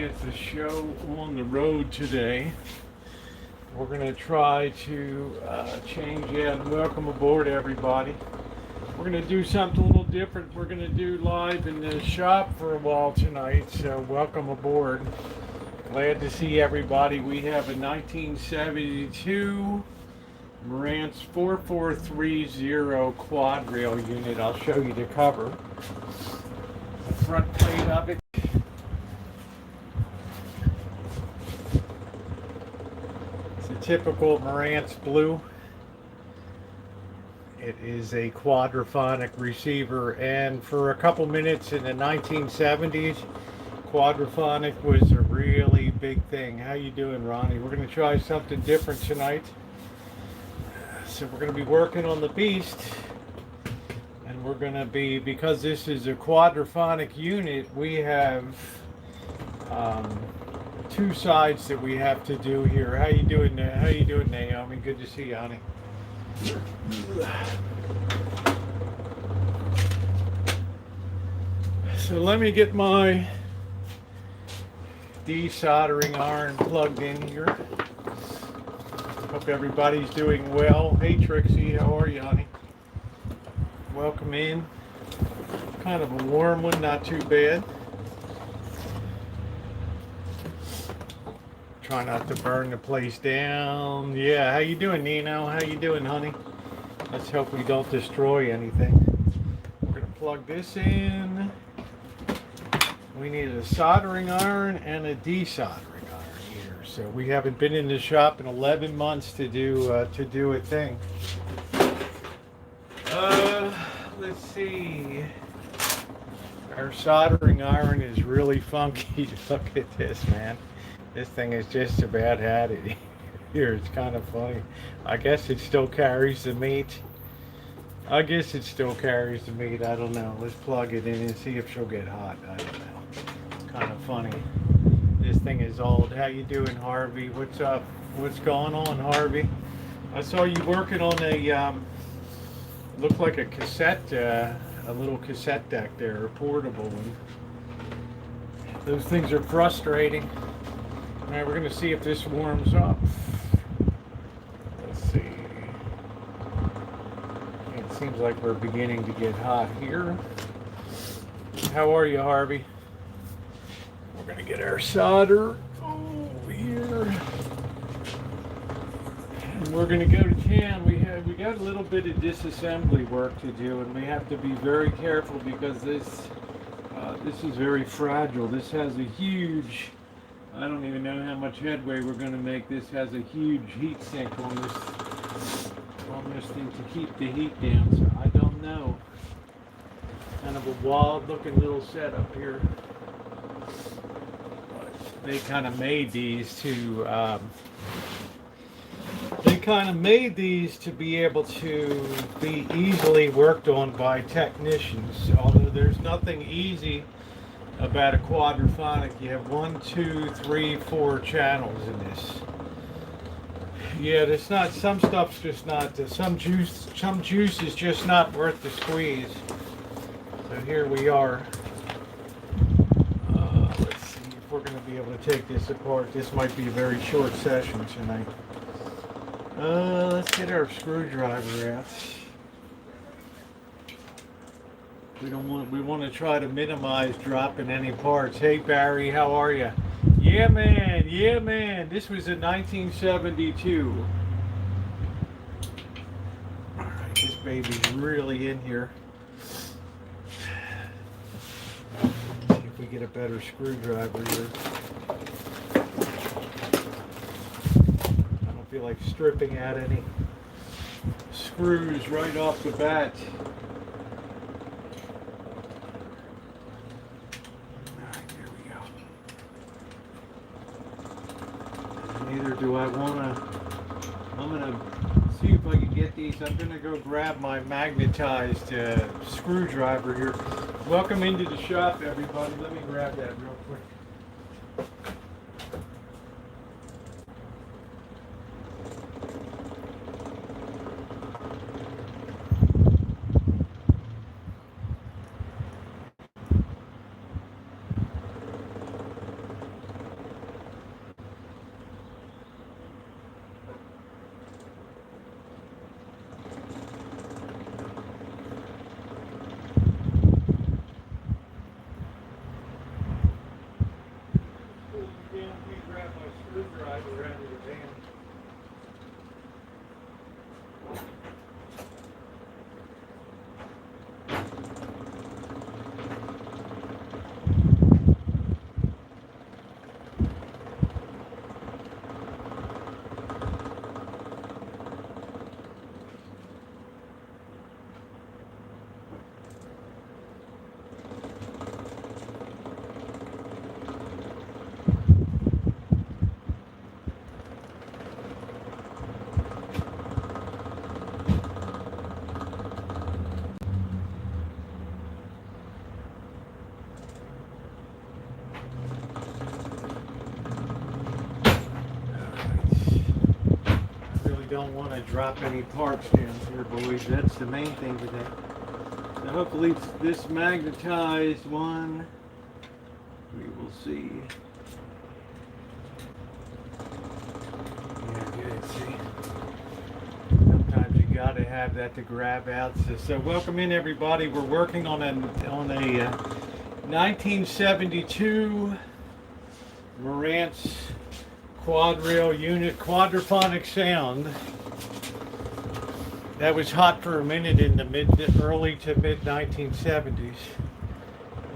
get the show on the road today. We're going to try to change and welcome aboard everybody. We're going to do something a little different. We're going to do live in the shop for a while tonight, so welcome aboard. Glad to see everybody. We have a 1972 Marantz 4430 quad rail unit. I'll show you the cover. The front plate of it. Typical Marantz blue. It is a quadraphonic receiver, and for a couple minutes in the 1970s, quadraphonic was a really big thing. How you doing, Ronnie? We're going to try something different tonight. So we're going to be working on the Beast, and we're going to be, because this is a quadraphonic unit, we have two sides that we have to do here. How you doing? How you doing, Naomi? Good to see you, honey. So let me get my de-soldering iron plugged in here. Hope everybody's doing well. Hey Trixie, how are you, honey? Welcome in. Kind of a warm one, not too bad. Try not to burn the place down. Yeah, how you doing, Nino? How you doing, honey? Let's hope we don't destroy anything. We're gonna plug this in. We need a soldering iron and a de-soldering iron here. So we haven't been in the shop in 11 months to do a thing. Let's see. Our soldering iron is really funky. Look at this, man. This thing is just about had it here. It's kind of funny. I guess it still carries the meat. I don't know. Let's plug it in and see if she'll get hot. I don't know. Kind of funny. This thing is old. How you doing, Harvey? What's up? What's going on, Harvey? I saw you working on a looked like a cassette, a little cassette deck there, a portable one. Those things are frustrating. All right, we're going to see if this warms up. Let's see. It seems like we're beginning to get hot here. How are you, Harvey? We're going to get our solder over here. And we're going to go to town. We got a little bit of disassembly work to do, and we have to be very careful because this is very fragile. This has a huge... I don't even know how much headway we're going to make. This has a huge heat sink on this thing to keep the heat down, so I don't know. Kind of a wild looking little setup here. But they kind of made these to be able to be easily worked on by technicians, although there's nothing easy about a quadraphonic. You have 1, 2, 3, 4 channels in this. Yeah, it's not. Some stuff's just not. Some juice is just not worth the squeeze. So here we are. Let's see if we're going to be able to take this apart. This might be a very short session tonight. Let's get our screwdriver out. We want to try to minimize dropping any parts. Hey Barry, how are you? Yeah man, this was in 1972. Alright, this baby's really in here. See if we get a better screwdriver here. I don't feel like stripping out any screws right off the bat. Neither do I want to. I'm going to see if I can get these. I'm going to go grab my magnetized screwdriver here. Welcome into the shop, everybody. Let me grab that real quick. grab my screwdriver out of the van. Don't want to drop any parts down here, boys. That's the main thing today. Now hopefully this magnetized one, we will see. Yeah, good. See, sometimes you got to have that to grab out. So welcome in, everybody. We're working on a 1972 Marantz quad rail unit, quadraphonic sound. That was hot for a minute in the early to mid 1970s.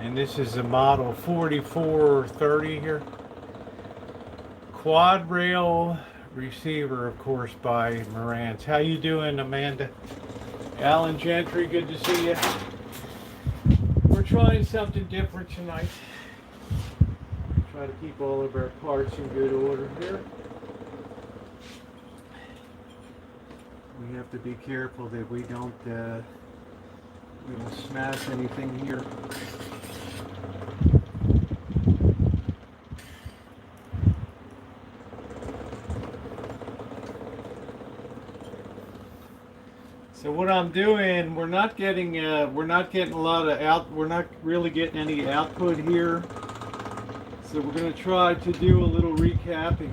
And this is a model 4430 here. Quad rail receiver, of course, by Marantz. How you doing, Amanda? Alan Gentry, good to see you. We're trying something different tonight. Try to keep all of our parts in good order here. We have to be careful that we don't smash anything here. So what I'm doing, we're not getting a lot of we're not really getting any output here. So we're going to try to do a little recapping.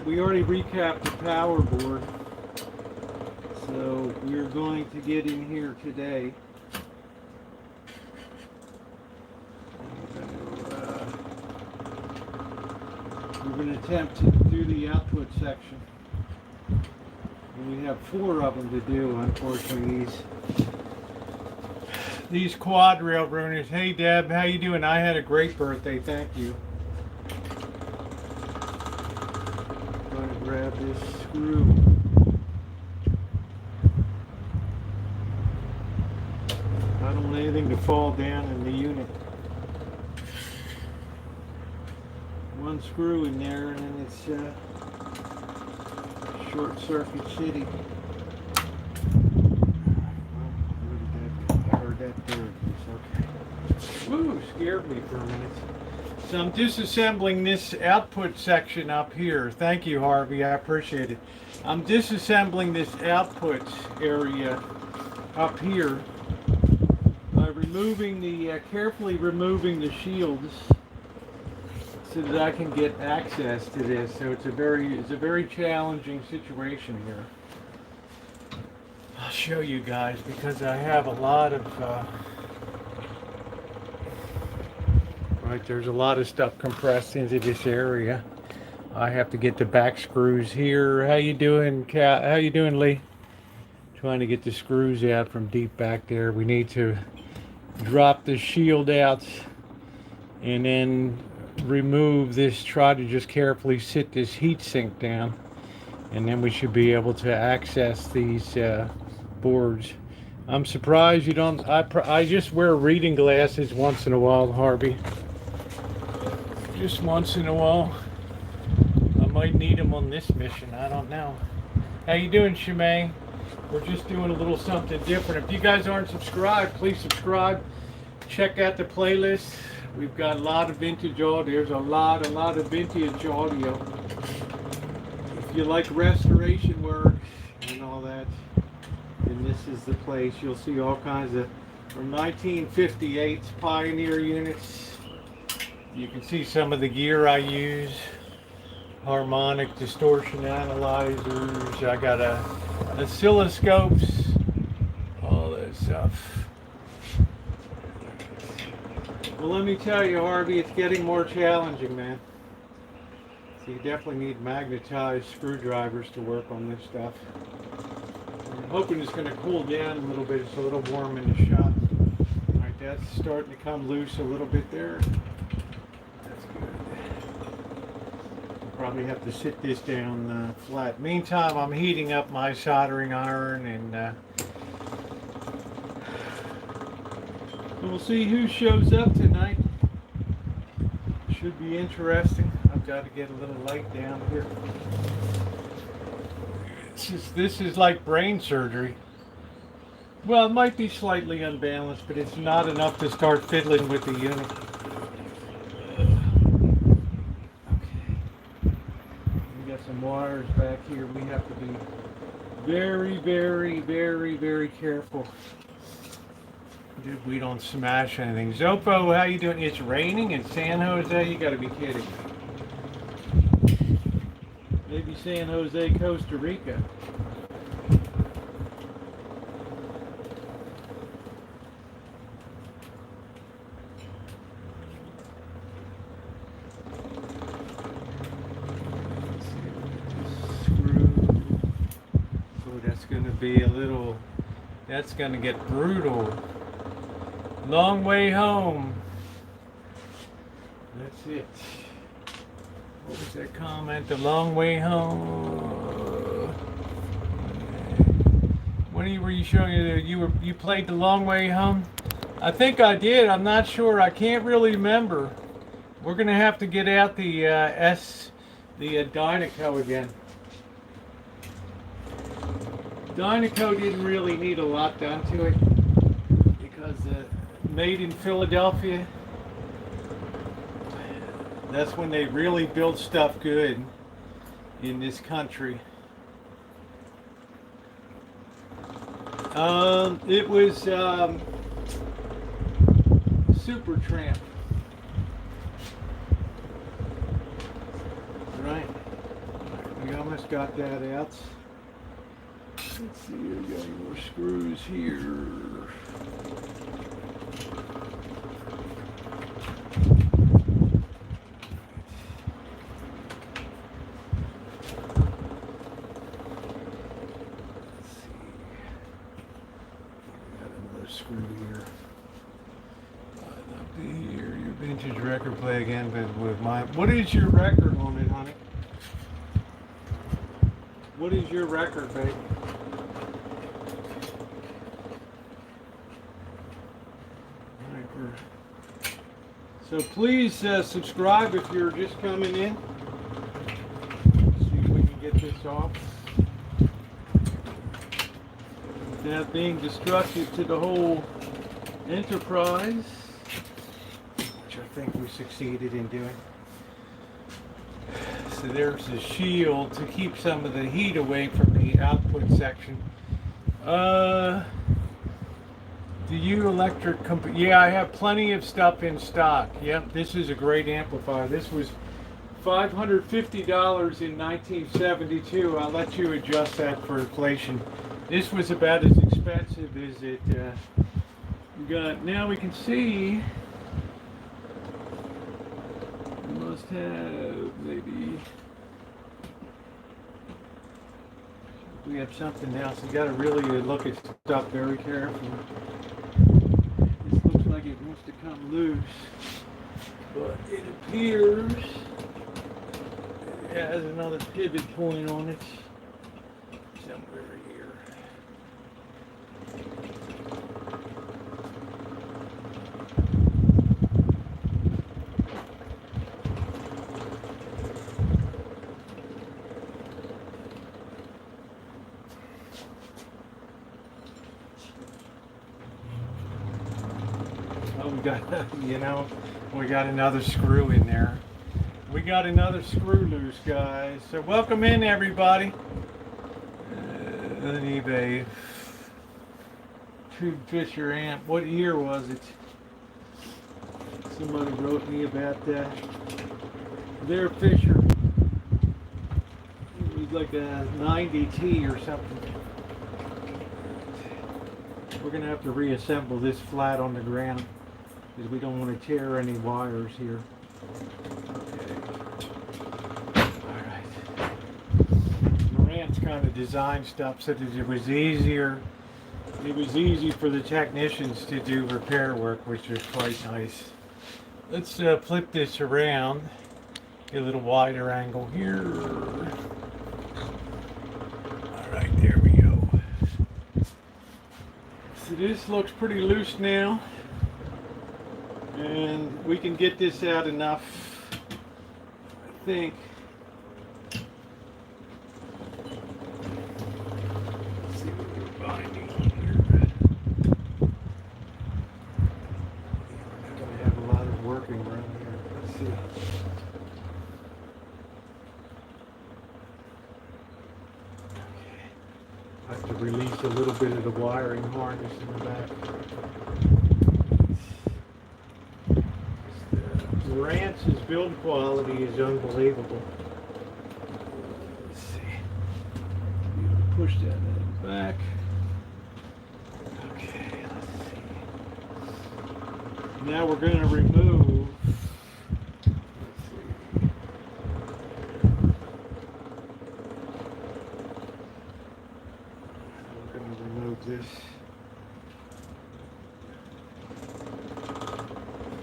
We already recapped the power board. So we're going to get in here today. We're going to attempt to do the output section. And we have 4 of them to do, unfortunately. These quad rail runners. Hey Deb, how you doing? I had a great birthday, thank you. I'm going to grab this screw. I don't want anything to fall down in the unit. One screw in there and then it's short circuit city. Okay. Woo, scared me for a minute. So I'm disassembling this output section up here. Thank you, Harvey. I appreciate it. I'm disassembling this output area up here by carefully removing the shields so that I can get access to this. So it's a very challenging situation here. I'll show you guys because I have a lot of there's a lot of stuff compressed into this area. I have to get the back screws here. How you doing, Kat? How you doing, Lee? Trying to get the screws out from deep back there. We need to drop the shield out and then remove this. Try to just carefully sit this heat sink down, and then we should be able to access these boards. I'm surprised you don't. I just wear reading glasses once in a while, Harvey. Just once in a while. I might need them on this mission. I don't know. How you doing, Shimei? We're just doing a little something different. If you guys aren't subscribed, please subscribe. Check out the playlist. We've got a lot of vintage audio. There's a lot of vintage audio. If you like restoration work and all that, then this is the place. You'll see all kinds of from 1958 Pioneer units. You can see some of the gear I use. Harmonic distortion analyzers. I got oscilloscopes. All that stuff. Well, let me tell you, Harvey, it's getting more challenging, man. So you definitely need magnetized screwdrivers to work on this stuff. I'm hoping it's going to cool down a little bit. It's a little warm in the shop. Alright, that's starting to come loose a little bit there. That's good. I'll probably have to sit this down flat. Meantime, I'm heating up my soldering iron, and we'll see who shows up tonight. Should be interesting. I've got to get a little light down here. This is like brain surgery. Well, it might be slightly unbalanced, but it's not enough to start fiddling with the unit. Okay. We got some wires back here. We have to be very, very, very, very careful. Dude, we don't smash anything. Zopo, how you doing? It's raining in San Jose? You gotta be kidding. Maybe San Jose, Costa Rica. That's going to be a little, that's going to get brutal. Long way home. That's it. What was that comment? The long way home. When were you showing you played the long way home? I think I did. I'm not sure. I can't really remember. We're going to have to get out the Dynaco again. Dynaco didn't really need a lot done to it because made in Philadelphia, that's when they really build stuff good in this country. It was Super Tramp. Right. We almost got that out. Let's see, we got any more screws here. Screw here. Up to here, your vintage record play again, but with mine. What is your record on it, honey? What is your record, babe? Alright, so please subscribe if you're just coming in. Let's see if we can get this off without being destructive to the whole enterprise, which I think we succeeded in doing. So there's a shield to keep some of the heat away from the output section. Do you electric yeah, I have plenty of stuff in stock. Yep, this is a great amplifier. This was $550 in 1972. I'll let you adjust that for inflation. This was about as expensive as it got. Now we can see we must have maybe we have something else. You got to really look at stuff very carefully. This looks like it wants to come loose, but it appears it has another pivot point on it somewhere here. Oh, we got, we got another screw in there. We got another screw loose, guys. So welcome in, everybody. An eBay Tube Fisher amp. What year was it? Somebody wrote me about that. Their Fisher. It was like a 90T or something. We're going to have to reassemble this flat on the ground because we don't want to tear any wires here. Okay. trying to design stuff so that it was easier. It was easy for the technicians to do repair work, which was quite nice. Let's flip this around. Get a little wider angle here. All right, there we go. So this looks pretty loose now. And we can get this out enough, I think. Let's see what we're binding here. We're not going to have a lot of working around here. Let's see. Okay. I have to release a little bit of the wiring harness in the back. Marantz's build quality is unbelievable. Let's see. Push that in the back. Okay, let's see. Now we're going to remove. Let's see. We're going to remove this.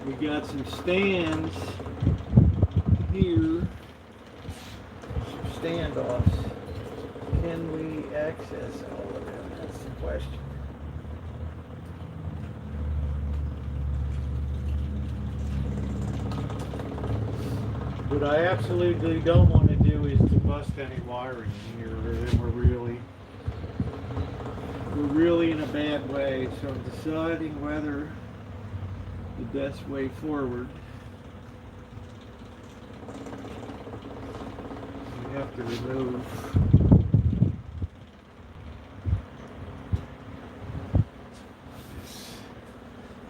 We got some stands here, some standoffs. Can we access all of them? That's the question. What I absolutely don't want to do is to bust any wiring here, or then we're really in a bad way. So I'm deciding whether the best way forward. We have to remove this.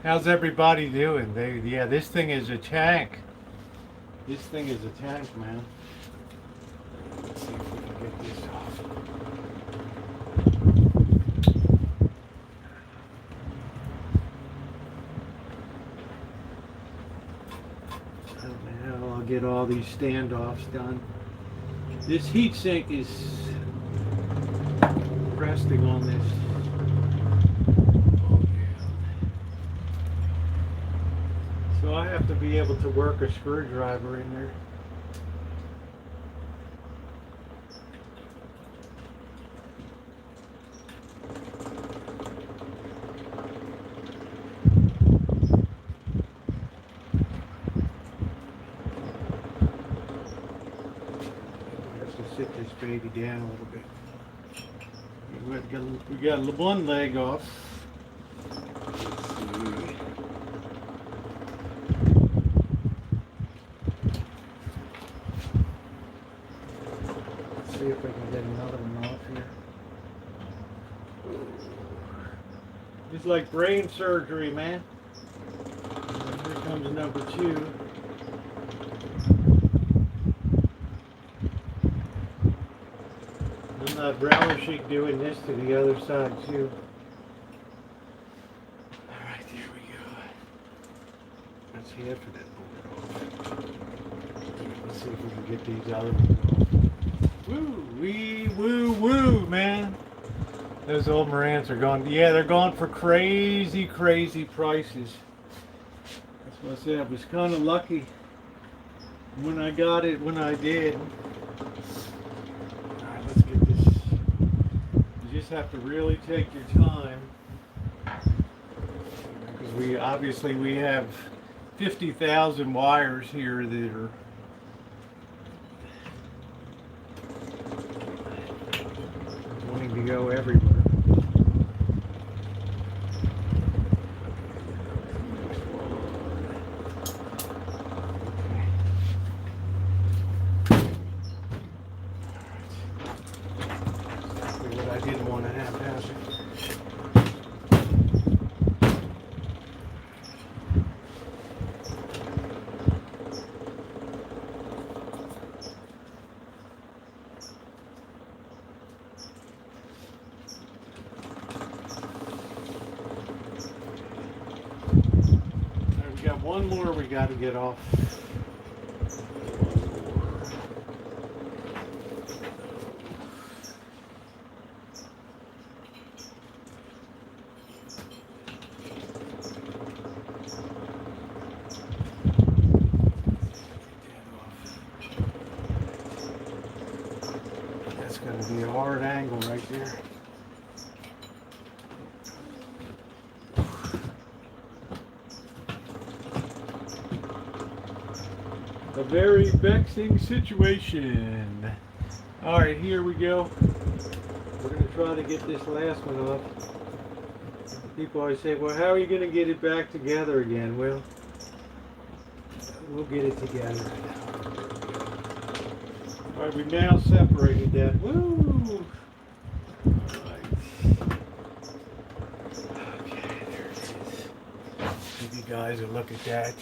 How's everybody doing? Yeah, this thing is a tank. This thing is a tank, man. Let's see if we can get this off. Get all these standoffs done. This heat sink is resting on this. Oh, yeah. So I have to be able to work a screwdriver in there. Sit this baby down a little bit. We got one leg off. Let's see if I can get another one off here. It's like brain surgery, man. Here comes number 2. I'm not relishing doing this to the other side too. Alright, there we go. That's the end for that board off. Let's see if we can get these other ones off. Woo! Woo, man! Those old Marantz are gone. Yeah, they're gone for crazy prices. That's what I said. I was kind of lucky when I got it when I did. Have to really take your time, because we have 50,000 wires here that are wanting to go everywhere. I didn't want to have happen. Right, we got one more we got to get off. going to be a hard angle right there. A very vexing situation. All right, here we go. We're going to try to get this last one off. People always say, well, how are you going to get it back together again? Well, we'll get it together. All right, we've now separated that. Woo! All right. Okay, there it is. Give you guys a look at that.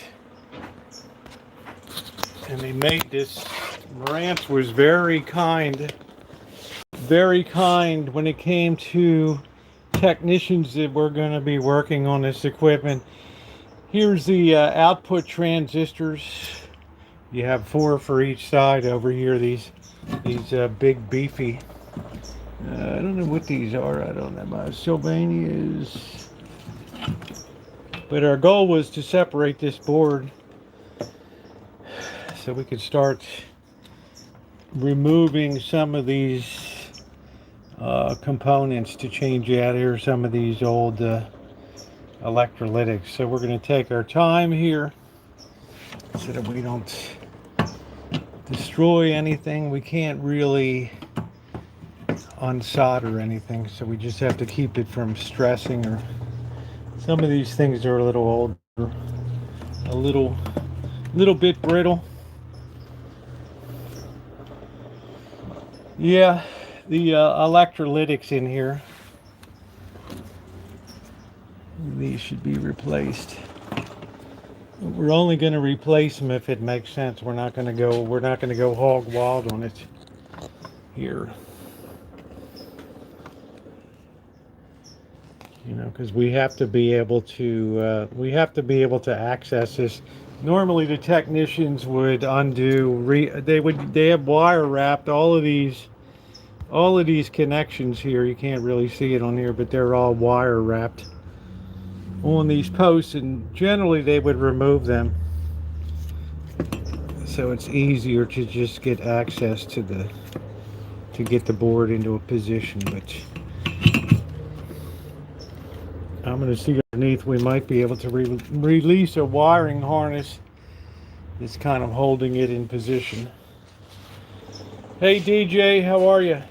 And they made this. Marantz was very kind when it came to technicians that were going to be working on this equipment. Here's the output transistors. You have 4 for each side over here. These big beefy. I don't know what these are. I don't know. My Sylvania's. But our goal was to separate this board so we could start removing some of these components to change out here some of these old electrolytics. So we're going to take our time here so that we don't destroy anything. We can't really unsolder anything, so we just have to keep it from stressing. Or some of these things are a little older, a little bit brittle. Yeah, the electrolytics in here, these should be replaced. We're only going to replace them if it makes sense. We're not going to go hog wild on it here. You know, because we have to be able to access this. Normally the technicians would undo, they have wire wrapped all of these connections here. You can't really see it on here, but they're all wire wrapped on these posts, and generally they would remove them so it's easier to just get access to get the board into a position. But I'm going to see underneath. We might be able to release a wiring harness that's kind of holding it in position. Hey DJ, how are you?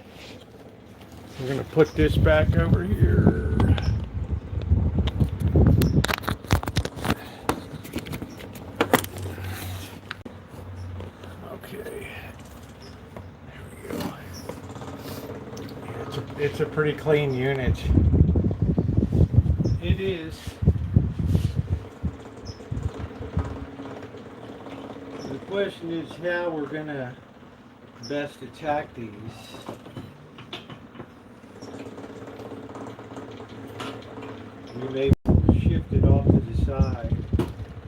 We're going to put this back over here. Okay. There we go. It's a pretty clean unit. It is. The question is how we're going to best attack these. We may shift it off to the side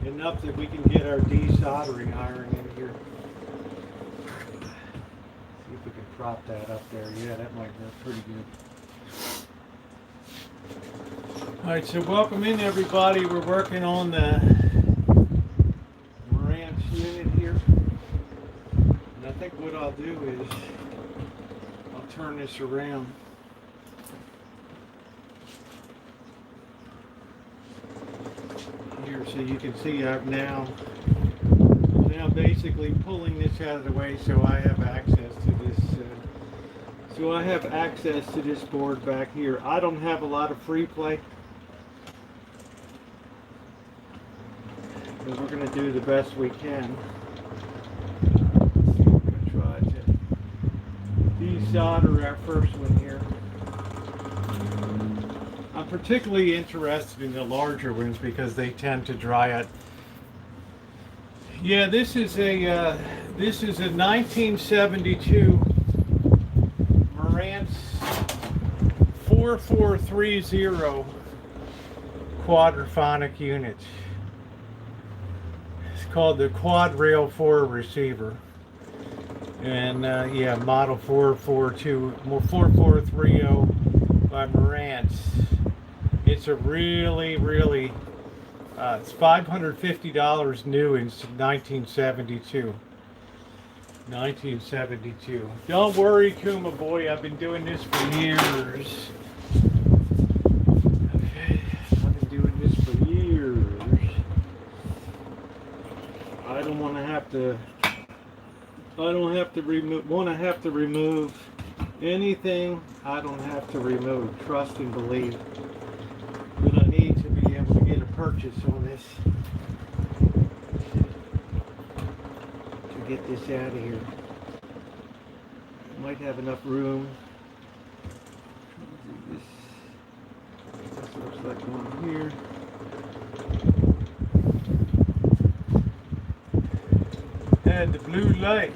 enough that we can get our de-soldering iron in here. See if we can prop that up there. Yeah, that might work pretty good. Alright, so welcome in everybody. We're working on the Marantz unit here. And I think what I'll do is I'll turn this around. Here, so you can see I've now basically pulling this out of the way so I have access to this board back here. I don't have a lot of free play, but we're going to do the best we can. We're going to try to de-solder our first one here. I'm particularly interested in the larger ones because they tend to dry out. Yeah, this is a 1972 Marantz 4430 Quadraphonic unit. It's called the Quad Rail 4 receiver, and yeah, model 4430 by Marantz. It's a really it's $550 new in 1972. 1972. Don't worry, Kuma boy, I've been doing this for years. Okay, I've been doing this for years. I don't want to have to. I don't have to remove. Want to have to remove anything. I don't have to remove. Trust and believe. But I need to be able to get a purchase on this to get this out of here. Might have enough room. This looks like one here. And the blue light.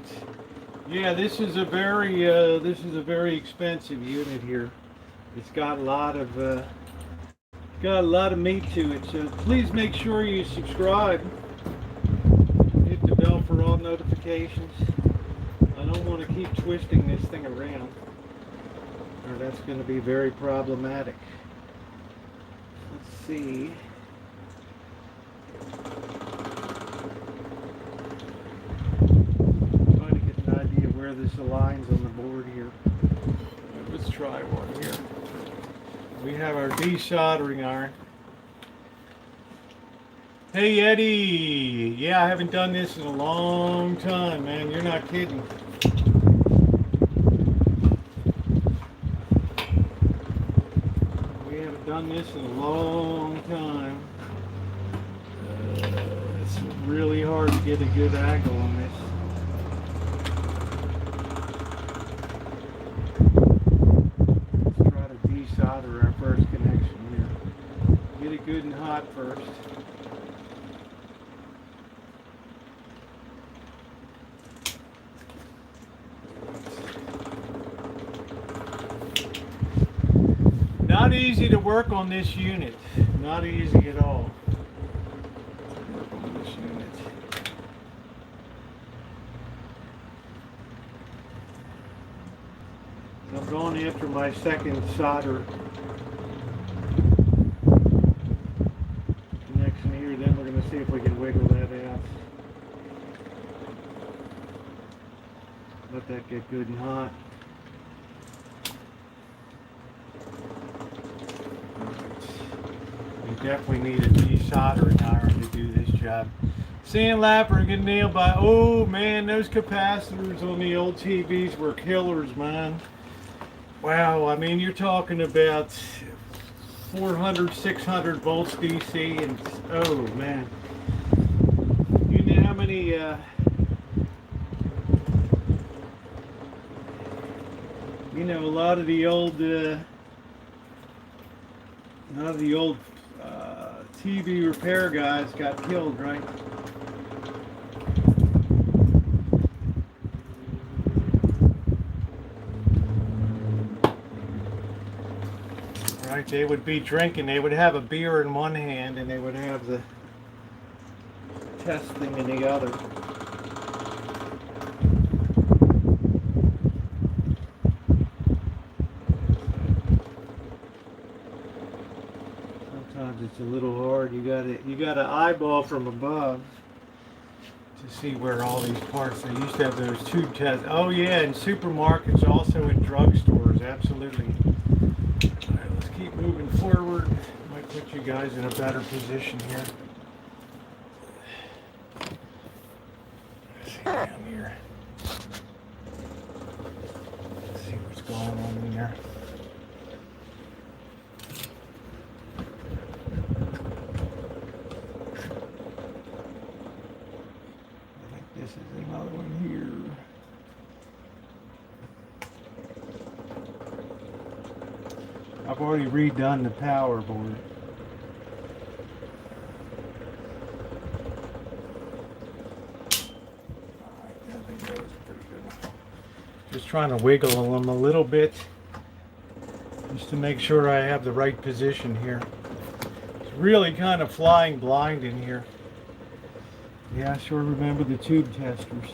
Yeah, this is a very expensive unit here. It's got a lot of meat to it. So please make sure you subscribe. Hit the bell for all notifications. I don't want to keep twisting this thing around, or that's going to be very problematic. Let's see. Trying to get an idea where this aligns on the board here. Let's try one here. We have our de-soldering iron. Hey Eddie! Yeah, I haven't done this in a long time, man. You're not kidding. We haven't done this in a long time. It's really hard to get a good angle on this. Let's try to de-solder our first connection here. Get it good and hot first. Not easy to work on this unit. Not easy at all. Work on this unit. I'm going after my second solder connection here. Then we're going to see if we can wiggle that out. Let that get good and hot. Definitely need a de-soldering iron to do this job. Sandlapper and get nailed by, oh man, those capacitors on the old TVs were killers, man. Wow, I mean, you're talking about 400, 600 volts DC, and oh man. You know how many, you know, a lot of the old TV repair guys got killed, right? Right, they would be drinking. They would have a beer in one hand and they would have the test thing in the other. It's a little hard. You got to eyeball from above to see where all these parts. They used to have those tube tests. Oh yeah, in supermarkets, also in drugstores. Absolutely. All right, let's keep moving forward. Might put you guys in a better position here. Let's see down here. Let's see what's going on in there. This is another one here. I've already redone the power board. Just trying to wiggle them a little bit, just to make sure I have the right position here. It's really kind of flying blind in here. Yeah, I sure remember the tube testers.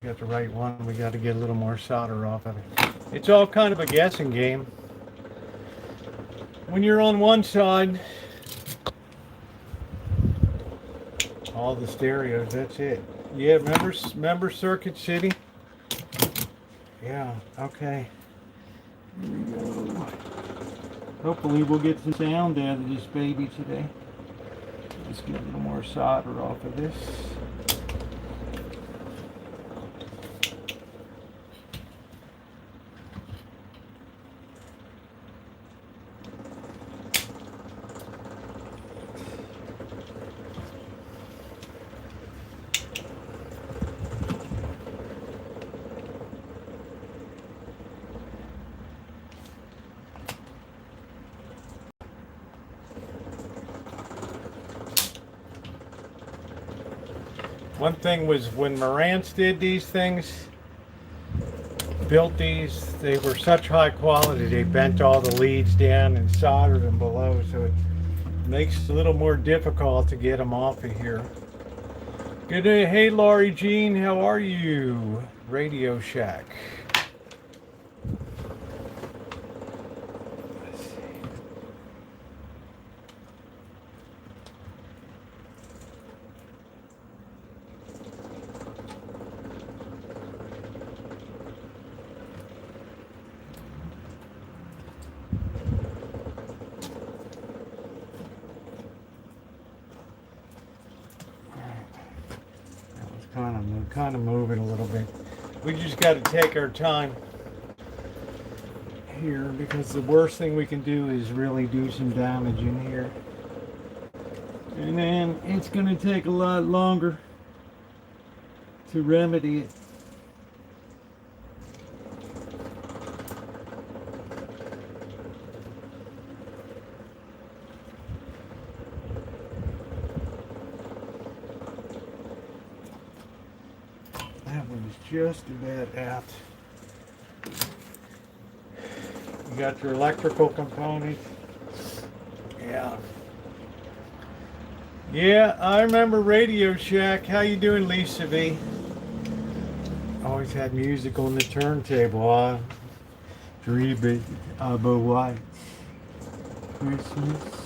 got the right one. We got to get a little more solder off of it. It's all kind of a guessing game. When you're on one side, all the stereos, that's it. Yeah, remember Circuit City? Yeah, okay. Here we go. Hopefully we'll get some sound out of this baby today. Let's get a little more solder off of this. One thing was when Marantz did these things, built these, they were such high quality, they bent all the leads down and soldered them below, so it makes it a little more difficult to get them off of here. Good day. Hey Laurie Jean, how are you? Radio Shack. Kind of moving a little bit. We just got to take our time here because the worst thing we can do is really do some damage in here. And then it's going to take a lot longer to remedy it. Just about out. You got your electrical components. Yeah, I remember Radio Shack. How you doing, Lisa V? Always had music on the turntable. Dream of a white Christmas.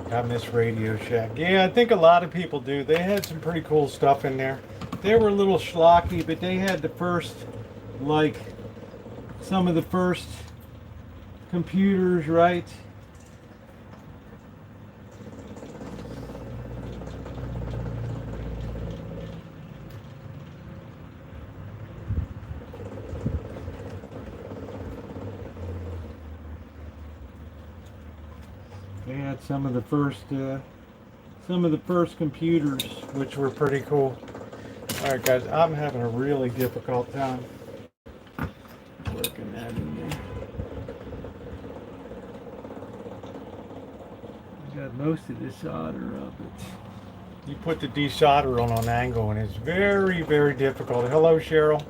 I miss Radio Shack. Yeah, I think a lot of people do. They had some pretty cool stuff in there. They were a little schlocky, but they had the first, like, some of the first computers, right? They had some of the first computers, which were pretty cool. All right, guys, I'm having a really difficult time working that in there. I got most of the solder up. You put the de-solder on an angle, and it's very, very difficult. Hello, Cheryl.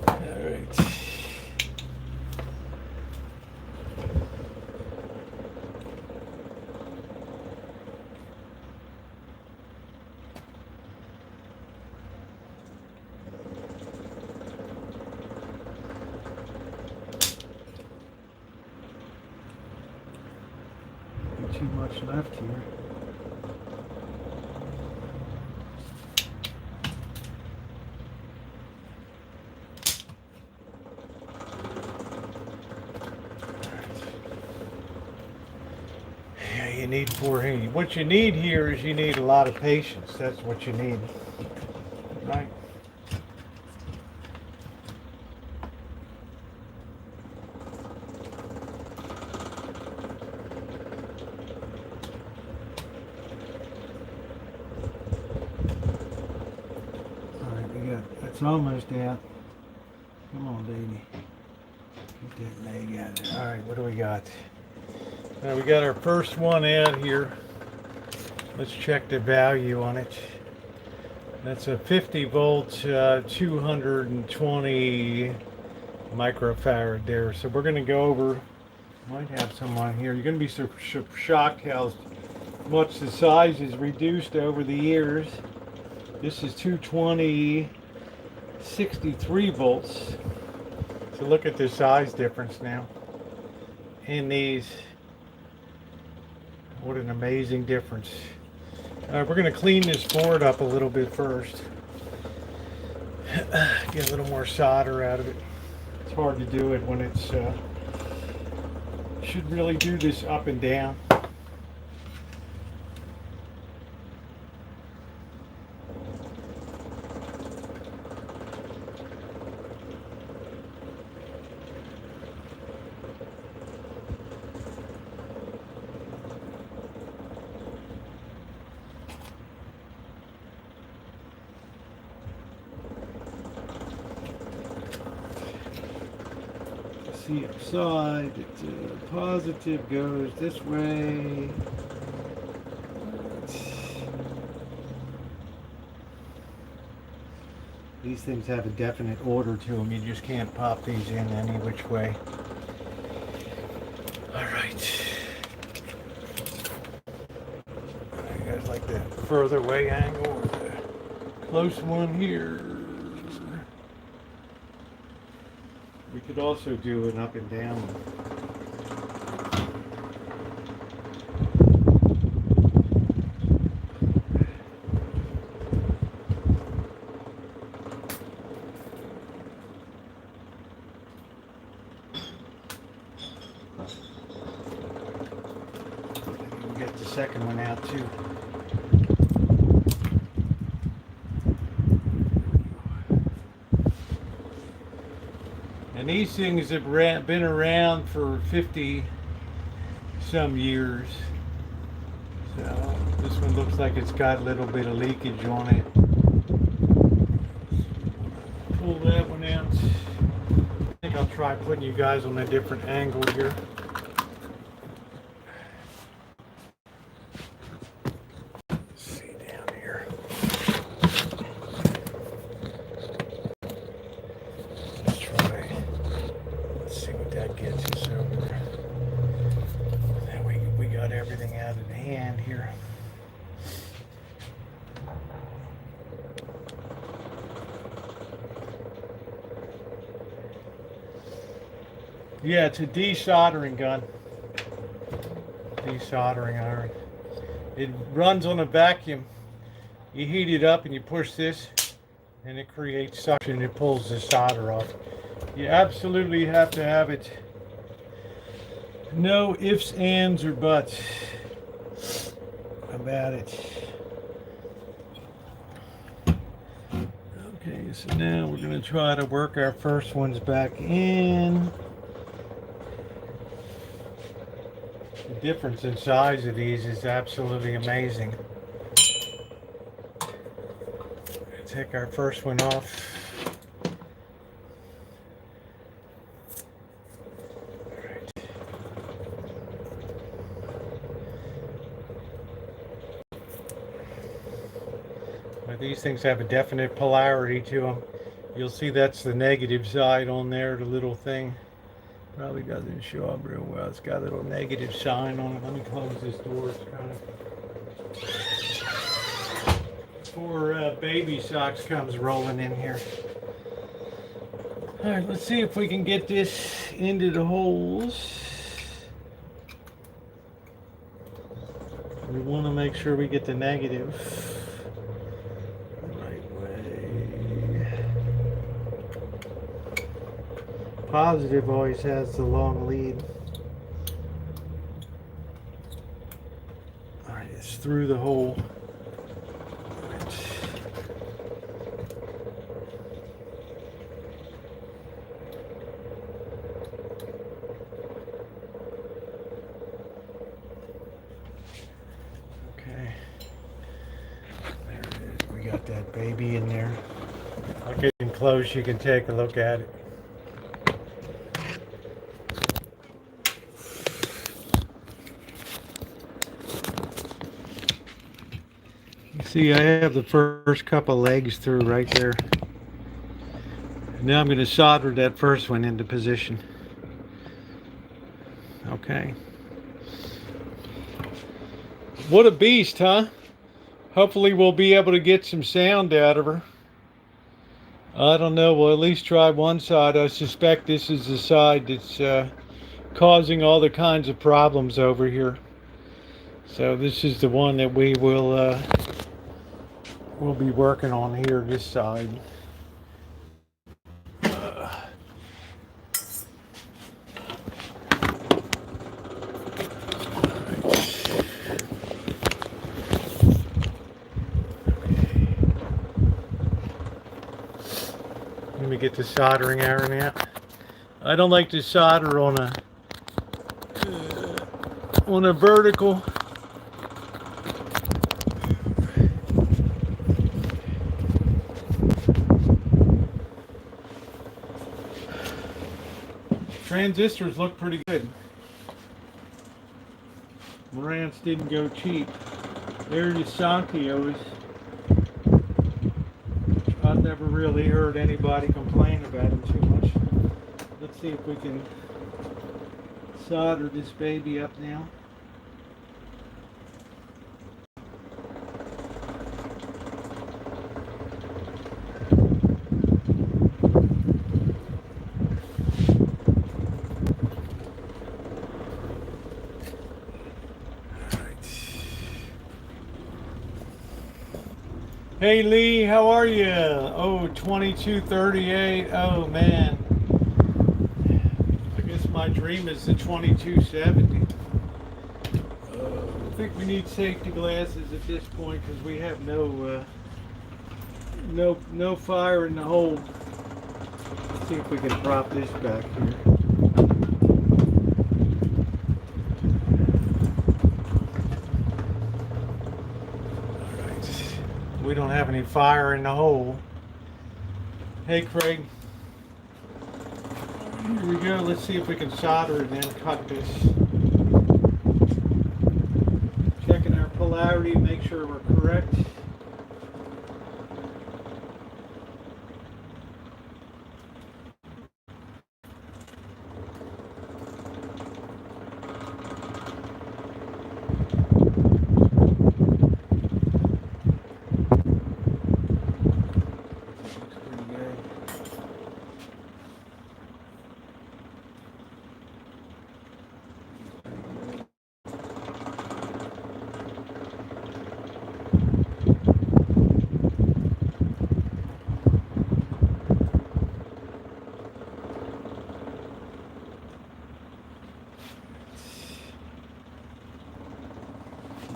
All right. Too much left here. Yeah, you need what you need here is you need a lot of patience. That's what you need, right? It's almost out. Come on, baby. Get that leg out of there. Alright, what do we got? Now we got our first one out here. Let's check the value on it. That's a 50 volt, 220 microfarad there. So we're going to go over, might have some on here. You're going to be so shocked how much the size is reduced over the years. This is 220, 63 volts. So look at the size difference now in these. What an amazing difference. We're going to clean this board up a little bit first. Get a little more solder out of it. It's hard to do it when it's should really do this up and down. See upside, positive goes this way. These things have a definite order to them. You just can't pop these in any which way. All right. You guys like the further away angle or the close one here? We could also do an up and down. We'll get the second one out too. And these things have been around for 50 some years. So this one looks like it's got a little bit of leakage on it. Pull that one out. I think I'll try putting you guys on a different angle here. Let's see down here. Gets us over. Then we got everything out of hand here. Yeah, it's a de-soldering gun. De-soldering iron. It runs on a vacuum. You heat it up and you push this and it creates suction. It pulls the solder off. You absolutely have to have it. No ifs, ands, or buts about it. Okay, so now we're going to try to work our first ones back in. The difference in size of these is absolutely amazing. Take our first one off. These things have a definite polarity to them. You'll see that's the negative side on there, the little thing. Probably doesn't show up real well. It's got a little negative sign on it. Let me close this door. It's kind of... Before baby socks comes rolling in here. All right, let's see if we can get this into the holes. We want to make sure we get the negative. Positive always has the long lead. Alright, it's through the hole. Okay. There it is. We got that baby in there. I'll get in close, you can take a look at it. See, I have the first couple legs through right there. Now I'm going to solder that first one into position. Okay. What a beast, huh? Hopefully we'll be able to get some sound out of her. I don't know. We'll at least try one side. I suspect this is the side that's causing all the kinds of problems over here. So this is the one that we'll be working on here, this side. Let me get the soldering iron out. I don't like to solder on a vertical. Transistors look pretty good. Marantz didn't go cheap. They're the Santios. I've never really heard anybody complain about them too much. Let's see if we can solder this baby up now. Hey Lee, how are you? Oh, 2238. Oh man. I guess my dream is the 2270. I think we need safety glasses at this point because we have no fire in the hole. Let's see if we can prop this back here. We don't have any fire in the hole. Hey Craig. Here we go. Let's see if we can solder and then cut this. Checking our polarity, make sure we're correct.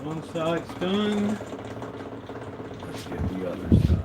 One side's done. Let's get the other side.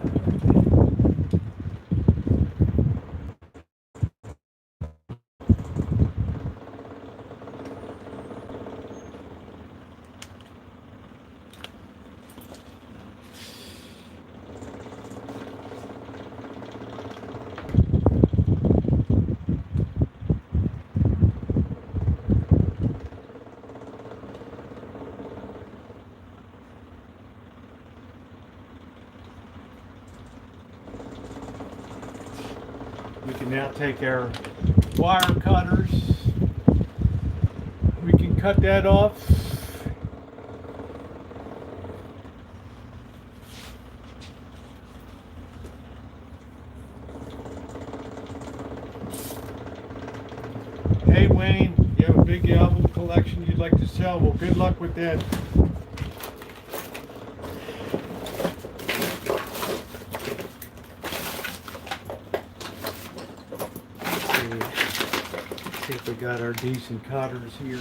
We can now take our wire cutters. We can cut that off. Hey Wayne, you have a big album collection you'd like to sell? Well, good luck with that. See if we got our decent cutters here.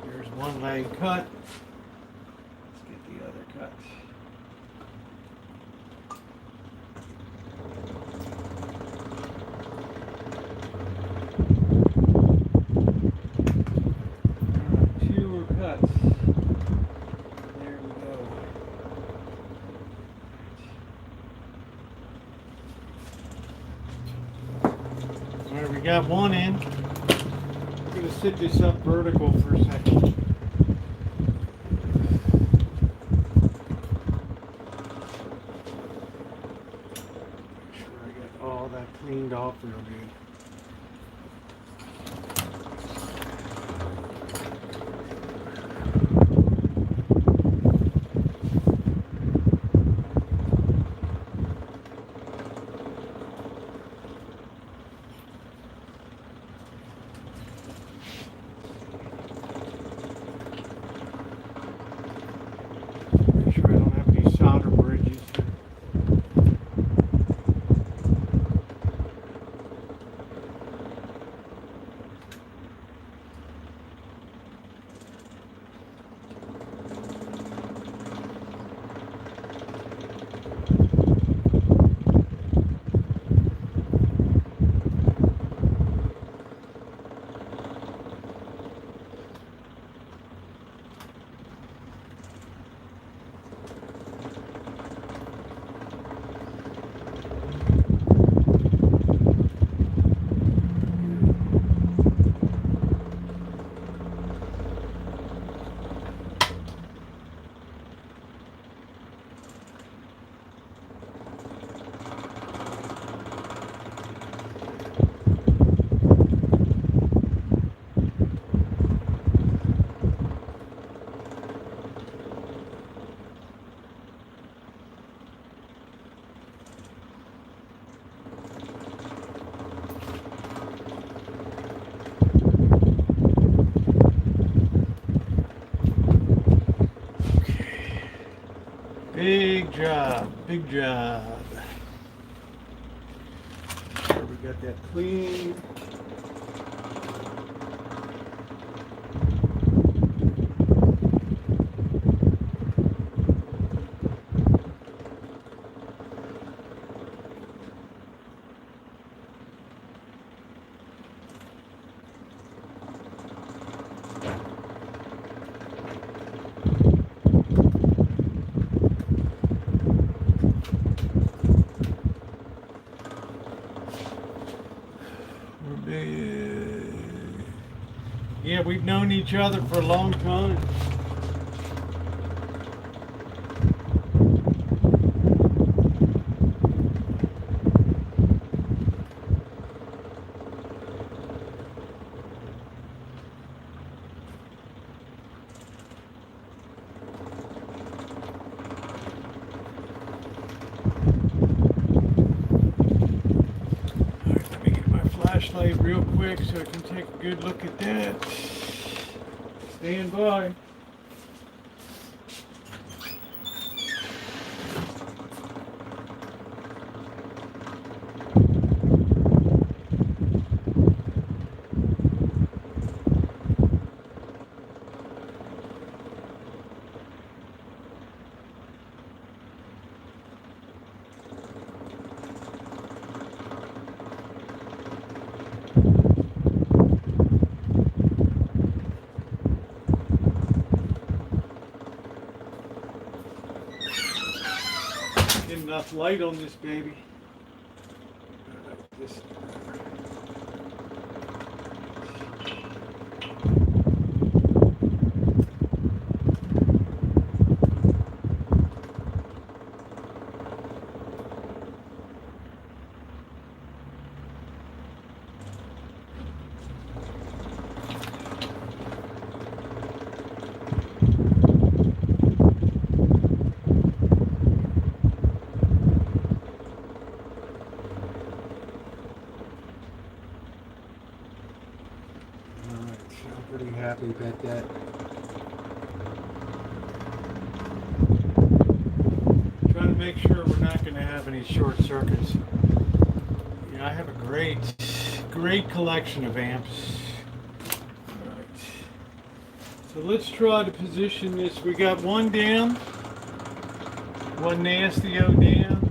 There's one leg cut. Let's get the other cut. Two more cuts. There we go. We got one in. going to sit this up vertical for a second. Make sure I get all that cleaned off real good. Big job, big job. Make sure we got that clean. Yeah, we've known each other for a long time. Flashlight real quick so I can take a good look at that. Stand by. Enough light on this baby. Pretty happy about that. Trying to make sure we're not going to have any short circuits. You know, I have a great collection of amps. All right. So let's try to position this. We got one down, one nasty-o down.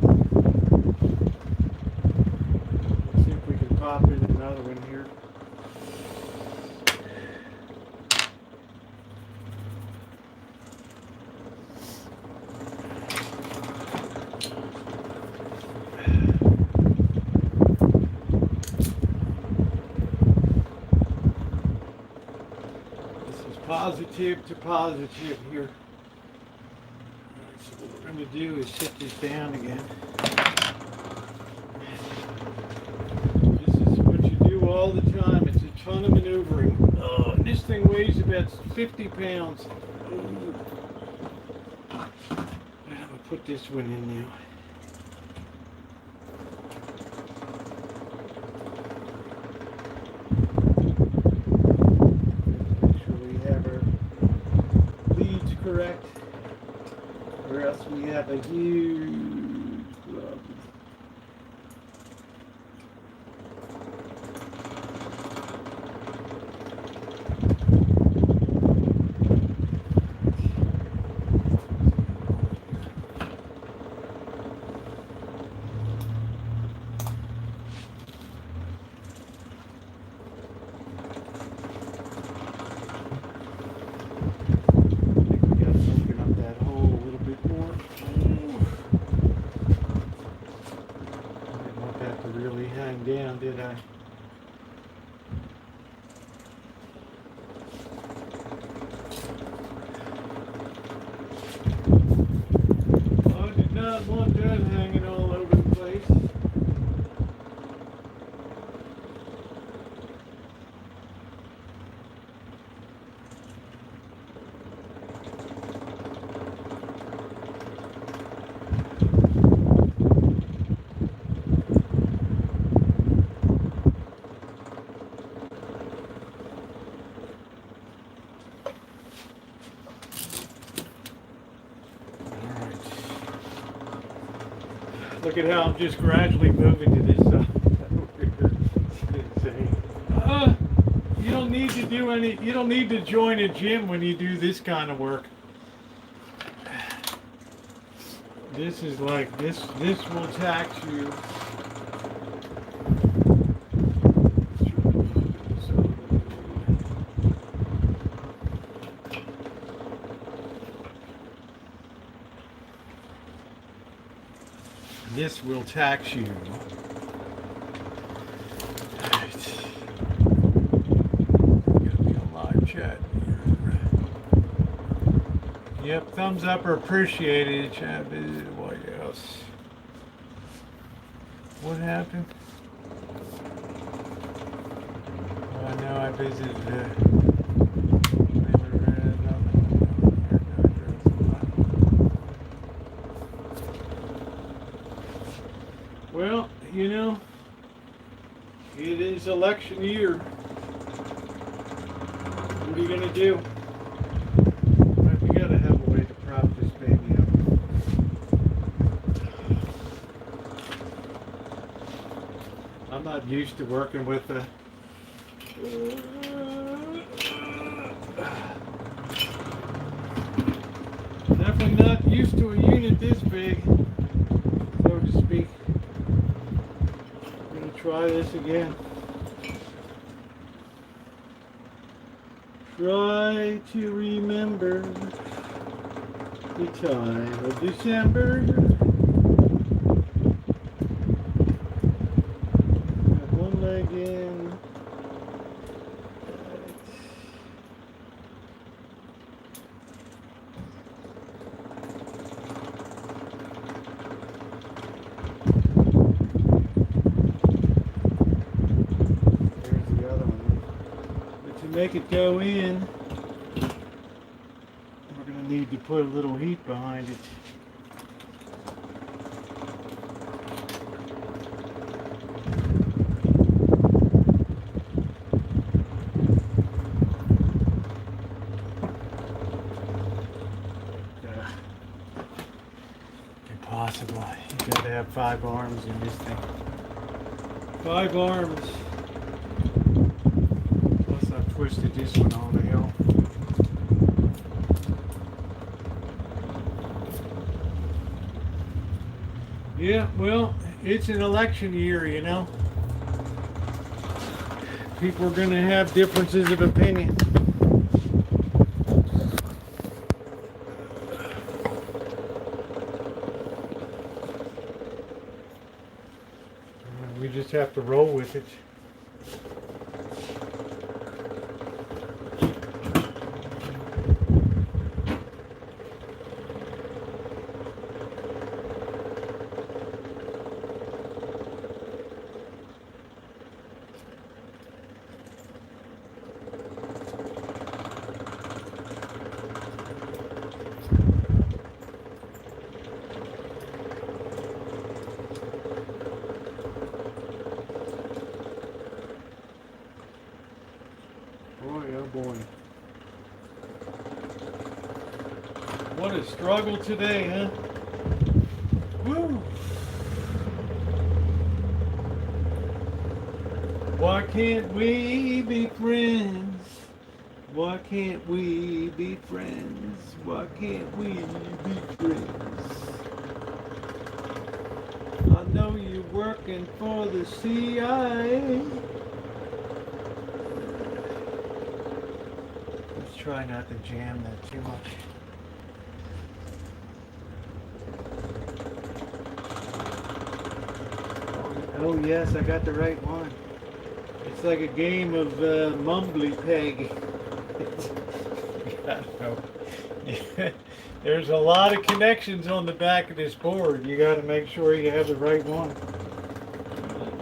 Let's see if we can pop in another one here. positive to positive here. Alright, so what we're going to do is sit this down again. This is what you do all the time. It's a ton of maneuvering. Oh, and this thing weighs about 50 pounds. Ooh. I'm going to put this one in now. Correct, or else we have a huge problem. Down, did I? I did not want that hanging all over the place. Look at how I'm just gradually moving to this side. It's insane. You don't need to do any. You don't need to join a gym when you do this kind of work. This is like this. This will tax you. This will tax you. Right. Gotta be on live chat here. Yep, thumbs up are appreciated. Chat visited the White House. What happened? Oh, I know I visited. Well, you know, it is election year. What are you going to do? Right, we got to have a way to prop this baby up. I'm not used to working with a... Definitely not used to a unit this big, so to speak. Try this again. Try to remember the time of December. Have one leg in. Make it go in, we're going to need to put a little heat behind it. Impossible. You got to have 5 arms in this thing. 5 arms. Twisted this one all to hell. Yeah, well, it's an election year, you know. People are going to have differences of opinion. We just have to roll with it. oh boy. What a struggle today, huh? Woo! Why can't we be friends? Why can't we be friends? Why can't we be friends? I know you're working for the CIA. Let's try not to jam that too much. Oh yes, I got the right one. It's like a game of mumbly peg. I don't know. Yeah. There's a lot of connections on the back of this board. You got to make sure you have the right one.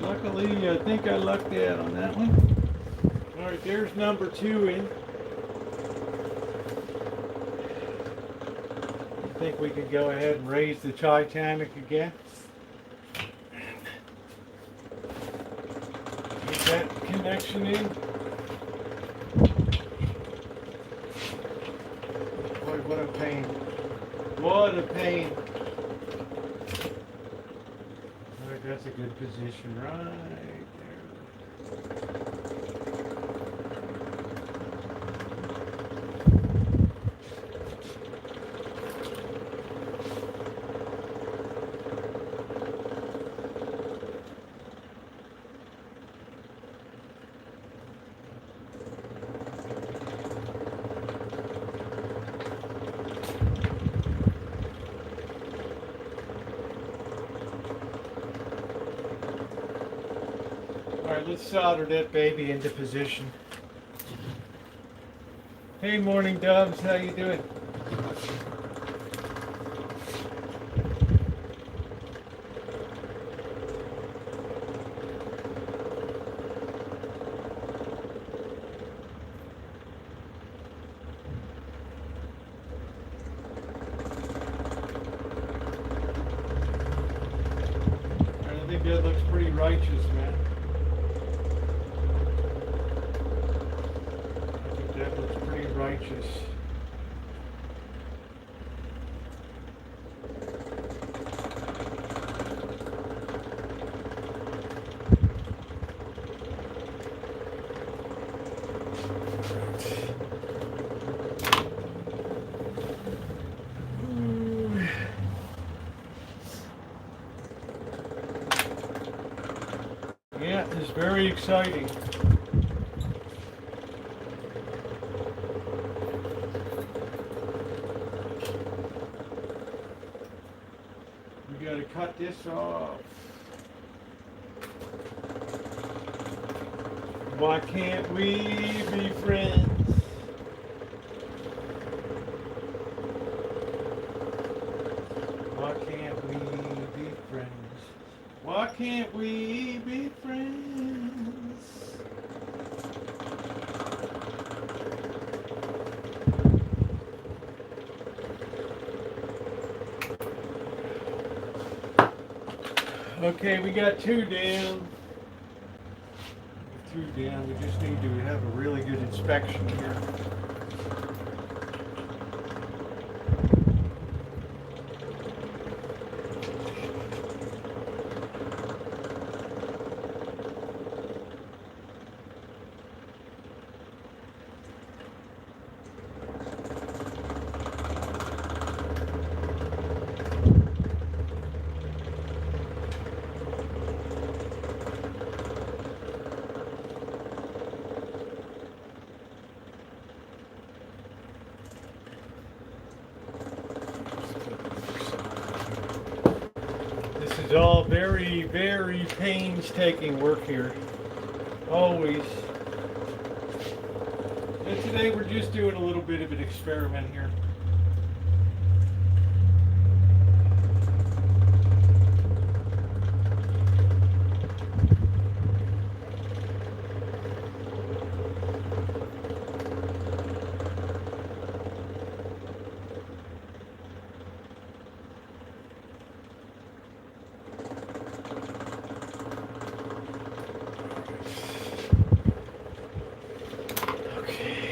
Luckily, I think I lucked out on that one. All right, there's number 2 in. I think we could go ahead and raise the Titanic again. Get that connection in. Boy, what a pain. What a pain. All right, that's a good position right there. Alright, let's solder that baby into position. Hey, morning doves, how you doing? I think that looks pretty righteous, man. That looks pretty righteous. Yeah, it's very exciting. We gotta cut this off. Why can't we be friends? Why can't we be friends? Why can't we be friends? Okay, we got 2 down. 2 down. We just need to have a really good inspection here. It's all very, very painstaking work here. Always. And today we're just doing a little bit of an experiment here. Okay.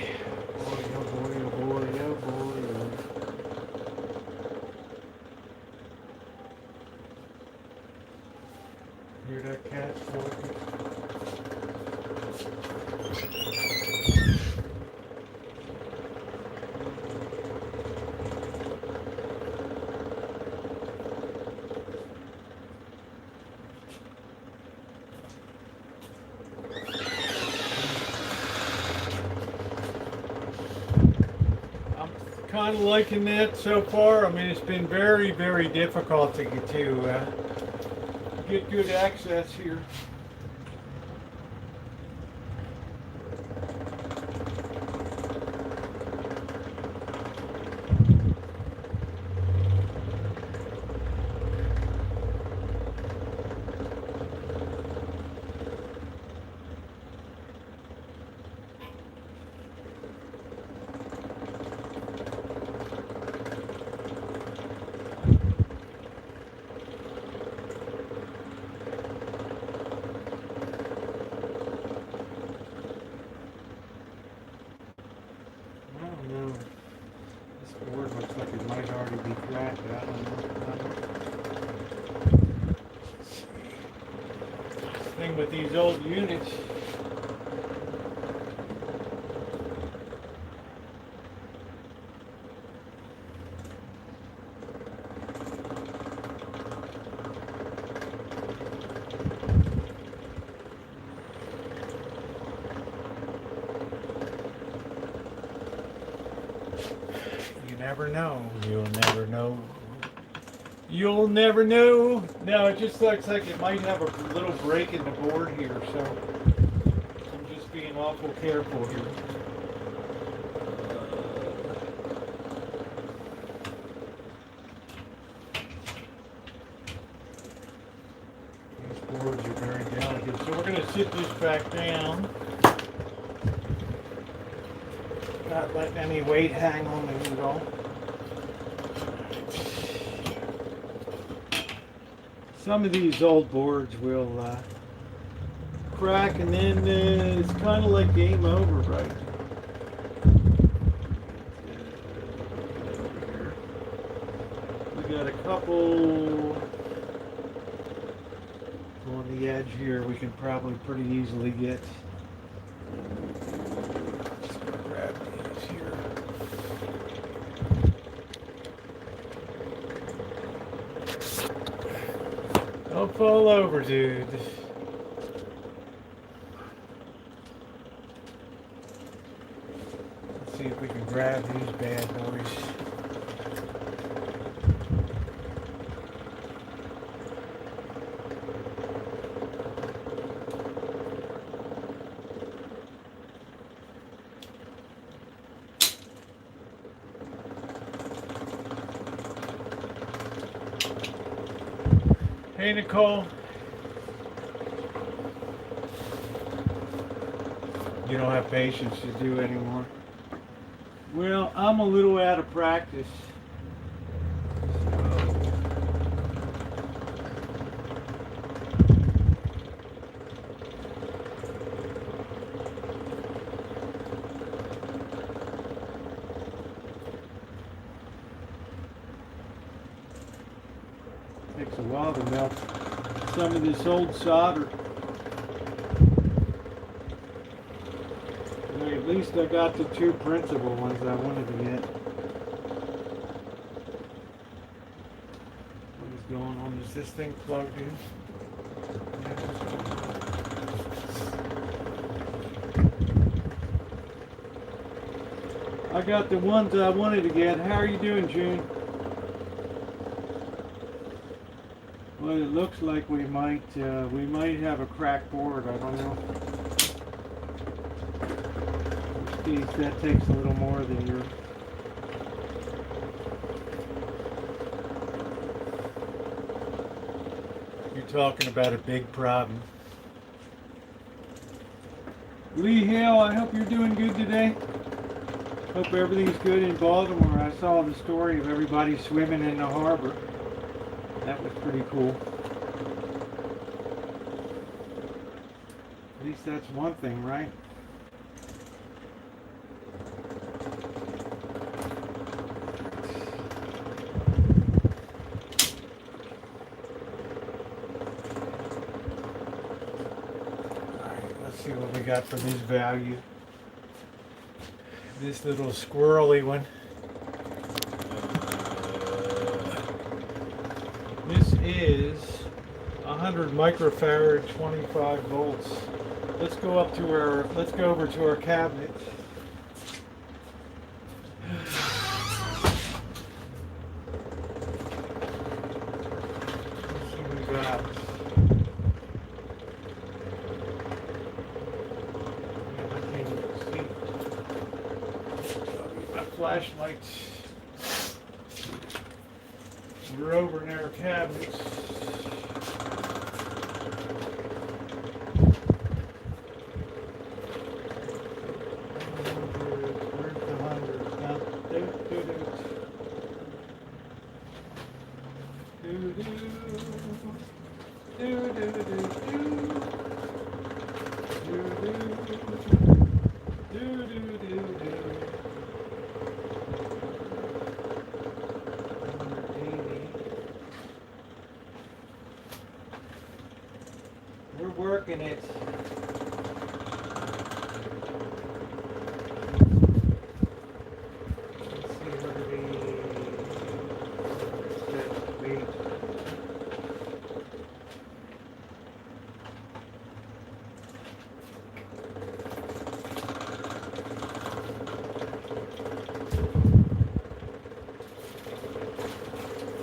kind of liking that so far. I mean, it's been very, very difficult to get good access here. Thing with these old units, you never know. You'll never know. You'll never know. No, it just looks like it might have a little break in the board here, so I'm just being awful careful here. These boards are very delicate, so we're going to sit this back down. Not letting any weight hang on the needle. Some of these old boards will crack, and then it's kind of like game over, right? We got a couple on the edge here we can probably pretty easily get. Just gonna grab these here. Don't fall over, dude. Let's see if we can grab these bad boys. Hey, Nicole. You don't have patience to do anymore. Well, I'm a little out of practice. Takes a while to melt some of this old solder. At least I got the two principal ones I wanted to get. What is going on? Is this thing plugged in? I got the ones I wanted to get. How are you doing, June? Well, it looks like we might have a cracked board. I don't know. Geez, that takes a little more than your. You're talking about a big problem. Lee Hale, I hope you're doing good today. Hope everything's good in Baltimore. I saw the story of everybody swimming in the harbor. That was pretty cool. At least that's one thing, right? See what we got for this value. This little squirrely one. This is 100 microfarad, 25 volts. Let's go over to our cabinet. flashlights. We're over in our cabinets. Where's the 100? Now, we're working it. Let's see what it is.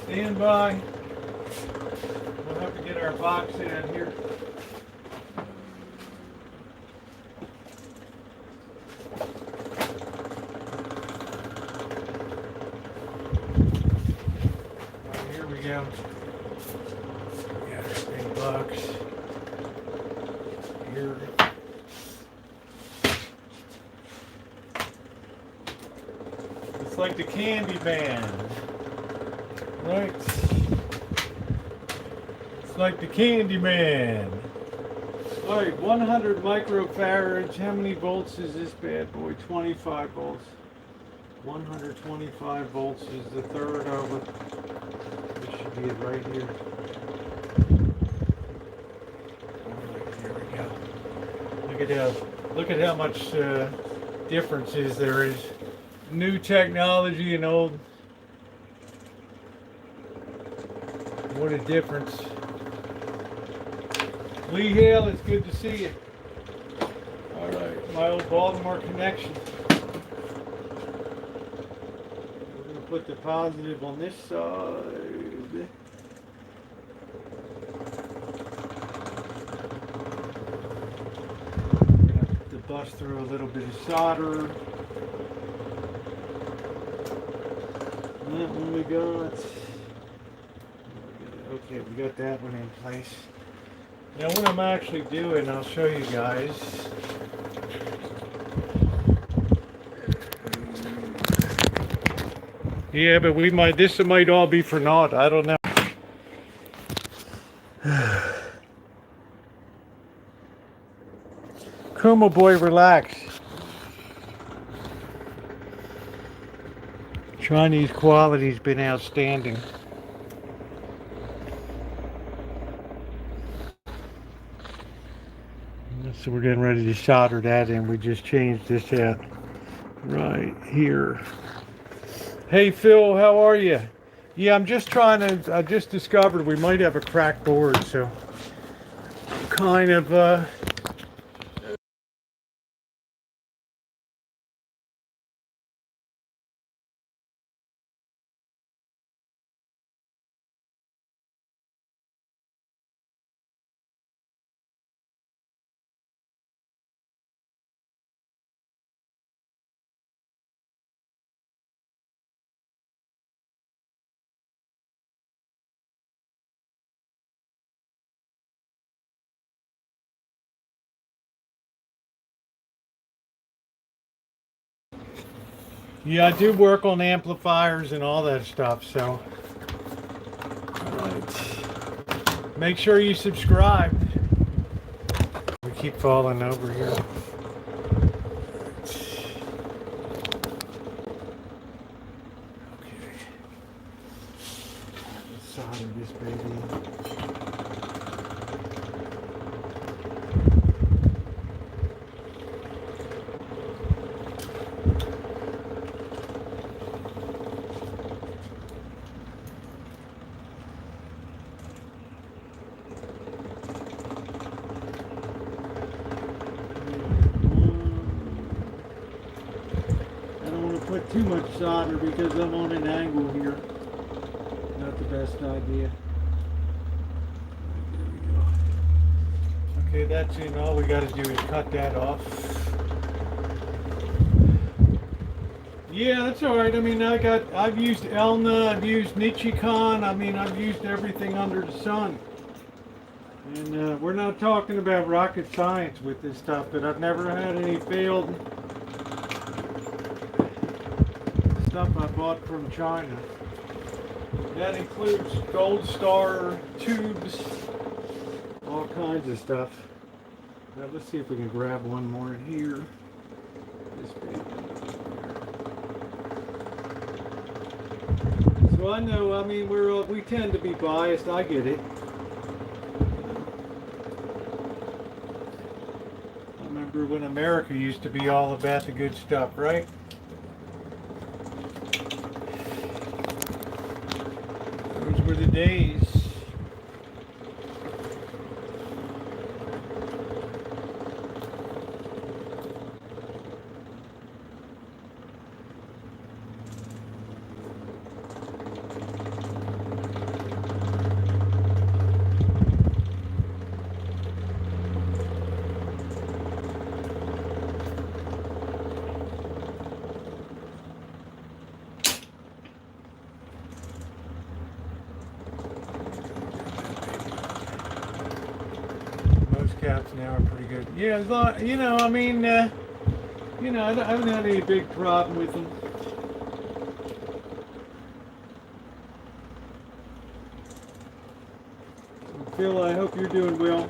Stand by. We'll have to get our box out here. Here we go. We got our big box. Here. It's like the candy man. Right. It's like the candy man. Alright, 100 microfarads. How many volts is this bad boy? 25 volts. 125 volts is the third over. This should be it right here. Alright, here we go. Look at how much differences there is. New technology and old. What a difference. Lee Hale, it's good to see you. Alright, my old Baltimore connection. We're going to put the positive on this side. We're going to have to bust through a little bit of solder. And that one we got. Okay, we got that one in place. Now what I'm actually doing, I'll show you guys. Yeah, but this might all be for naught. I don't know. Kuma boy, relax. Chinese quality's been outstanding. So we're getting ready to solder that in. We just changed this out right here. Hey Phil, how are you? Yeah, I'm just trying to, I just discovered we might have a cracked board, so kind of yeah, I do work on amplifiers and all that stuff, so. Alright. Make sure you subscribe. We keep falling over here. Okay. Let's solder this baby. Put too much solder because I'm on an angle here. Not the best idea. There we go. Okay, that's in. All we got to do is cut that off. Yeah, that's all right. I mean, I've used Elna, I've used Nichicon. I mean, I've used everything under the sun. And we're not talking about rocket science with this stuff, but I've never had any failed stuff I bought from China. That includes gold star tubes, all kinds of stuff. Now let's see if we can grab one more here. This baby. So I know, I mean, we tend to be biased. I get it. I remember when America used to be all about the good stuff, right? Those were the days. Caps now are pretty good. Yeah, as long, you know, I mean, you know, I haven't had any big problem with them. Phil, I hope you're doing well.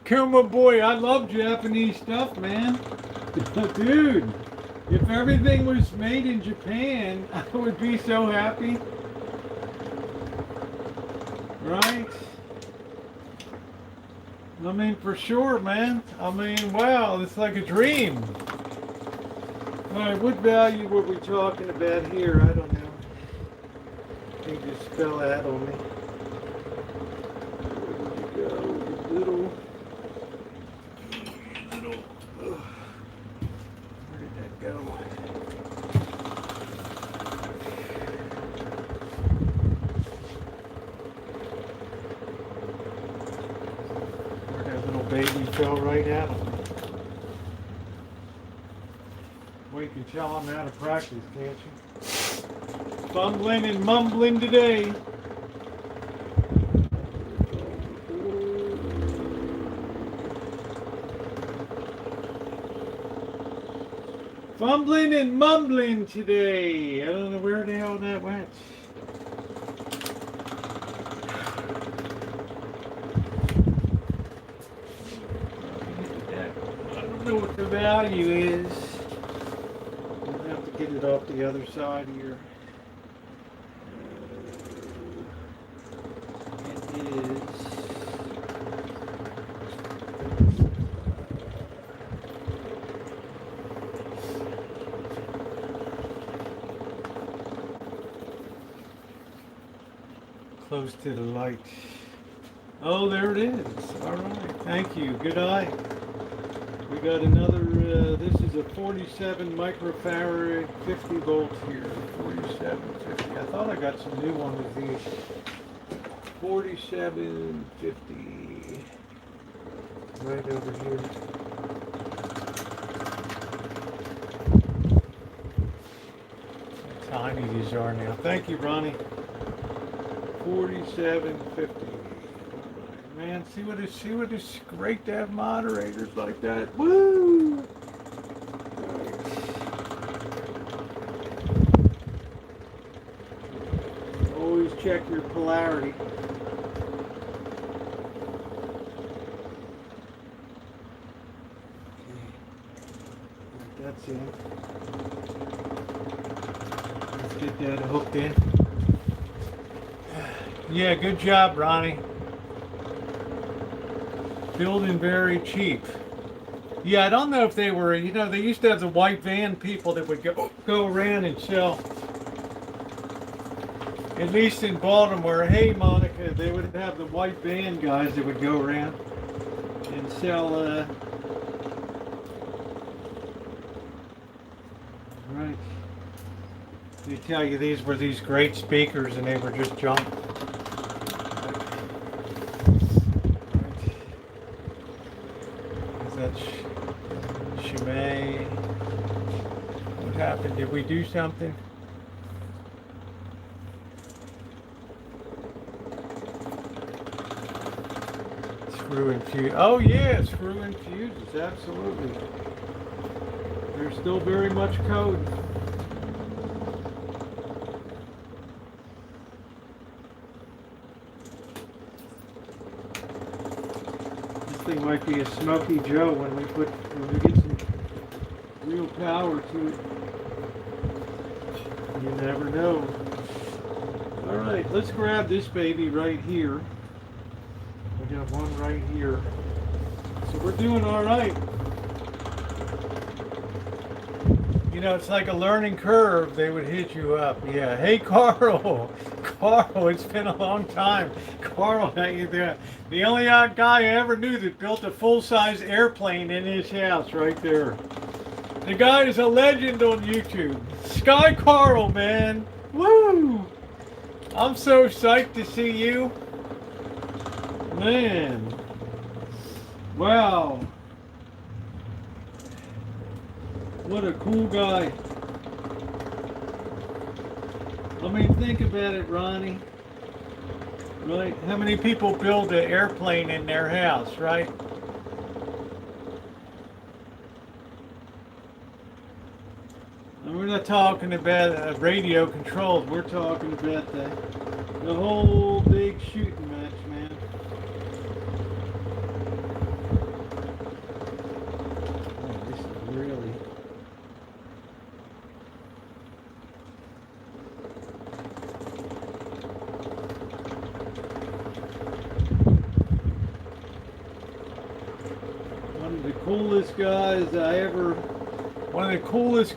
Kuma boy, I love Japanese stuff, man. Dude, if everything was made in Japan, I would be so happy. Right? I mean, for sure, man. I mean, wow, it's like a dream. All right, what value were we talking about here? I don't know. They just fell out on me. Where did you go, you little... Where did that go? Where that little baby fell right out of me. Well, you can tell I'm out of practice, can't you? Fumbling and mumbling today. Fumbling and mumbling today. I don't know where the hell that went. I don't know what the value is. I'll have to get it off the other side here. It is. Close to the light. Oh, there it is. All right. Thank you. Good eye. We got another, this is a 47 microfarad 50 volts here. 4750. I thought I got some new ones of these. 4750. Right over here. How tiny these are now. Thank you, Ronnie. 4750. Man, see what it's great to have moderators like that. Woo! Right. Always check your polarity. Okay. That's in. Let's get that hooked in. Yeah, good job, Ronnie. Building very cheap. Yeah, I don't know if they were, you know, they used to have the white van people that would go around and sell, at least in Baltimore. Hey, Monica, they would have the white van guys that would go around and sell, right. They tell you these were these great speakers and they were just junk. Is that Shimei? What happened? Did we do something? Screw and fuse. Oh yeah, screw and fuses, absolutely. There's still very much code. This thing might be a Smoky Joe when we get some real power to it. You never know. All right, let's grab this baby right here. We got one right here. So we're doing all right. You know, it's like a learning curve. They would hit you up. Yeah. Hey, Carl. Carl, it's been a long time. Carl, how you doing? The only guy I ever knew that built a full-size airplane in his house right there. The guy is a legend on YouTube. Sky Carl, man. Woo! I'm so psyched to see you. Man. Wow. What a cool guy. I mean, think about it, Ronnie. Right? How many people build an airplane in their house, right? And we're not talking about radio controls. We're talking about the whole big shooting match, man. Oh, this is really... One of the coolest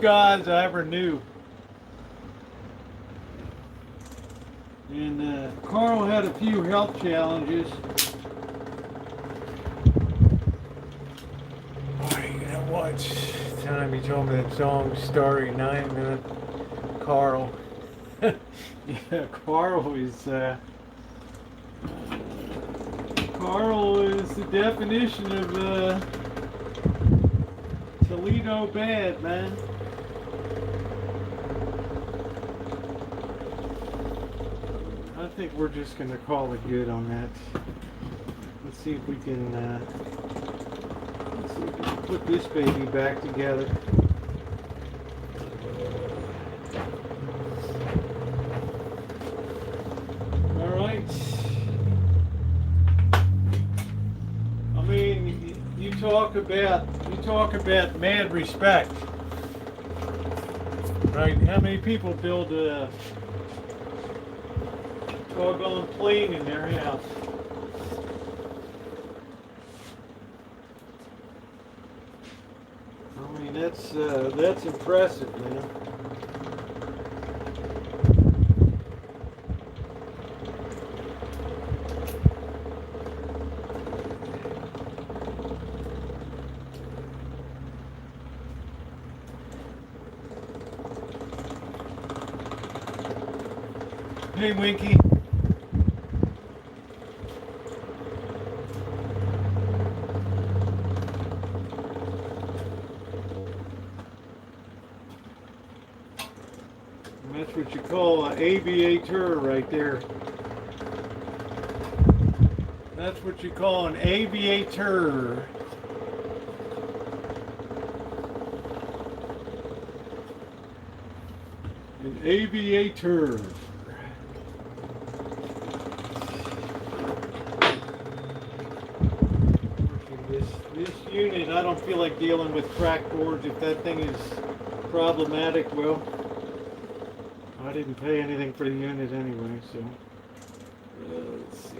guys I ever knew. And Carl had a few health challenges. Boy, you know what? Time he told me that song, Starry Night, man. Carl. Yeah, Carl is the definition of Toledo bad, man. I think we're just gonna call it good on that. Let's see if we can put this baby back together. All right. I mean, you talk about mad respect, right? How many people build a doggone plane in their house? I mean, that's impressive, man. Hey, Winky. That's what you call an aviator right there. That's what you call an aviator. An aviator. This unit, I don't feel like dealing with cracked boards. If that thing is problematic, well, I didn't pay anything for the unit anyway, so let's see.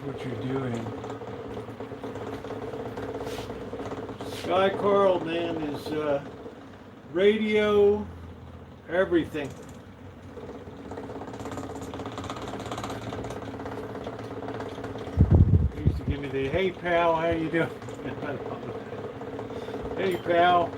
what you're doing. Sky Carl, man, is radio, everything. He used to give me the, hey pal, how you doing? Hey pal.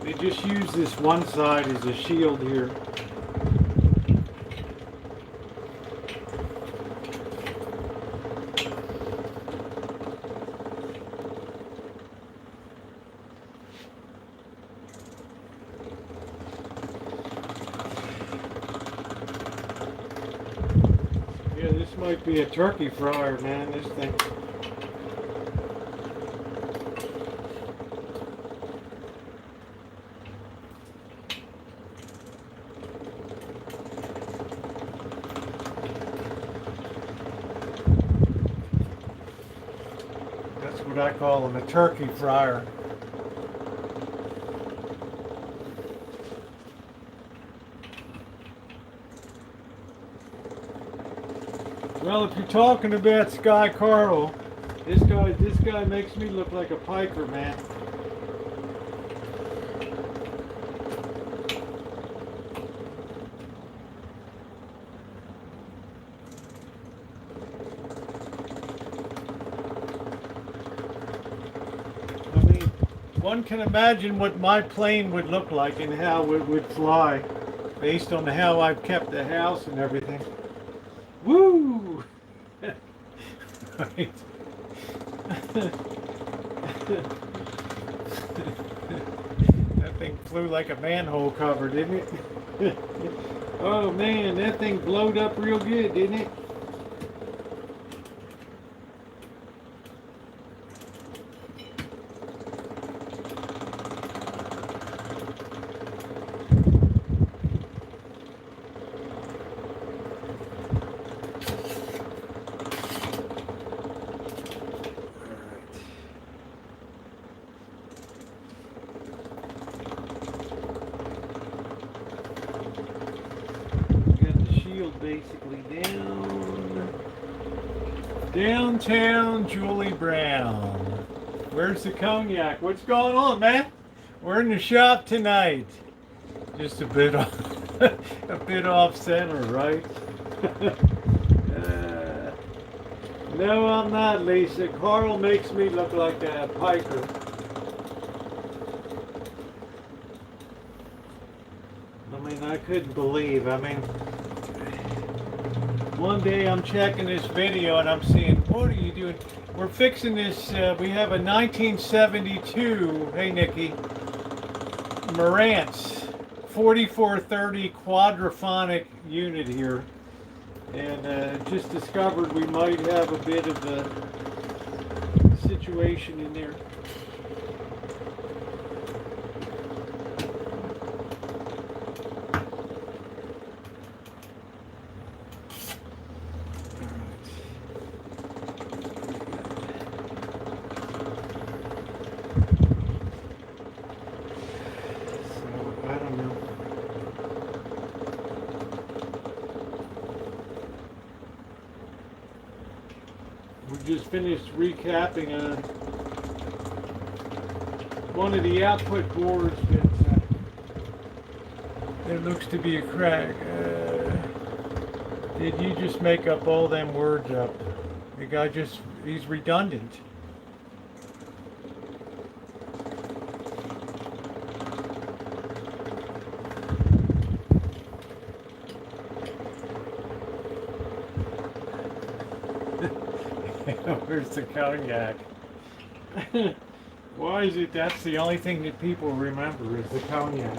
They just use this one side as a shield here. Yeah, this might be a turkey fryer, man, this thing. What I call them, a turkey fryer. Well, if you're talking about Sky Carl, this guy makes me look like a piker, man. One can imagine what my plane would look like and how it would fly based on how I've kept the house and everything. Woo! Right. That thing flew like a manhole cover, didn't it? Oh man, that thing blowed up real good, didn't it? Basically downtown Julie Brown. Where's the cognac? What's going on, man? We're in the shop tonight. Just a bit off, a bit off center, right? No, I'm not, Lisa. Carl makes me look like a piker. I mean, I couldn't believe. I mean, one day I'm checking this video and I'm seeing, what are you doing? We're fixing this, we have a 1972, hey Nikki, Marantz 4430 Quadraphonic unit here. And just discovered we might have a bit of a situation in there. We just finished recapping one of the output boards that there looks to be a crack. Did you just make up all them words up? The guy he's redundant. Where's the cognac? Why is it that's the only thing that people remember is the cognac?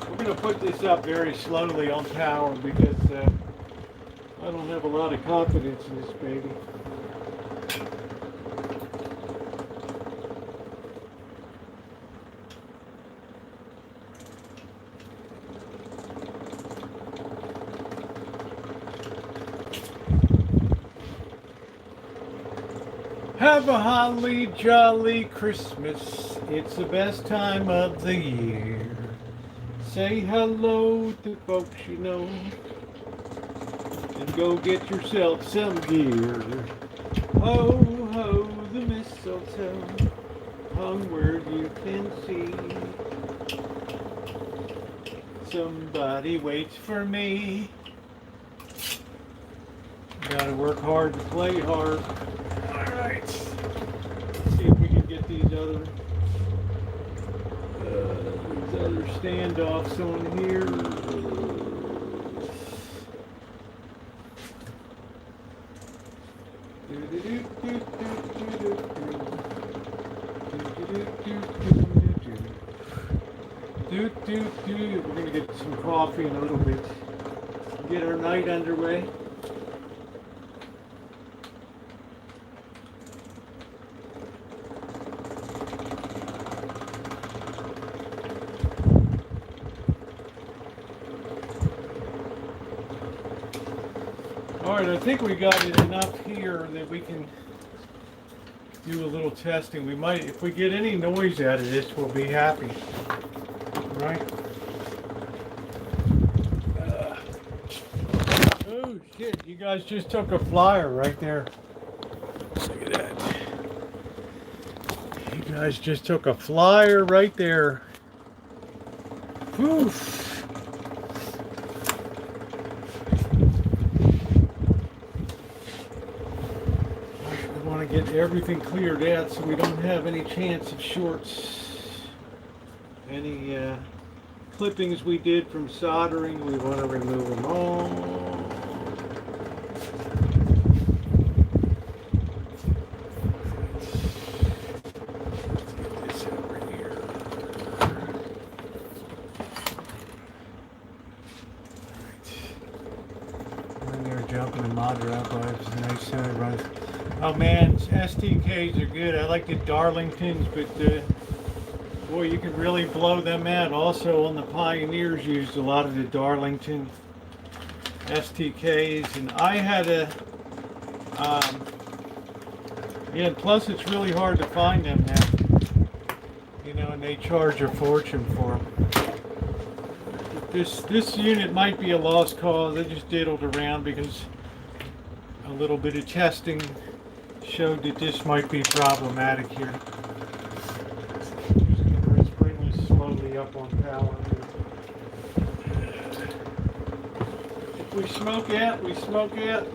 We're going to put this up very slowly on power because I don't have a lot of confidence in this baby. Have a holly jolly Christmas. It's the best time of the year. Say hello to folks you know. And go get yourself some gear. Ho, ho, the mistletoe hung where you can see. Somebody waits for me. Gotta work hard to play hard. Alright. Let's see if we can get these other standoffs on here. We're going to get some coffee in a little bit. Get our night underway. Alright, I think we got it enough here that we can do a little testing. We might, if we get any noise out of this, we'll be happy. Right? Oh shit, you guys just took a flyer right there. Look at that. You guys just took a flyer right there. Poof. We want to get everything cleared out so we don't have any chance of shorts. Any clippings we did from soldering, we want to remove them all. Let's get this over here. Alright. When they're jumping the modder up, it's nice so it runs. Oh man, STKs are good. I like the Darlingtons, but boy, you can really blow them out. Also on the Pioneers used a lot of the Darlington STKs, and I had a yeah, plus it's really hard to find them now, you know, and they charge a fortune for them. This unit might be a lost cause. I just diddled around because a little bit of testing showed that this might be problematic here. Up on power. If we smoke out, we smoke out.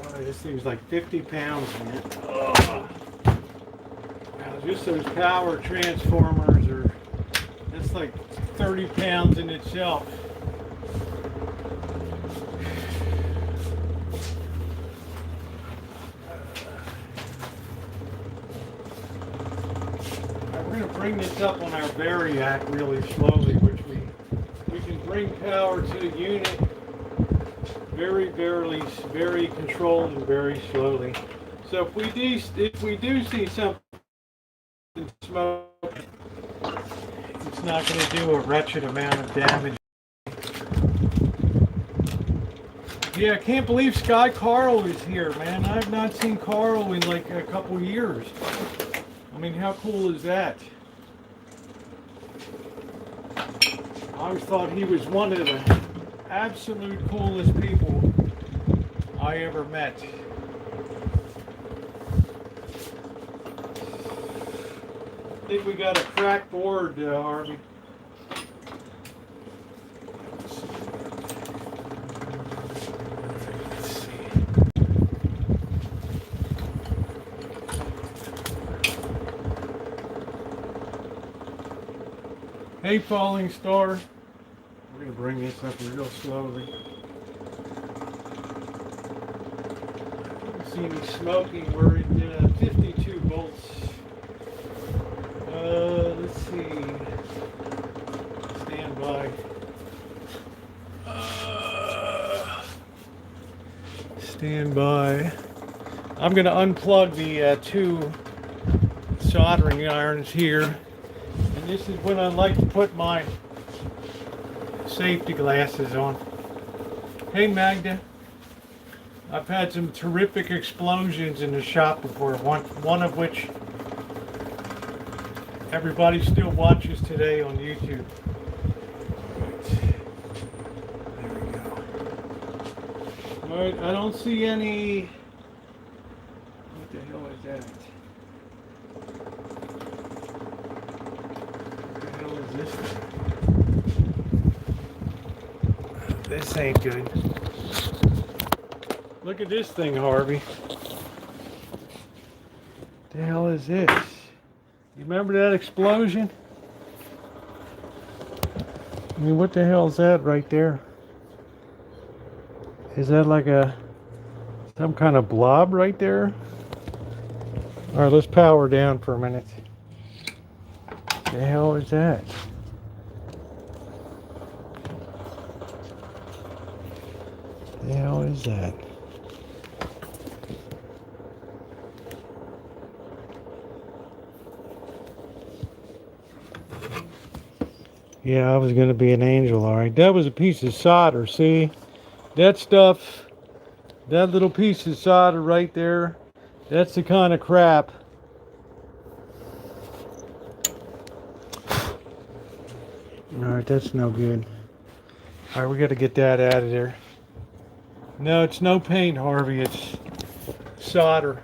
Oh, this thing's like 50 pounds, man. Oh. Just those power transformers that's like 30 pounds in itself. We're going to bring this up on our variac really slowly, which we can bring power to the unit very controlled and very slowly. So if we do see something smoke, it's not going to do a wretched amount of damage. Yeah, I can't believe Sky Carl is here, man. I've not seen Carl in like a couple years. I mean, how cool is that? I always thought he was one of the absolute coolest people I ever met. I think we got a cracked board, Harvey. Hey, Falling Star. We're going to bring this up real slowly. I don't see any smoking. We're at 52 volts. Let's see. Stand by. Stand by. I'm going to unplug the two soldering irons here. And this is when I like to put my safety glasses on. Hey Magda, I've had some terrific explosions in the shop before, one of which everybody still watches today on YouTube. There we go. Alright, I don't see any... What the hell is that? This thing. This ain't good. Look at this thing, Harvey. The hell is this? You remember that explosion? I mean, what the hell is that right there? Is that like some kind of blob right there? All right, let's power down for a minute. The hell is that? The hell is that? Yeah, I was going to be an angel, all right. That was a piece of solder, see? That stuff, that little piece of solder right there, that's the kind of crap. Alright, that's no good. Alright, we got to get that out of there. No, it's no paint, Harvey. It's solder.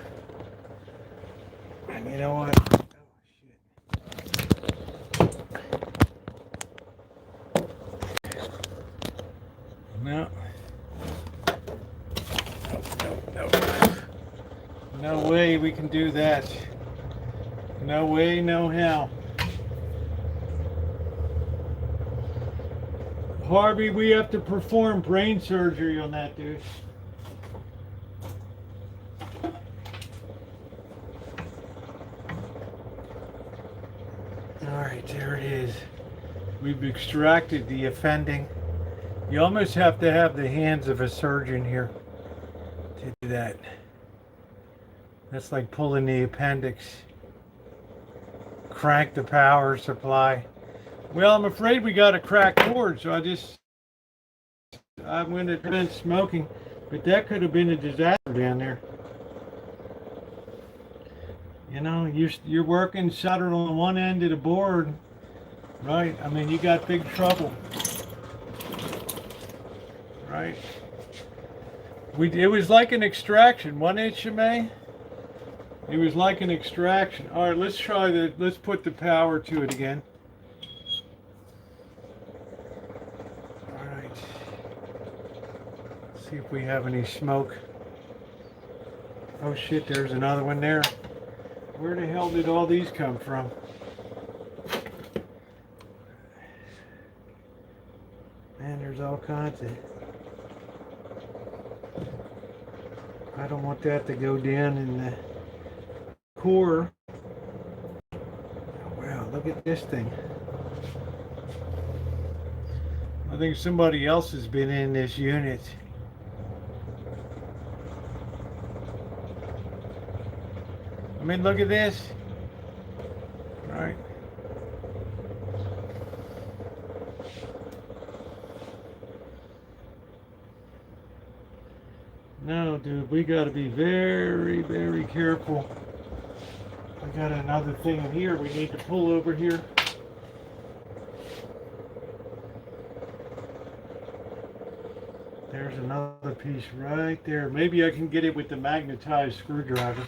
And you know what? No. No way we can do that. No way, no how. Harvey, we have to perform brain surgery on that dude. Alright, there it is. We've extracted the offending. You almost have to have the hands of a surgeon here to do that. That's like pulling the appendix. Crank the power supply. Well, I'm afraid we got a cracked cord, so I'm going to prevent smoking, but that could have been a disaster down there. You know, you're working soldered on one end of the board, right? I mean, you got big trouble, right? It was like an extraction, wasn't it, Shimei? It was like an extraction. All right, let's put the power to it again. See if we have any smoke. Oh shit, there's another one there. Where the hell did all these come from? Man, there's all kinds of... I don't want that to go down in the core. Wow, look at this thing. I think somebody else has been in this unit. I mean, look at this. Right. No, dude, we got to be very, very careful. We got another thing in here we need to pull over here. There's another piece right there. Maybe I can get it with the magnetized screwdriver.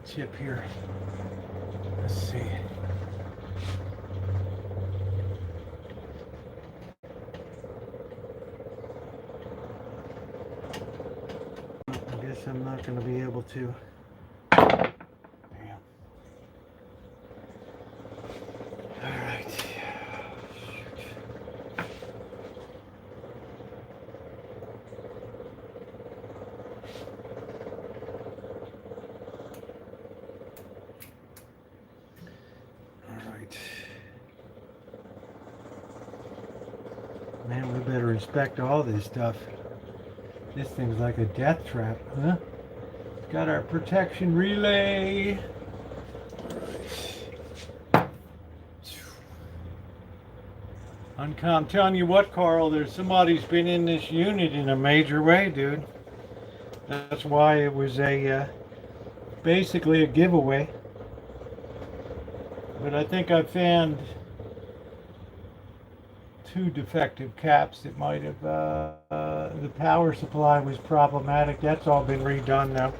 Tip here. Let's see. I guess I'm not going to be able to. Damn. All right. Man, we better inspect all this stuff. This thing's like a death trap, huh? It's got our protection relay. I'm telling you what, Carl, somebody's been in this unit in a major way, dude. That's why it was basically a giveaway. But I think I found 2 defective caps. It might have, the power supply was problematic. That's all been redone now.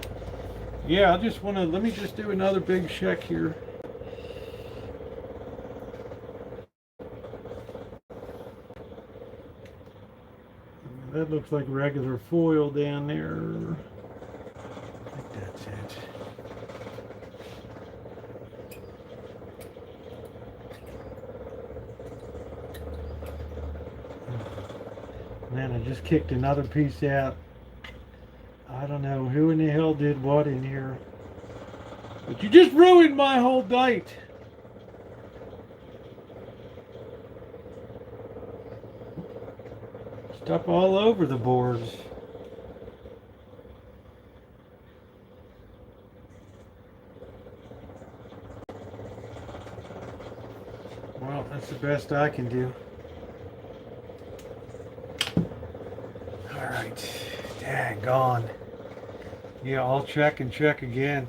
Yeah, let me just do another big check here. That looks like regular foil down there. I think that's it. Man, I just kicked another piece out. I don't know who in the hell did what in here. But you just ruined my whole night. Stuff all over the boards. Well, that's the best I can do. Alright, daggone. Yeah, I'll check and check again.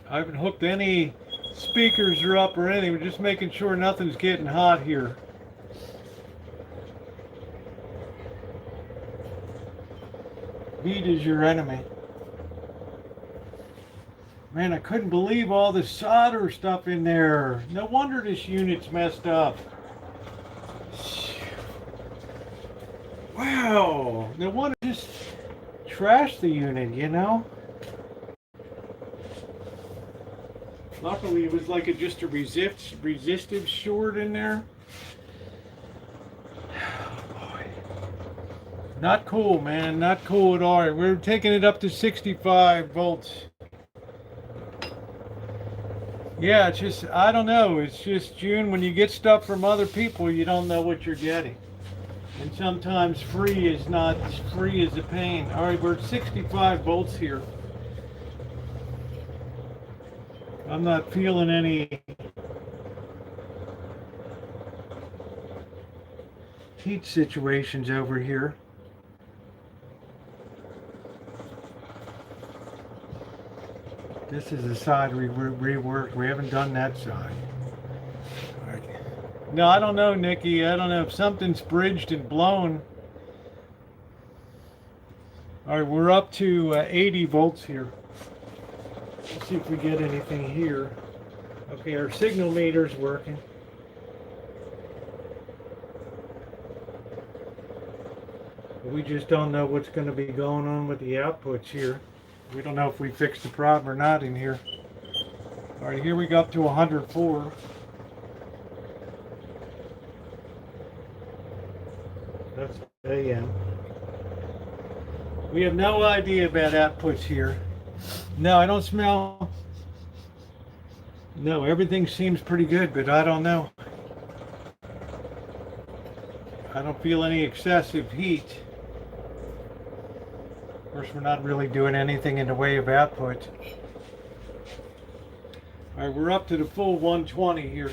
I haven't hooked any speakers or up or anything. We're just making sure nothing's getting hot here. Heat is your enemy. Man, I couldn't believe all the solder stuff in there. No wonder this unit's messed up. Wow, no wonder just trash the unit, you know? Luckily, it was like just a resistive short in there. Boy. Not cool, man. Not cool at all. We're taking it up to 65 volts. Yeah, it's just, I don't know. It's just, June, when you get stuff from other people, you don't know what you're getting. And sometimes free is not free as a pain. All right, we're at 65 volts here. I'm not feeling any heat situations over here. This is the side we reworked. We haven't done that side. All right. No, I don't know, Nikki. I don't know if something's bridged and blown. All right, we're up to 80 volts here. Let's see if we get anything here. Okay, our signal meter's working. We just don't know what's going to be going on with the outputs here. We don't know if we fixed the problem or not in here. All right, here we go up to 104. That's AM. We have no idea about outputs here. No, I don't smell. No, everything seems pretty good, but I don't know. I don't feel any excessive heat. Of course, we're not really doing anything in the way of output. All right, we're up to the full 120 here.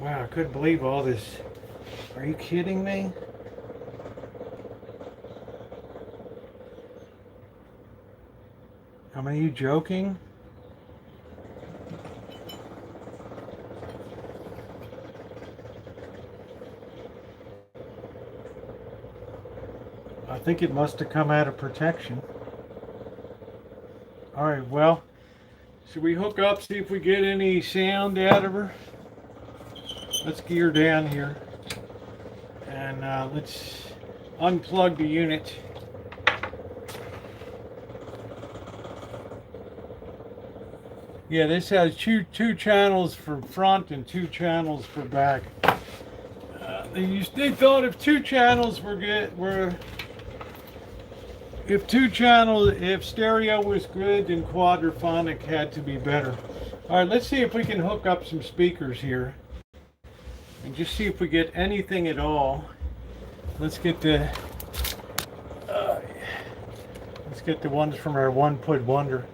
Wow, I couldn't believe all this. Are you kidding me? Are you joking? I think it must have come out of protection. Alright, well, should we hook up, see if we get any sound out of her? Let's gear down here. And let's unplug the unit. Yeah, this has two channels for front and 2 channels for back. They thought if 2 channels if stereo was good, then quadraphonic had to be better. All right, let's see if we can hook up some speakers here and just see if we get anything at all. Let's get the ones from our one-put wonder.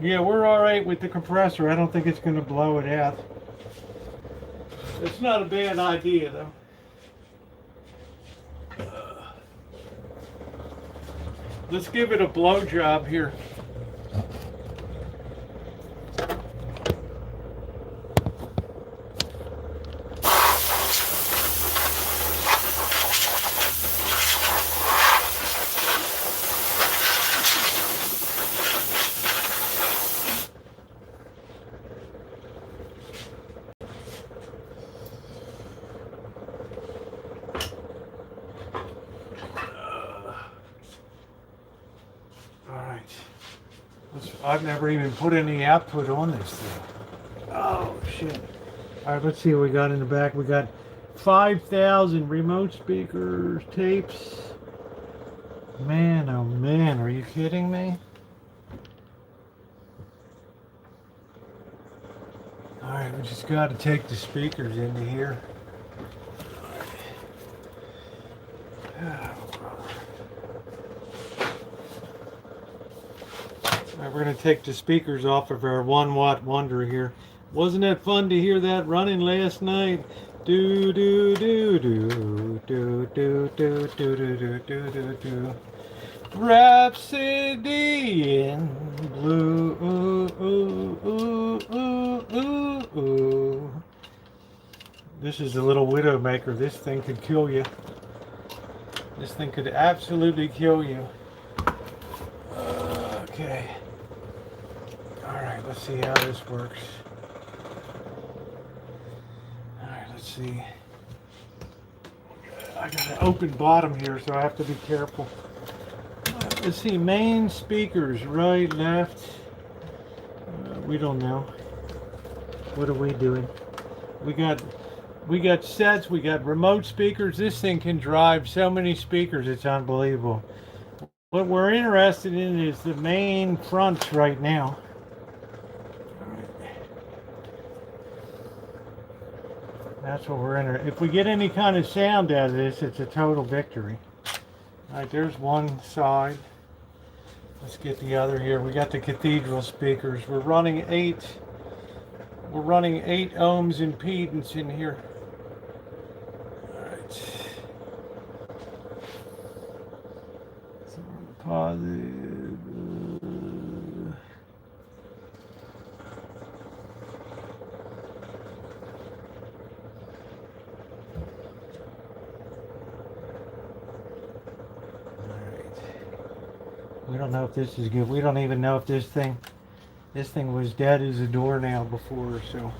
Yeah, we're all right with the compressor. I don't think it's going to blow it out. It's not a bad idea, though. Let's give it a blow job here. I've never even put any output on this thing. Oh, shit. All right, let's see what we got in the back. We got 5,000 remote speakers, tapes. Man, oh man, are you kidding me? All right, we just got to take the speakers into here. We're going to take the speakers off of our 1-watt wonder here. Wasn't it fun to hear that running last night? Do do do do do do do do do do do do. Rhapsody in blue. Ooh, ooh, ooh, ooh, ooh, ooh. This is a little Widowmaker. This thing could kill you. This thing could absolutely kill you. Okay. Alright, let's see how this works. Alright, let's see. I got an open bottom here, so I have to be careful. Let's see, main speakers, right, left. We don't know. What are we doing? We got sets, we got remote speakers. This thing can drive so many speakers, it's unbelievable. What we're interested in is the main fronts right now. That's what we're in. If we get any kind of sound out of this, it's a total victory. Alright, there's one side. Let's get the other here. We got the cathedral speakers. We're running 8 ohms impedance in here. Alright. So positive. We don't know if this is good. We don't even know if this thing was dead as a doornail before, so.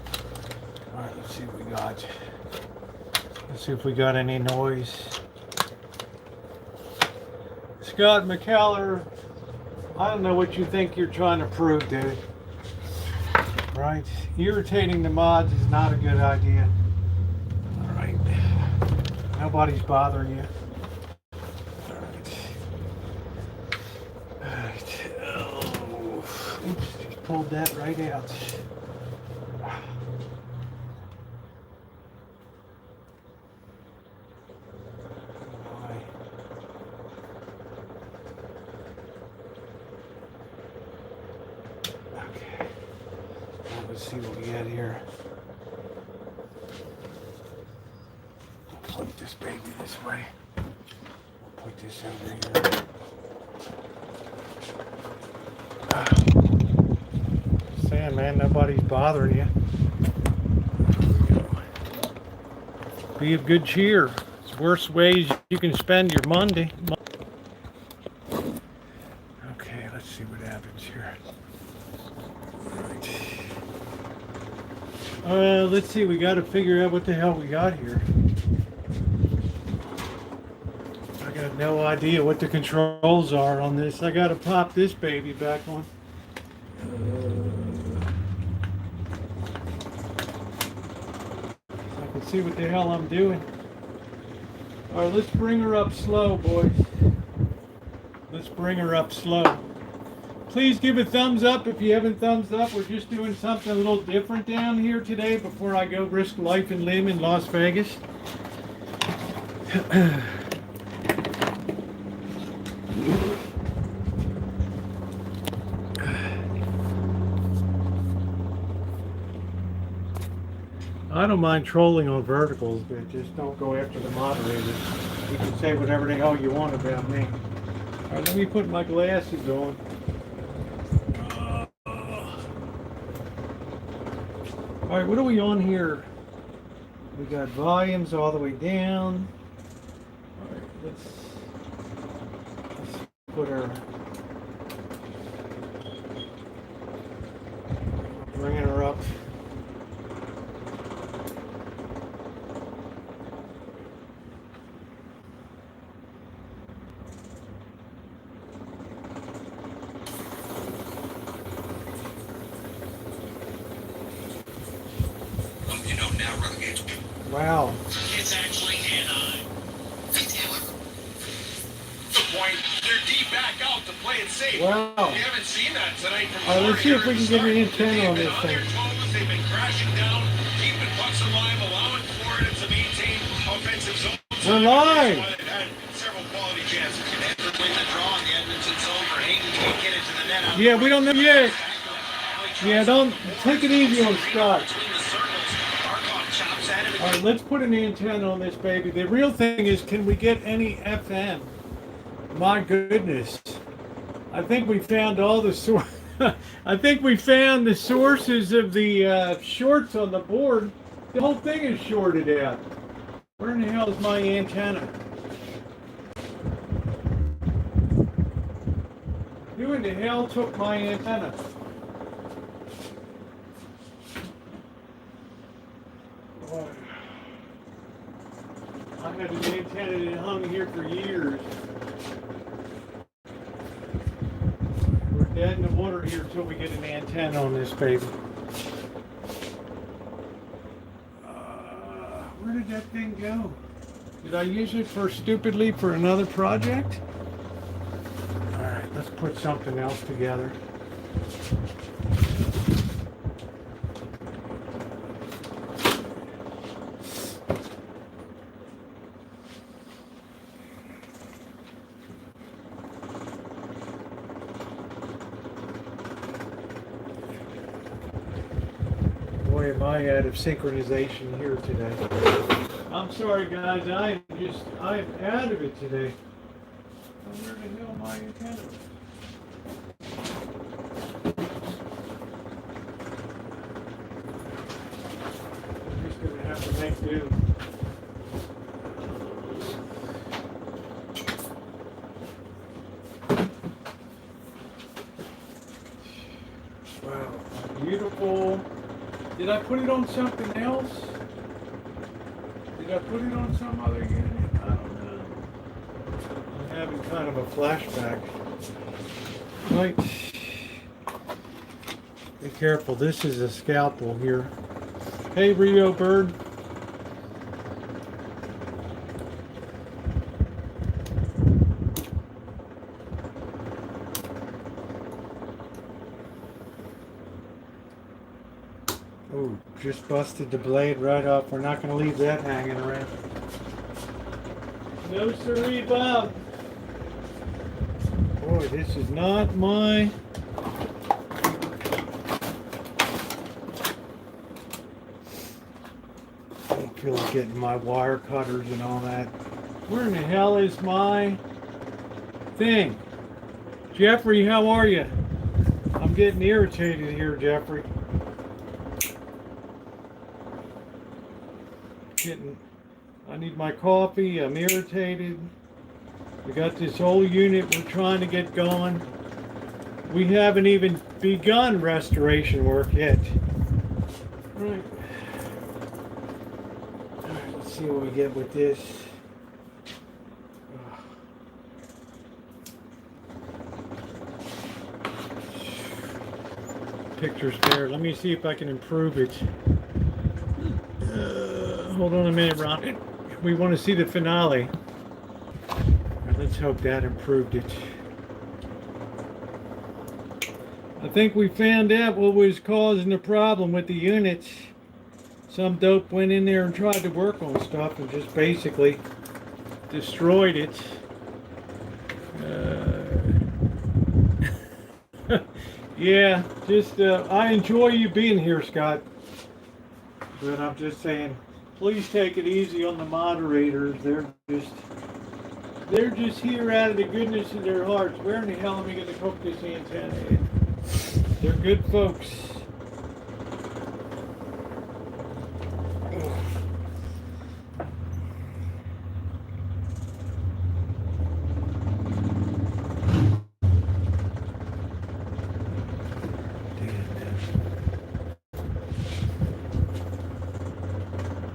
Alright, let's see what we got. Let's see if we got any noise. Scott McKellar, I don't know what you think you're trying to prove, dude. Right? Irritating the mods is not a good idea. Alright. Nobody's bothering you. Oops, just pulled that right out. Okay. Let's see what we got here. this baby this way. Put this over here. Saying, man, nobody's bothering you. Be of good cheer. It's worse ways you can spend your Monday. Okay, let's see what happens here. Right. Let's see. We got to figure out what the hell we got here. I got no idea what the controls are on this. I got to pop this baby back on. See what the hell I'm doing. All right, let's bring her up slow, boys. Let's bring her up slow. Please give a thumbs up if you haven't thumbs up. We're just doing something a little different down here today before I go risk life and limb in Las Vegas. I don't mind trolling on verticals, but just don't go after the moderators. You can say whatever the hell you want about me. All right, let me put my glasses on. All right, what are we on here? We got volumes all the way down. All right, let's put our... Bringing her up. Wow. It's actually Anaheim. Hey, Taylor. The point, they're deep back out to play it safe. Wow. You haven't seen that tonight from All right, let's see if we can get an antenna on this thing. They've been crashing down, keeping pucks alive, allowing Florida to maintain offensive zones. We're live. They've had several quality chances. Edward win the draw in the Edmonton zone for Hayden can't get into the net. Yeah, we don't know yet. Yeah, don't take it easy on Scott. All right, let's put an antenna on this baby. The real thing is, can we get any FM? My goodness. I think we found all the I think we found the sources of the shorts on the board. The whole thing is shorted out. Where in the hell is my antenna? Who in the hell took my antenna? I had an antenna that hung here for years. We're dead in the water here until we get an antenna on this baby. Where did that thing go? Did I use it stupidly for another project? Alright, let's put something else together. Boy, am I out of synchronization here today. I'm sorry guys, I'm out of it today. Where the hell am I antenna? I'm just gonna have to make do. Wow, beautiful. Did I put it on something else? Did I put it on some other unit? I don't know. I'm having kind of a flashback. Right. Be careful, this is a scalpel here. Hey Rio Bird. Oh, just busted the blade right off. We're not going to leave that hanging around. No siree, Bob. Boy, this is not my... Okay. feel like getting my wire cutters and all that. Where in the hell is my thing? Jeffrey, how are you? I'm getting irritated here, Jeffrey. I need my coffee. I'm irritated. We got this whole unit we're trying to get going. We haven't even begun restoration work yet. All right. All right, let's see what we get with this. Pictures there. Let me see if I can improve it. Hold on a minute, Ron. We want to see the finale. Right, let's hope that improved it. I think we found out what was causing the problem with the units. Some dope went in there and tried to work on stuff and just basically destroyed it. Yeah, just I enjoy you being here, Scott. But I'm just saying, please take it easy on the moderators. They're just here out of the goodness of their hearts. Where in the hell am I going to hook this antenna in? They're good folks.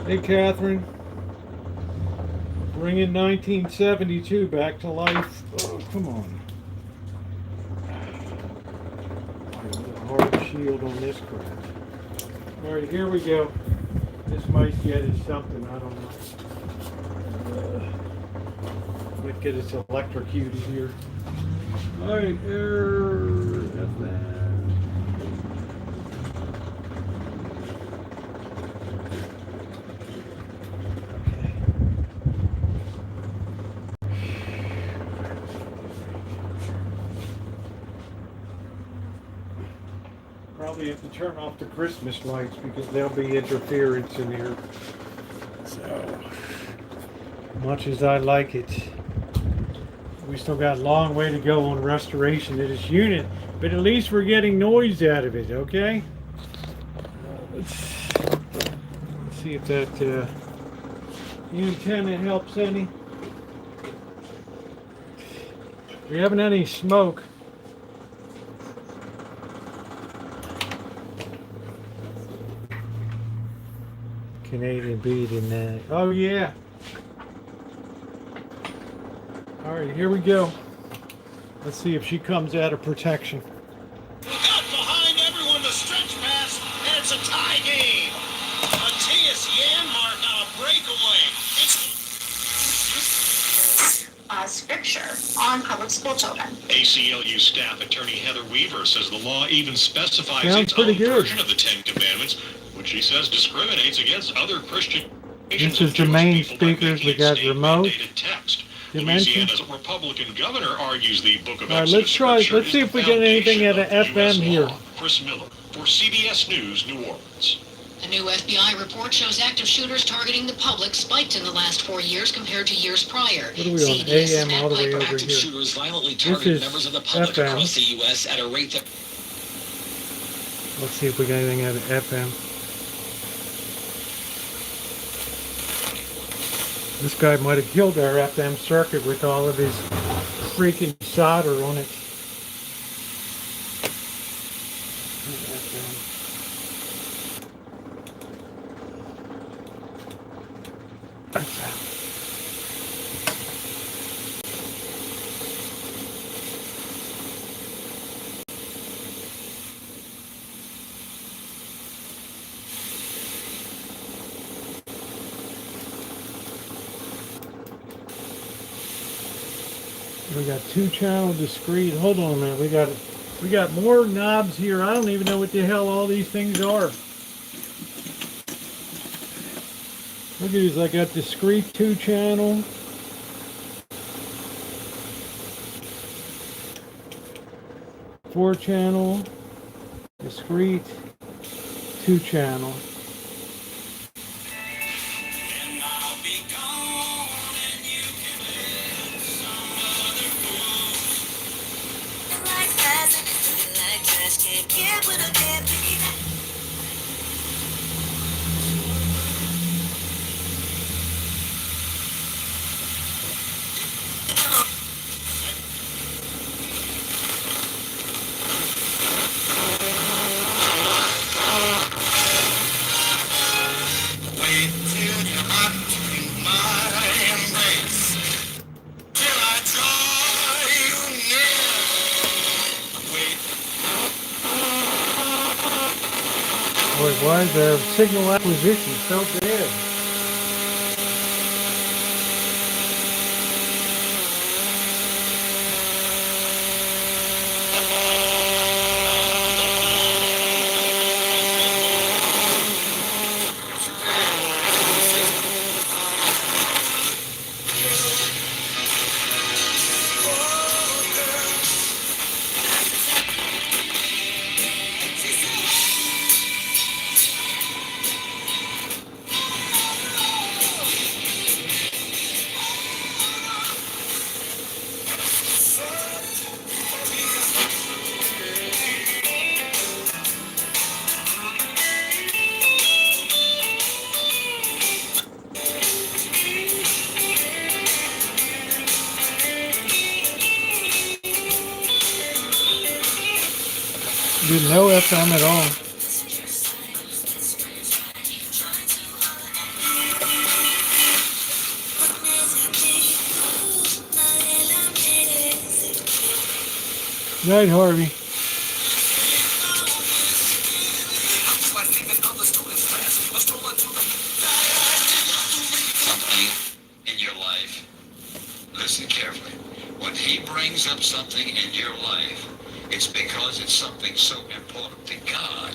Hey, Catherine. Bringing 1972 back to life. Oh, come on. Hard shield on this crap. Alright, here we go. This might get us something, I don't know. Might get us electrocuted here. Alright, that's that. Probably have to turn off the Christmas lights because there'll be interference in here. So, much as I like it, we still got a long way to go on restoration of this unit, but at least we're getting noise out of it, okay? Let's see if that antenna helps any. We haven't had any smoke. Canadian bead in that. Oh yeah. All right, here we go. Let's see if she comes out of protection. Look out behind everyone, the stretch pass, and it's a tie game. Matthias Janmark on a breakaway. Scripture on public school children. ACLU staff attorney Heather Weaver says the law even specifies Sounds its pretty own good. version of the Ten Commandments, which she says discriminates against other Christian. This is the main speakers. We got remote. Louisiana's Republican governor argues the book of All right, Exodus let's try. Scripture Let's see is if the we get anything out of foundation US FM here. law. Chris Miller for CBS News, New Orleans. A new FBI report shows active shooters targeting the public spiked in the last 4 years compared to years prior. What are we on? AM all the way over Active here. shooters violently This target is members of the public FM. across the U.S. at a rate that... Let's see if we got anything out of FM. This guy might have killed our FM circuit with all of his freaking solder on it. We got 2-channel discrete. Hold on a minute. We got more knobs here. I don't even know what the hell all these things are. Look at these. I got discrete 2-channel. Four-channel. Discrete 2-channel. Wait till you're hot in my embrace. Till I draw you near. Wait. Boy, why is the signal acquisition so bad? Did no FM at all. Night, Harvey. Something in your life. Listen carefully. When he brings up something in your life, it's because it's something so important to God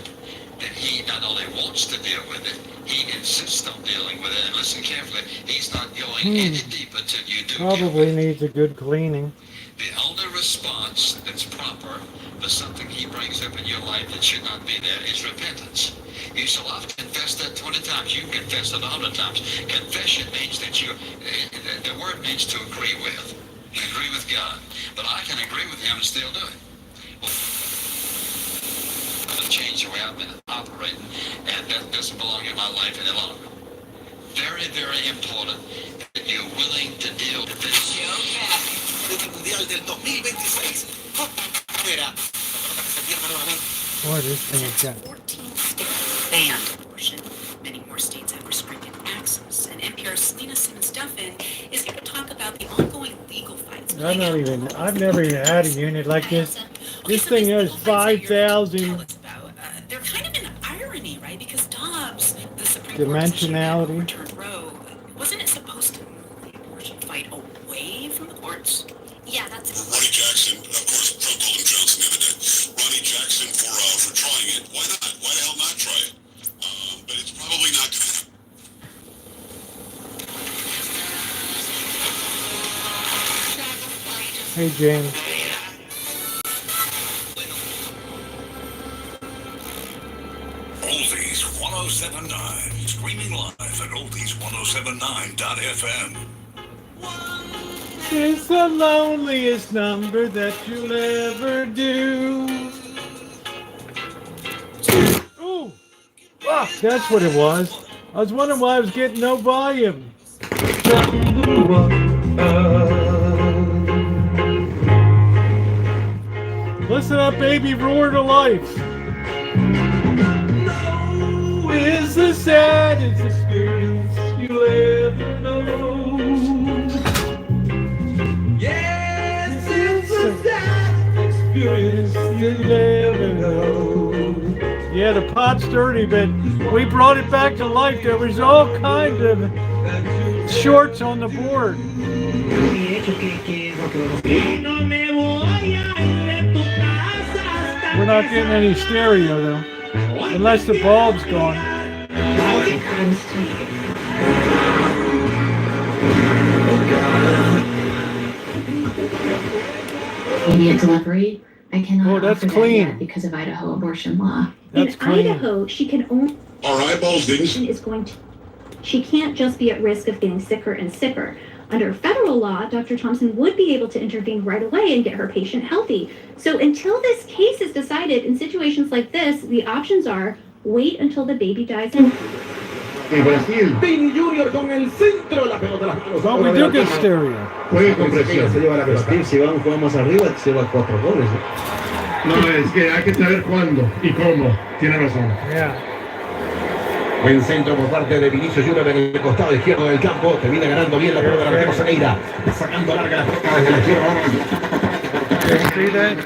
that he not only wants to deal with it, he insists on dealing with it. And listen carefully, he's not going any deeper until you do. Probably needs a good cleaning. The only response that's proper for something he brings up in your life that should not be there is repentance. You shall have confessed that 20 times. You can confess it 100 times. Confession means that the word means to agree with. Agree with God. But I can agree with him and still do it. To change the way I've been operating, and that doesn't belong in my life any longer. Very, very important that you're willing to deal with this. Mundial del 2026. Boy, this thing has got 14 states banned abortion. Many more states have restricted access. And NPR's Selena Simmons-Duffin is here to talk about the ongoing legal fights. I've never even had a unit like this. This thing has 5,000 they're kind of an irony, right? Because Dobbs, the Supreme dimensionality. Court overturned Roe. Wasn't it supposed to move the abortion fight away from the courts? Yeah, that's Ronnie Jackson, of course, Trump called him Johnson the other day. Ronnie Jackson for trying it. Why not? Why the hell not try it? But it's probably not going to happen. Hey, James. Oldies 1079, streaming live at oldies1079.fm. It's the loneliest number that you'll ever do. Ooh! Ah, that's what it was. I was wondering why I was getting no volume. Listen up, baby, roar to life. No is the saddest experience you'll ever know. Yes, it's the saddest experience you'll ever know. Yeah, the pot's dirty, but we brought it back to life. There was all kinds of shorts on the board. We're not getting any stereo though, unless the bulb's gone. Immediate delivery. I cannot Oh, that's offer that clean. yet because of Idaho abortion law. That's in clean. Idaho, she can only Our eyeballs didn't. is going to. She can't just be at risk of getting sicker and sicker. Under federal law, Dr. Thompson would be able to intervene right away and get her patient healthy. So until this case is decided, in situations like this, the options are wait until the baby dies. Vini Junior con el centro, la pelota las manos. Well, we do get stereo. Juega con presión, se lleva la pelota. Si vamos más arriba, se va 4 goles. No, es que hay que saber cuándo y cómo. Tiene razón. Yeah. Buen centro por parte de Vinicius Junior en el costado izquierdo del campo. Termina ganando bien la pelota de Rancho Seneira. Sacando larga la pelota desde la izquierda. See that?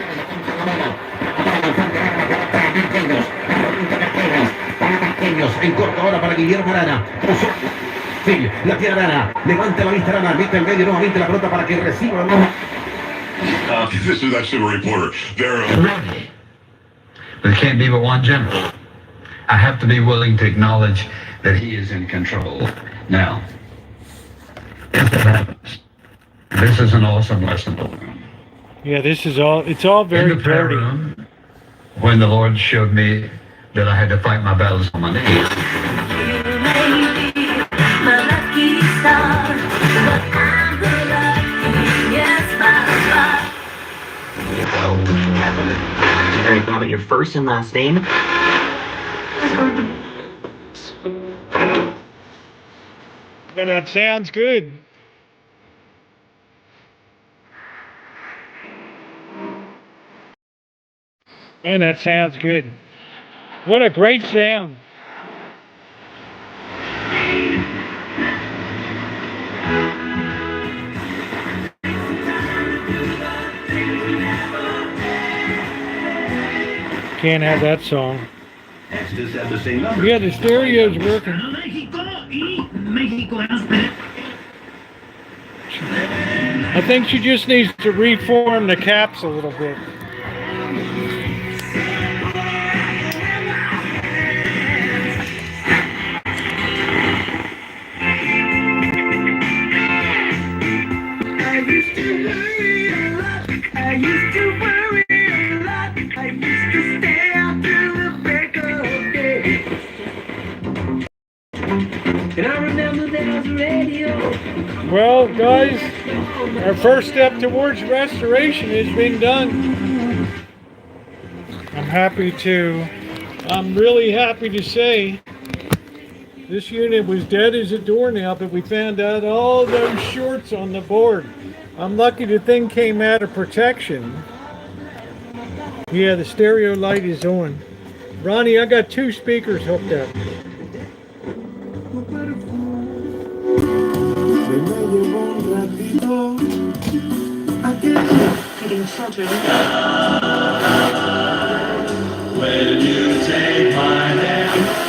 En corto ahora para Guillermo Arana. Sí, la tiene Arana. Levanta la vista Arana. Mete en medio nuevamente la pelota para que reciba. This is actually a reporter. There can't be but one general. I have to be willing to acknowledge that he is in control. Now, if that happens, this is an awesome lesson to learn. Yeah, it's all very in the prayer dirty. room, when the Lord showed me that I had to fight my battles on my knees. Very glad about your first and last name. And that sounds good. And that sounds good. What a great sound. Can't have that song. Yeah, the stereo's working. I think she just needs to reform the caps a little bit. Well, guys, our first step towards restoration has been done. I'm really happy to say this unit was dead as a doornail, but we found out all those shorts on the board. I'm lucky the thing came out of protection. Yeah, the stereo light is on. Ronnie, I got 2 speakers hooked up. Hitting children. Will you take my hand?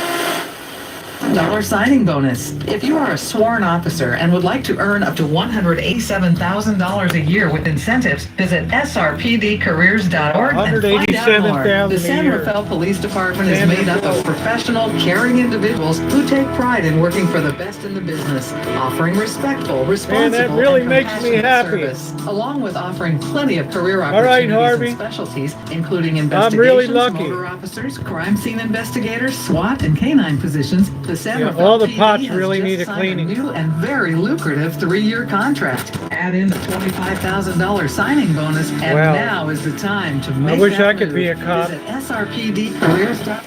$1 signing bonus. If you are a sworn officer and would like to earn up to $187,000 a year with incentives, visit srpdcareers.org and find out more. The San Rafael Police Department is made up of professional, caring individuals who take pride in working for the best in the business, offering respectful, responsible, that really and makes me compassionate happy. service, along with offering plenty of career All right, opportunities Harvey. and specialties, including I'm really investigations, lucky. motor officers, crime scene investigators, SWAT, and canine positions. The San Rafael all the PD pots has really just need a signed cleaning. new and very lucrative 3-year contract. Add in the $25,000 signing bonus, and Wow. now is the time to make wish that I could move. be a cop. Visit srpdcareers.org.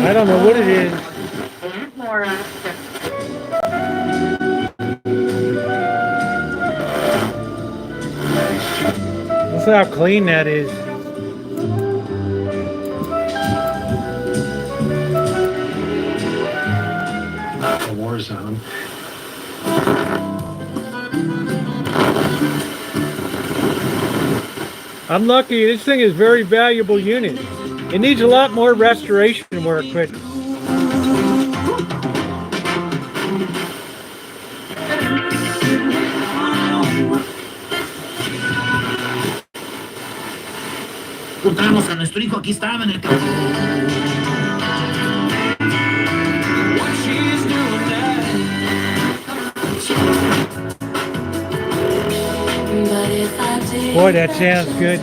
I don't know what it is. That's how clean that is. A war zone. I'm lucky. This thing is a very valuable unit. It needs a lot more restoration work, but Encontramos a nuestro hijo, aquí estaba en el campo. boy, that sounds good.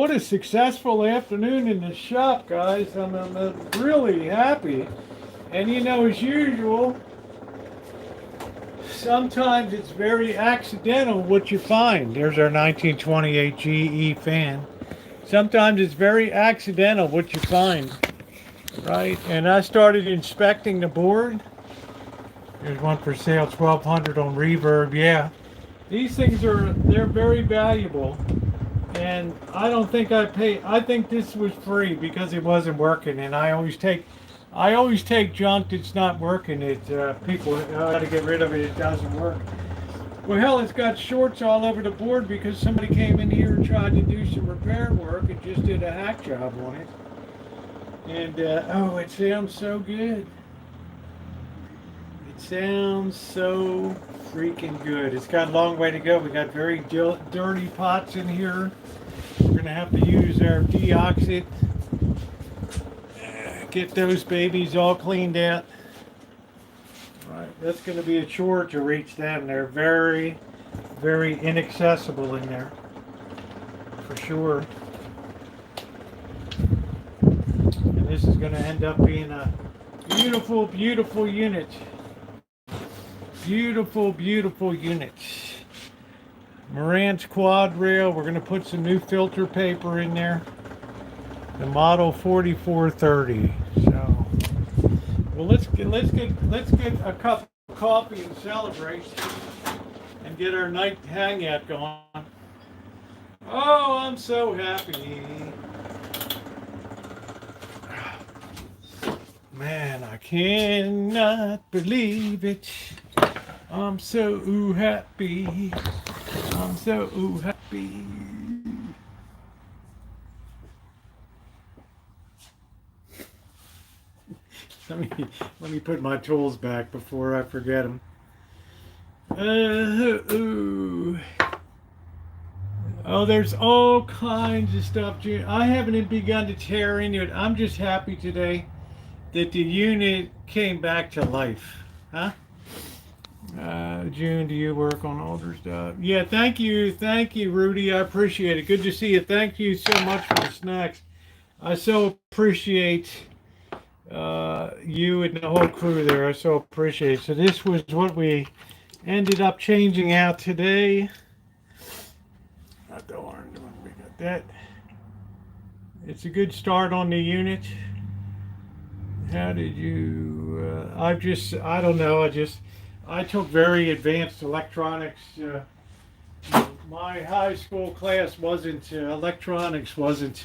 what a successful afternoon in the shop, guys. I'm really happy. And you know, as usual, sometimes it's very accidental what you find. There's our 1928 GE fan. Sometimes it's very accidental what you find, right? And I started inspecting the board. There's one for sale, 1200 on Reverb. Yeah, these things they're very valuable. And I don't think I think this was free because it wasn't working. And I always take junk that's not working. People got to get rid of it. It doesn't work. Well, hell, it's got shorts all over the board because somebody came in here and tried to do some repair work and just did a hack job on it. And oh, it sounds so good. It sounds so freaking good. It's got a long way to go. We got very dirty pots in here. We're gonna have to use our deoxit. Get those babies all cleaned out. Right, that's gonna be a chore to reach them. They're very, very inaccessible in there, for sure. And this is gonna end up being a beautiful, beautiful unit. Beautiful, beautiful unit. Marantz quad rail. We're going to put some new filter paper in there. The model 4430. So, well, let's get a cup of coffee and celebrate, and get our night hangout going. Oh, I'm so happy. Man, I cannot believe it. I'm so happy. I'm so happy. Let me put my tools back before I forget them. Oh, there's all kinds of stuff. I haven't begun to tear into it. I'm just happy today that the unit came back to life. Huh? June, do you work on older stuff? Yeah, thank you, Rudy. I appreciate it. Good to see you. Thank you so much for the snacks. I so appreciate you and the whole crew there. I so appreciate it. So this was what we ended up changing out today. Not the orange one. We got that. It's a good start on the unit. How did you? I don't know. I took very advanced electronics. My high school class wasn't electronics. Wasn't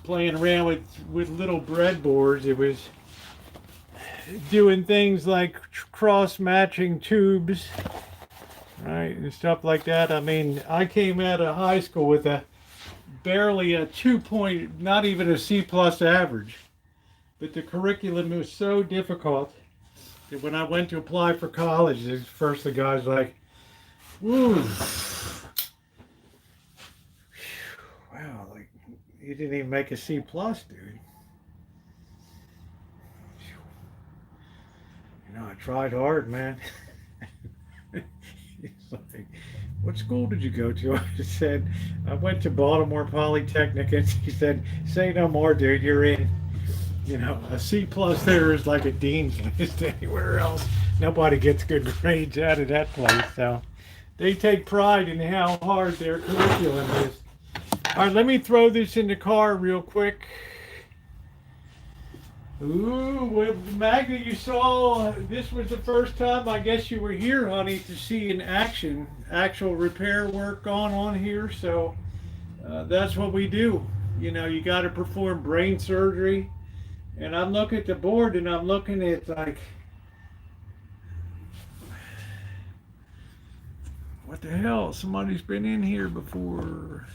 playing around with little breadboards. It was doing things like cross-matching tubes, right, and stuff like that. I mean, I came out of high school with barely a 2 not even a C+ average. But the curriculum was so difficult that when I went to apply for college, first the guy's like, "Woo, wow, like you didn't even make a C+, dude." You know, I tried hard, man. He's like, "What school did you go to?" I said, "I went to Baltimore Polytechnic." And he said, "Say no more, dude. You're in." You know, a C+ there is like a dean's list anywhere else. Nobody gets good grades out of that place. So they take pride in how hard their curriculum is. All right, let me throw this in the car real quick. Ooh, well, Magda, you saw, this was the first time I guess you were here, honey, to see in action, actual repair work going on here. So that's what we do. You know, you got to perform brain surgery. And I'm looking at the board and I'm looking at like, what the hell? Somebody's been in here before,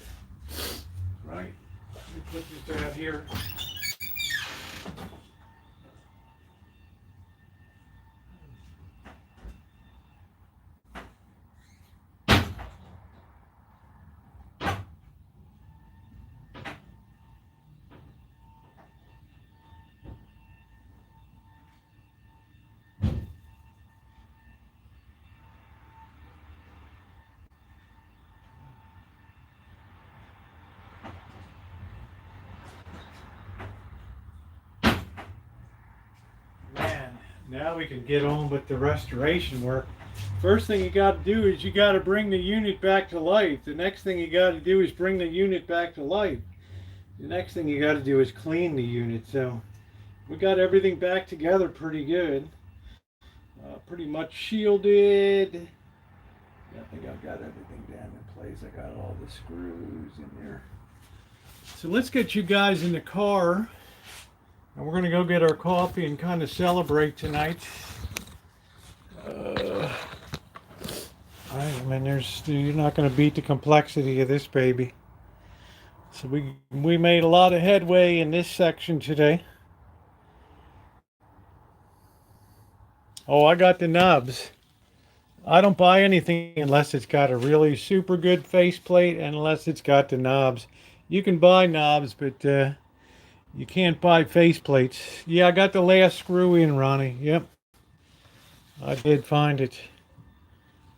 right? Let me put this out here. Now we can get on with the restoration work. First thing you got to do is you got to bring the unit back to life. The next thing you got to do is bring the unit back to life. The next thing you got to do is clean the unit. So we got everything back together pretty good. Pretty much shielded. I think I've got everything down in place. I got all the screws in there. So let's get you guys in the car. And we're going to go get our coffee and kind of celebrate tonight. I mean, you're not going to beat the complexity of this baby. So we made a lot of headway in this section today. Oh, I got the knobs. I don't buy anything unless it's got a really super good faceplate and unless it's got the knobs. You can buy knobs, but you can't buy faceplates. Yeah, I got the last screw in, Ronnie. Yep. I did find it.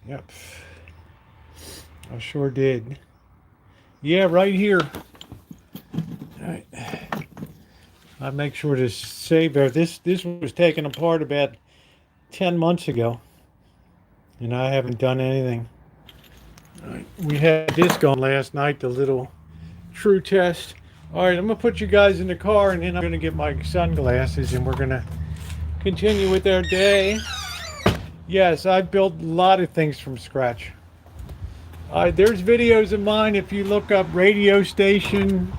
Yep. I sure did. Yeah, right here. All right. I make sure to save there. This was taken apart about 10 months ago. And I haven't done anything. All right. We had this going last night, the little true test. All right, I'm going to put you guys in the car and then I'm going to get my sunglasses and we're going to continue with our day. Yes, I built a lot of things from scratch. There's videos of mine if you look up radio station,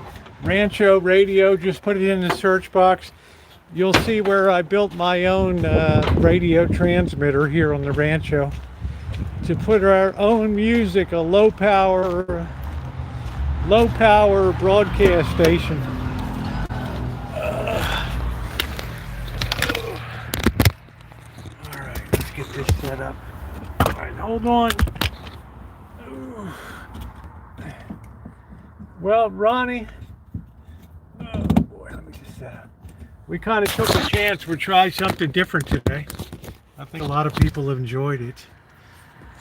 Rancho radio, just put it in the search box. You'll see where I built my own radio transmitter here on the Rancho to put our own music, a low power broadcast station. All right, let's get this set up. All right, hold on. Well, Ronnie, oh boy, let me just set up. We kind of took a chance. We'll try something different today. I think a lot of people have enjoyed it,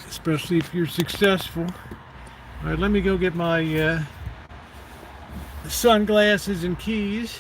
especially if you're successful. All right, let me go get my sunglasses and keys.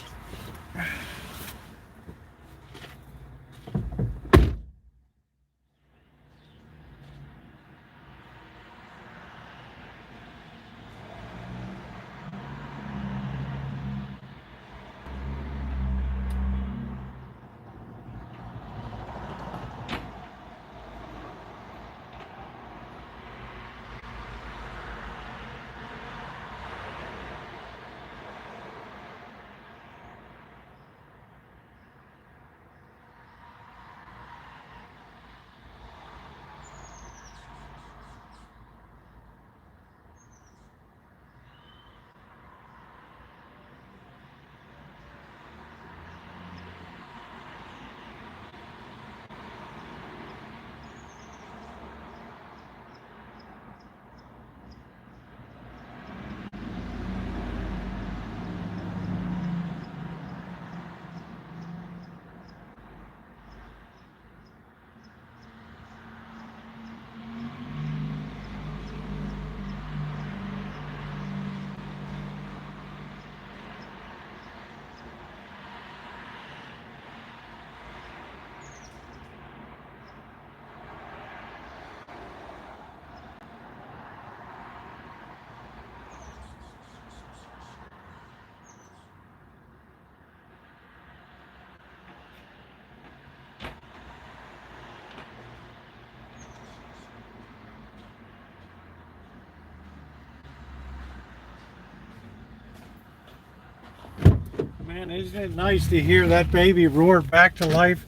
Man, isn't it nice to hear that baby roar back to life?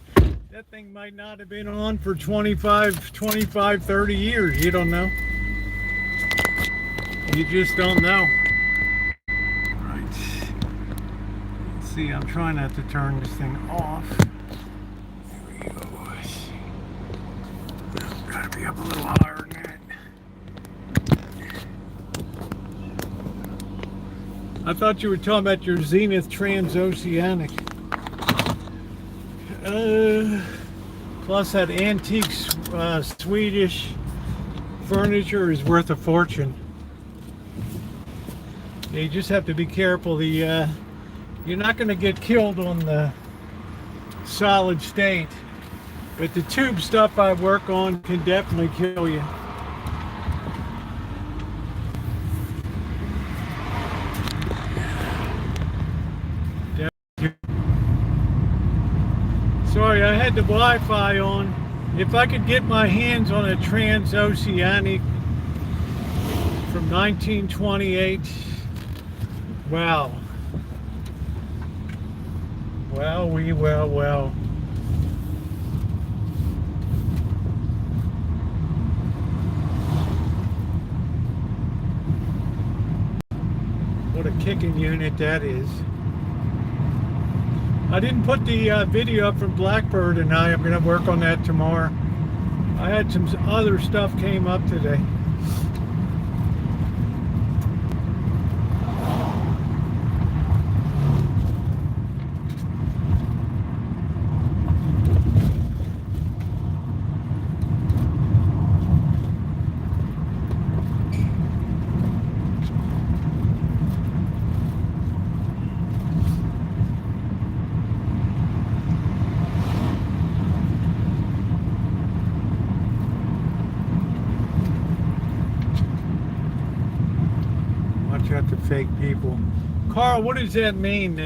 That thing might not have been on for 25, 30 years. You don't know. You just don't know. Right. Let's see, I'm trying not to turn this thing off. There we go. Gotta be up a little higher than that. I thought you were talking about your Zenith Transoceanic. Plus that antique Swedish furniture is worth a fortune. You just have to be careful. You're not going to get killed on the solid state. But the tube stuff I work on can definitely kill you. Sorry, I had the Wi-Fi on. If I could get my hands on a transoceanic from 1928, wow. Well. What a kicking unit that is. I didn't put the video up from Blackbird tonight. I'm going to work on that tomorrow. I had some other stuff came up today. Out the fake people. Carl, what does that mean?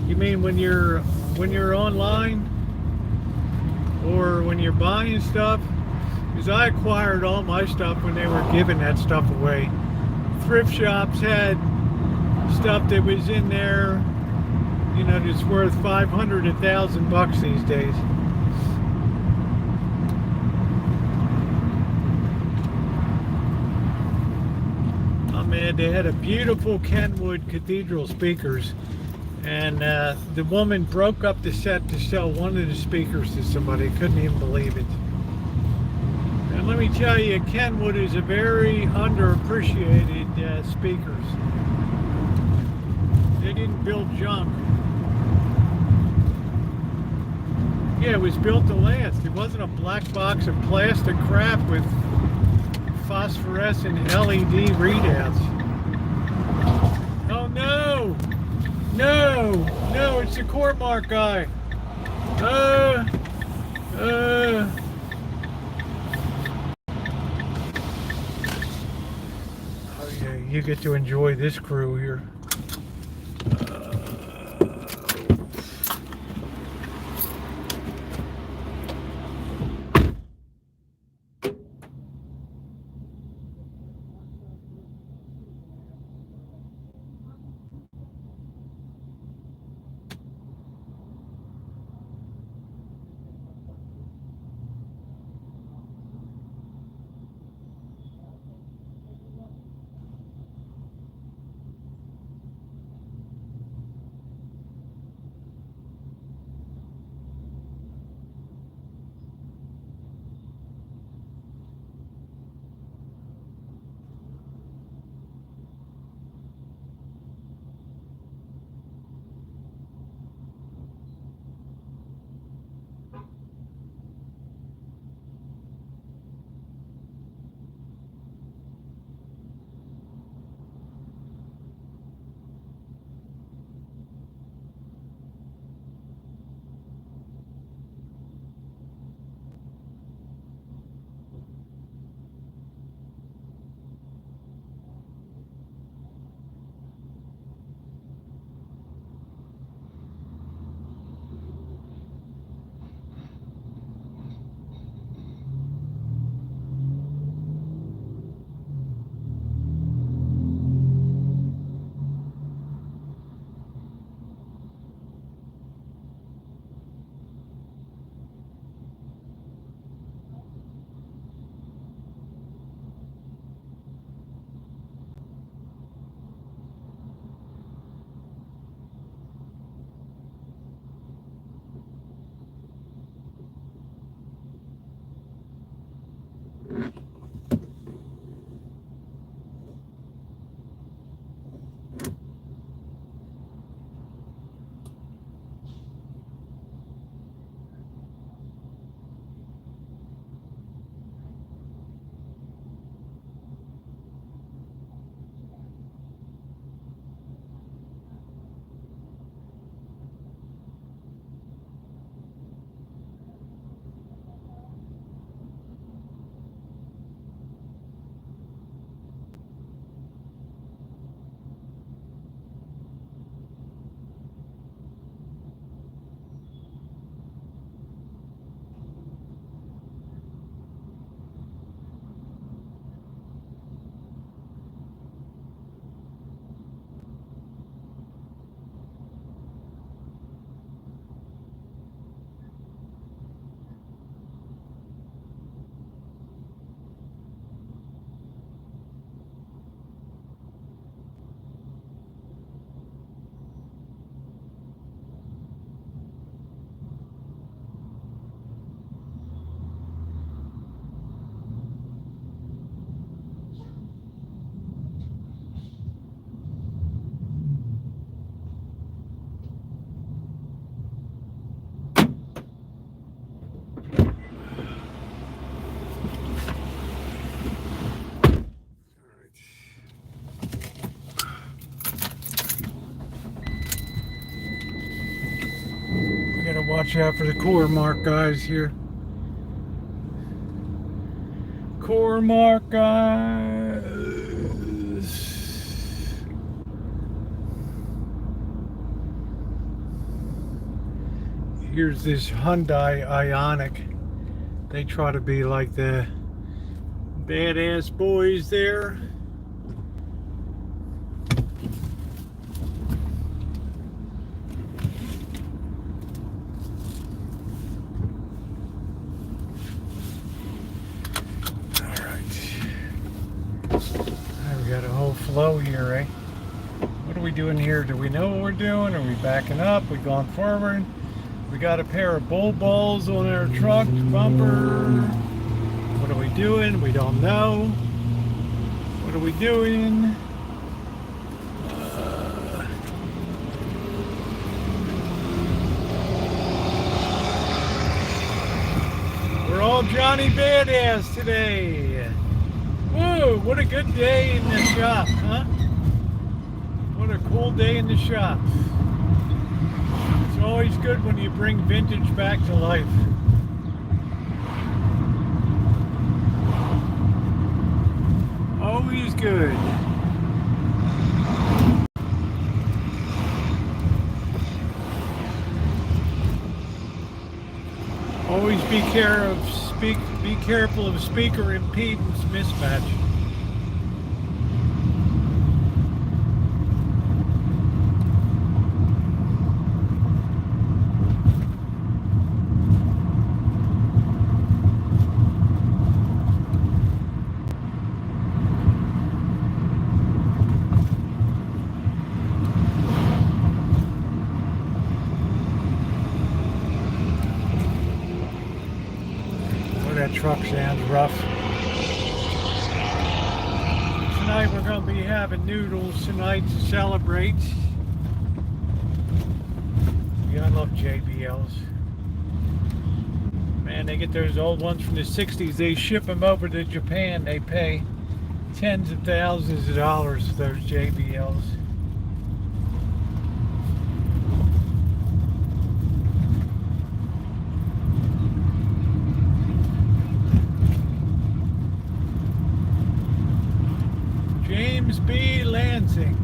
You mean when you're online or when you're buying stuff? Because I acquired all my stuff when they were giving that stuff away. Thrift shops had stuff that was in there, you know, that's worth $500, $1,000 these days. Man, they had a beautiful Kenwood Cathedral speakers, and the woman broke up the set to sell one of the speakers to somebody. Couldn't even believe it. And let me tell you, Kenwood is a very underappreciated speakers. They didn't build junk. Yeah, it was built to last. It wasn't a black box of plastic crap with phosphorescent LED readouts. Oh no! No, it's the Cormark guy. Oh yeah, you get to enjoy this crew here. Watch out for the core mark guys here. Core mark guys. Here's this Hyundai Ioniq. They try to be like the badass boys there. We got a whole flow here, eh? What are we doing here? Do we know what we're doing? Are we backing up? We going forward? We got a pair of bull balls on our truck bumper. What are we doing? We don't know. What are we doing? We're all Johnny Badass today. Whoa, what a good day in the shop, huh? What a cool day in the shop. It's always good when you bring vintage back to life. Always good. Always be careful of speaker impedance mismatch. That truck sounds rough. Tonight we're going to be having noodles tonight to celebrate. Yeah, I love JBLs. Man, they get those old ones from the 60s. They ship them over to Japan. They pay tens of thousands of dollars for those JBLs. James B. Lansing.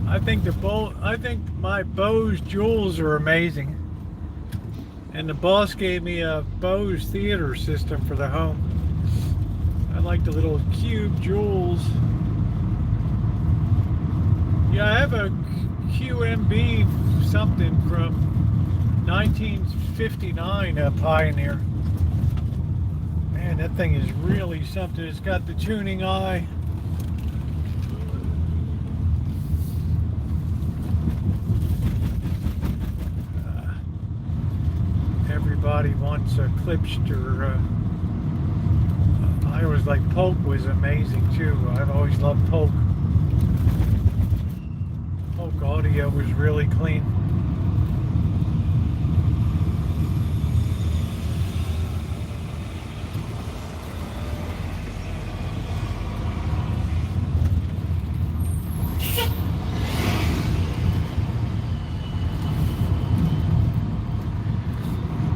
I think my Bose jewels are amazing. And the boss gave me a Bose theater system for the home. I like the little cube jewels. Yeah, I have a QMB something from 1959, a Pioneer. Man, that thing is really something. It's got the tuning eye. Everybody wants a Clipster. I always like Polk was amazing too. I've always loved Polk. Polk audio was really clean.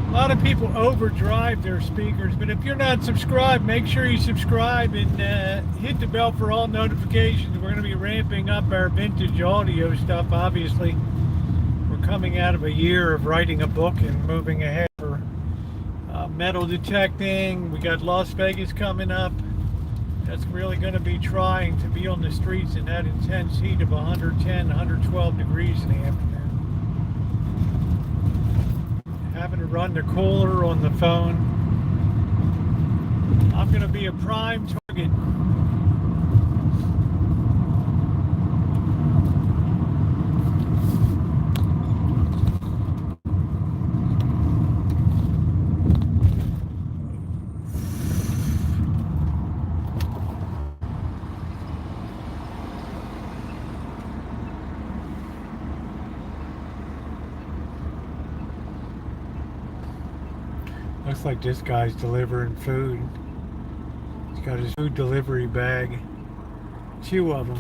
A lot of people overdrive their speakers, but if you're not subscribed, make sure you subscribe and hit the bell for all notifications. We're going to be ramping up our vintage audio stuff. Obviously, we're coming out of a year of writing a book and moving ahead for metal detecting. We got Las Vegas coming up. That's really going to be trying to be on the streets in that intense heat of 110, 112 degrees in the afternoon. Having to run the cooler on the phone. I'm going to be a prime target. Looks like this guy's delivering food. He's got his food delivery bag. 2 of them.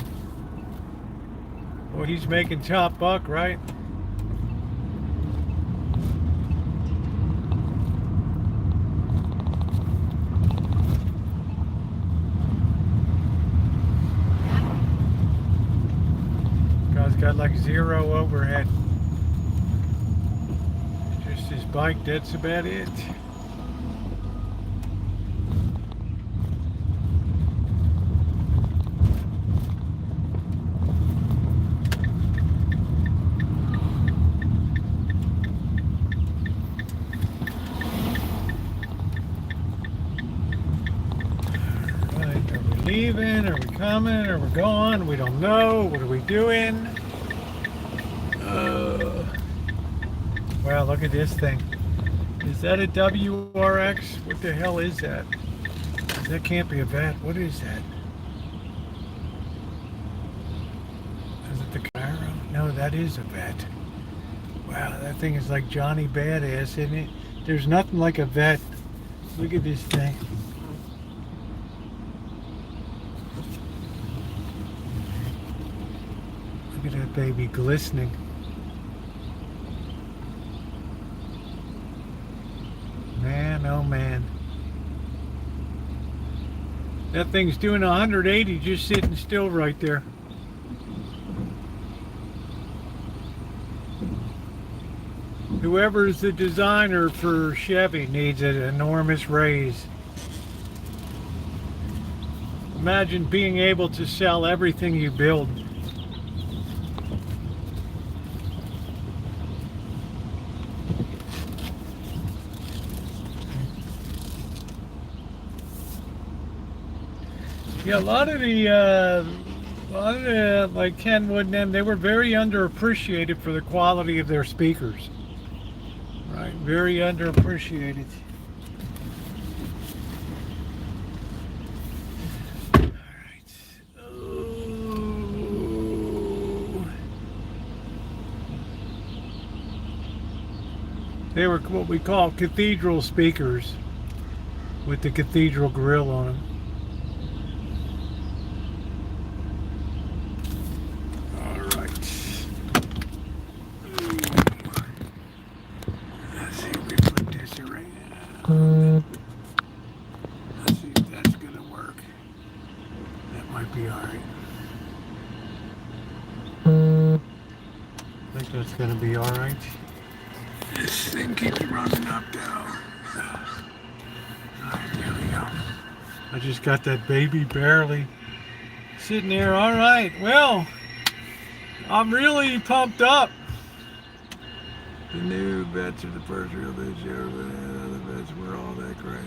Well, he's making top buck, right? Guy's got like 0 overhead. Just his bike, that's about it. Leaving? Are we coming? Are we going? We don't know. What are we doing? Wow, look at this thing. Is that a WRX? What the hell is that? That can't be a vet. What is that? Is it the Camaro? No, that is a vet. Wow, that thing is like Johnny Badass, isn't it? There's nothing like a vet. Look at this thing. Look at that baby glistening. Man, oh man. That thing's doing 180 just sitting still right there. Whoever's the designer for Chevy needs an enormous raise. Imagine being able to sell everything you build. Yeah, a lot of the like Kenwood and them, they were very underappreciated for the quality of their speakers. Right, very underappreciated. All right. Oh. They were what we call cathedral speakers with the cathedral grill on them. Let's see if that's gonna work. That might be alright. I think that's gonna be alright. This thing keeps running up now. Alright, there we go. I just got that baby barely sitting there. Alright, well, I'm really pumped up. The new bets are the first real big show, but the other bets were all that great.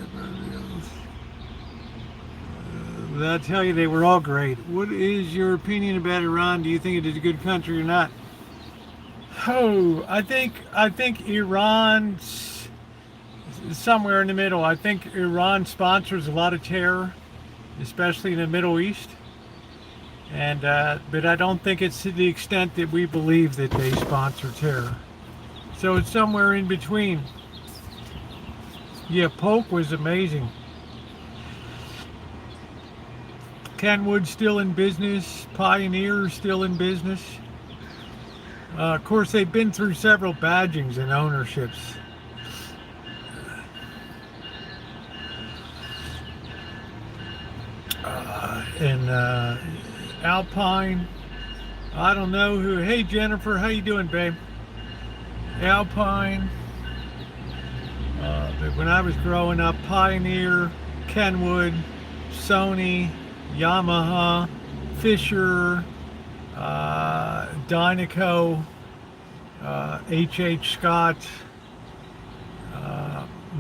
But I tell you, they were all great. What is your opinion about Iran? Do you think it is a good country or not? Oh, I think Iran's somewhere in the middle. I think Iran sponsors a lot of terror, especially in the Middle East. And but I don't think it's to the extent that we believe that they sponsor terror. So it's somewhere in between. Yeah, Polk was amazing. Kenwood still in business. Pioneer still in business. Of course, they've been through several badgings and ownerships. And Alpine. I don't know who. Hey, Jennifer, how you doing, babe? Alpine, when I was growing up, Pioneer, Kenwood, Sony, Yamaha, Fisher, Dynaco, H.H. Scott,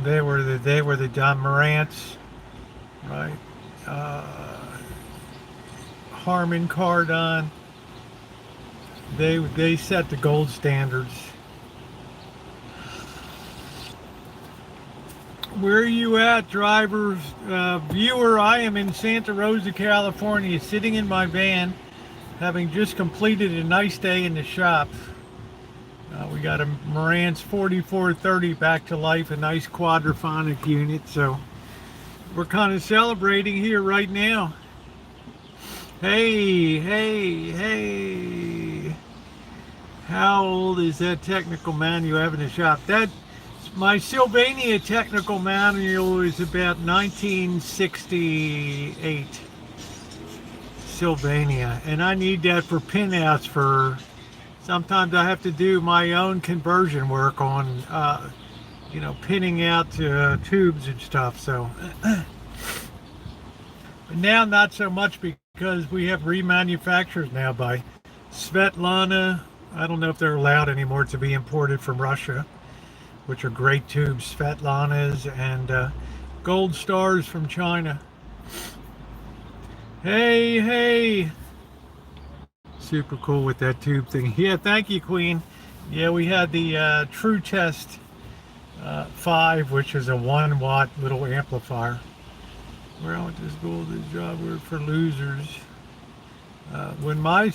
they were the Marantz, right? Harman Kardon, they set the gold standards. Where are you at, driver? Viewer, I am in Santa Rosa, California, sitting in my van, having just completed a nice day in the shop. We got a Marantz 4430 back to life, a nice quadraphonic unit, so we're kind of celebrating here right now. Hey, hey, hey. How old is that technical manual you have in the shop? My Sylvania technical manual is about 1968. Sylvania. And I need that for pinouts for... Sometimes I have to do my own conversion work on, pinning out tubes and stuff. So, but now not so much because we have remanufacturers now by Svetlana. I don't know if they're allowed anymore to be imported from Russia, which are great tubes, Svetlanas and Gold Stars from China. Hey, hey. Super cool with that tube thing. Yeah, thank you, Queen. Yeah, we had the True Test 5, which is a 1-watt little amplifier. Where I went to school, this job work for losers. When my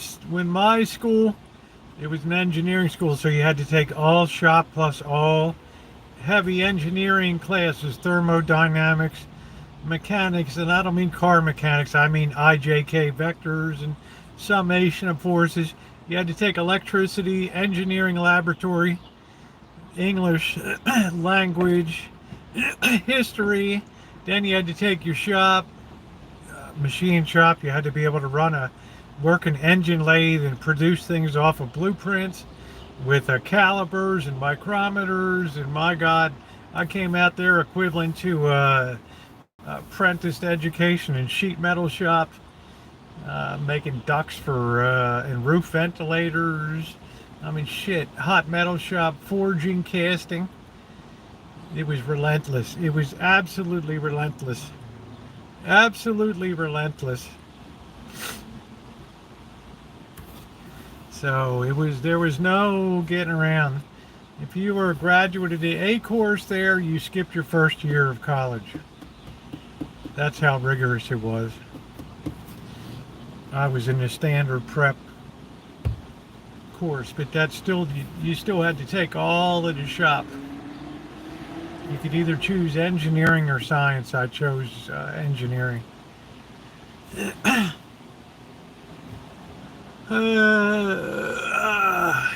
school, it was an engineering school, so you had to take all shop plus all heavy engineering classes, thermodynamics, mechanics, and I don't mean car mechanics, I mean IJK vectors and summation of forces. You had to take electricity, engineering laboratory, English language, history. Then you had to take your shop, machine shop. You had to be able to work an engine lathe and produce things off of blueprints with calibers and micrometers. And my God, I came out there equivalent to apprentice education in sheet metal shop. Making ducts for and roof ventilators. I mean, shit, hot metal shop, forging, casting. It was relentless. It was absolutely relentless. Absolutely relentless. So there was no getting around. If you were a graduate of the A course there, you skipped your first year of college. That's how rigorous it was. I was in the standard prep course, but that's still, you still had to take all of the shop. You could either choose engineering or science. I chose engineering.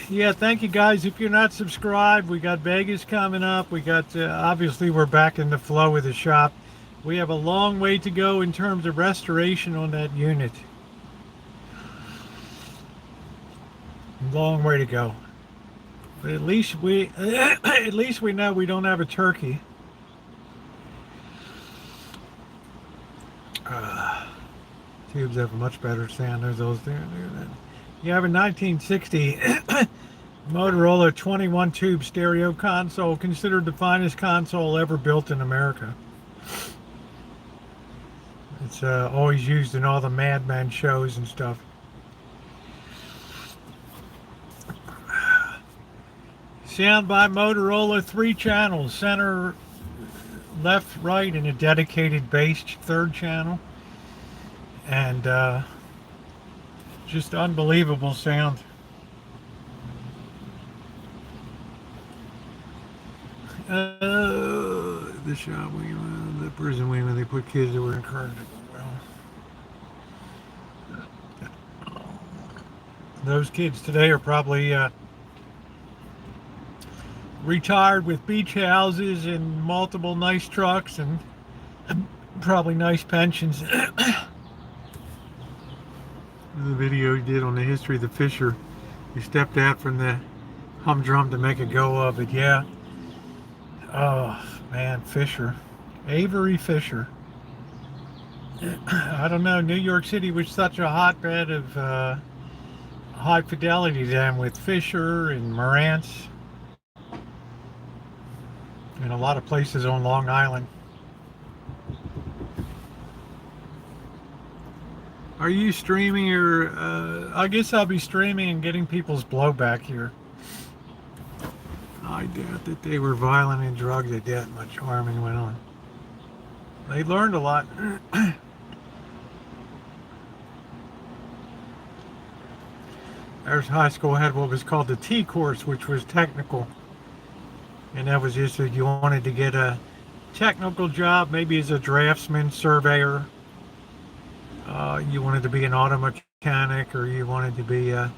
Yeah, thank you guys. If you're not subscribed, we got Vegas coming up. We got, obviously we're back in the flow of the shop. We have a long way to go in terms of restoration on that unit. Long way to go, but at least we know we don't have a turkey. Tubes have a much better sound than those there. You have a 1960 Motorola 21 tube stereo console, considered the finest console ever built in America. It's always used in all the Mad Men shows and stuff. Sound by Motorola, 3 channels, center, left, right, and a dedicated bass 3rd channel. And just unbelievable sound. The shop wing, the prison wing, when they put kids that were incorrigible. Well, those kids today are probably retired with beach houses and multiple nice trucks and probably nice pensions. The video he did on the history of the Fisher, he stepped out from the humdrum to make a go of it. Yeah. Oh man, Fisher, Avery Fisher. I don't know, New York City was such a hotbed of high fidelity then, with Fisher and Marantz and a lot of places on Long Island. Are you streaming, or I guess I'll be streaming and getting people's blowback here. I doubt that they were violent and drugged to death. Much harming went on. They learned a lot. Our high school had what was called the T course, which was technical. And that was just that you wanted to get a technical job, maybe as a draftsman, surveyor. You wanted to be an auto mechanic, or you wanted to be a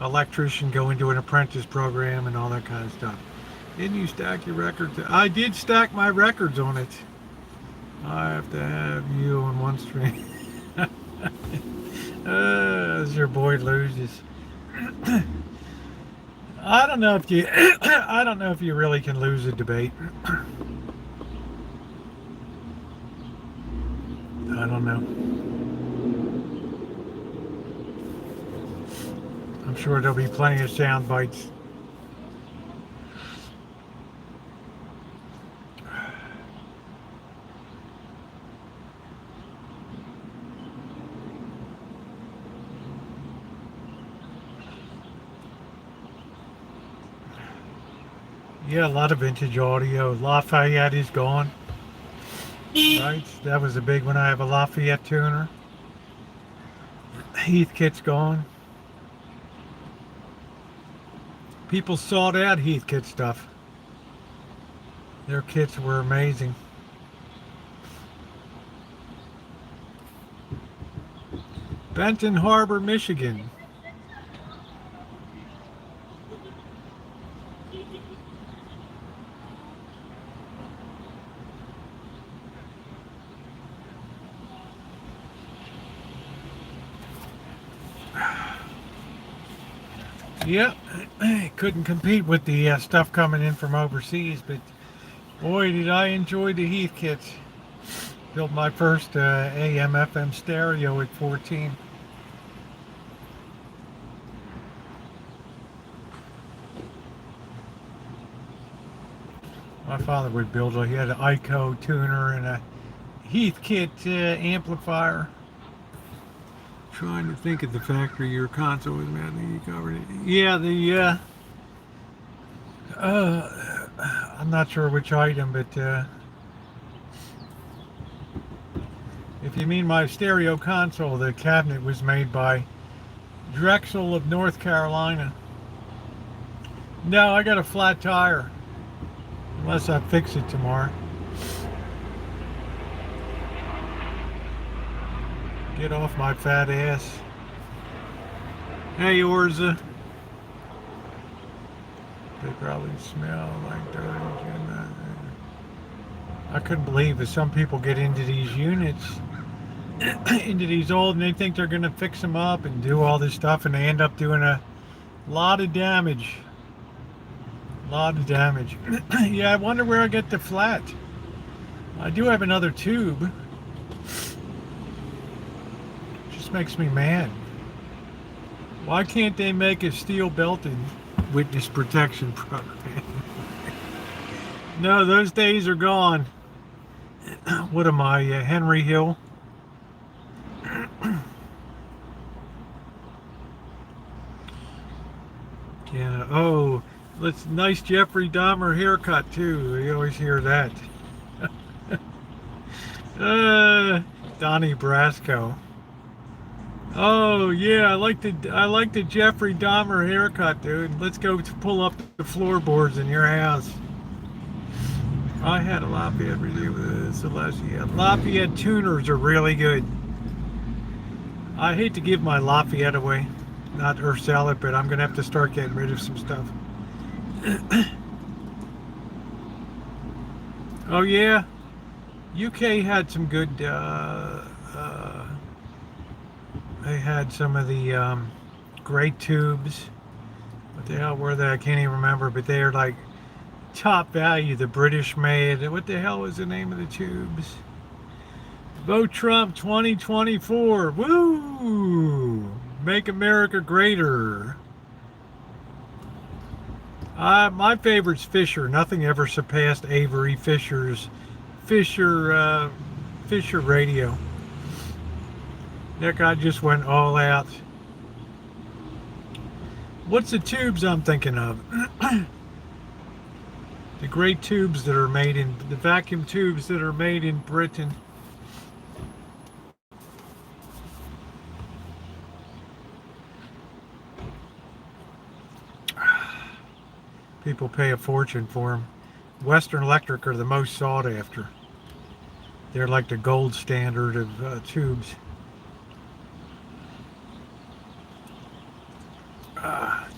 electrician, go into an apprentice program and all that kind of stuff. Didn't you stack your records? I did stack my records on it. I have to have you on one string. As your boy loses. I don't know if you I don't know if you really can lose a debate. I don't know. I'm sure there'll be plenty of sound bites. Yeah, a lot of vintage audio. Lafayette is gone. Right, that was a big one. I have a Lafayette tuner. Heathkit's gone. People sought out Heathkit stuff. Their kits were amazing. Benton Harbor, Michigan. Yep, couldn't compete with the stuff coming in from overseas, but boy, did I enjoy the Heathkits. Built my first AM/FM stereo at 14. My father would build, he had an ICO tuner and a Heathkit amplifier. Trying to think of the factory your console was made. I think you covered it. Yeah, I'm not sure which item, but if you mean my stereo console, the cabinet was made by Drexel of North Carolina. No, I got a flat tire. Unless I fix it tomorrow. Get off my fat ass. Hey, Rosa. They probably smell like dirty. I couldn't believe that some people get into these units, into these old, and they think they're going to fix them up and do all this stuff, and they end up doing a lot of damage. Yeah, I wonder where I get the flat. I do have another tube. Makes me mad. Why can't they make a steel belted witness protection program? No, those days are gone. What am I, Henry Hill? Yeah. Oh, nice Jeffrey Dahmer haircut too. You always hear that. Donnie Brasco. Oh yeah, I like the Jeffrey Dahmer haircut, dude. Let's go pull up the floorboards in your house. I had a Lafayette review with Celestia. Lafayette tuners are really good. I hate to give my Lafayette away, or sell it, but I'm gonna have to start getting rid of some stuff. Oh yeah, UK had some good. They had some of the great tubes. What the hell were they? I can't even remember, but they are like top value. The British made. What the hell was the name of the tubes? Vote Trump 2024. Woo! Make America Greater. My favorite's Fisher. Nothing ever surpassed Avery Fisher's Fisher radio. That guy just went all out. What's the tubes I'm thinking of? The great tubes that are made in, the vacuum tubes that are made in Britain. People pay a fortune for them. Western Electric are the most sought after. They're like the gold standard of tubes.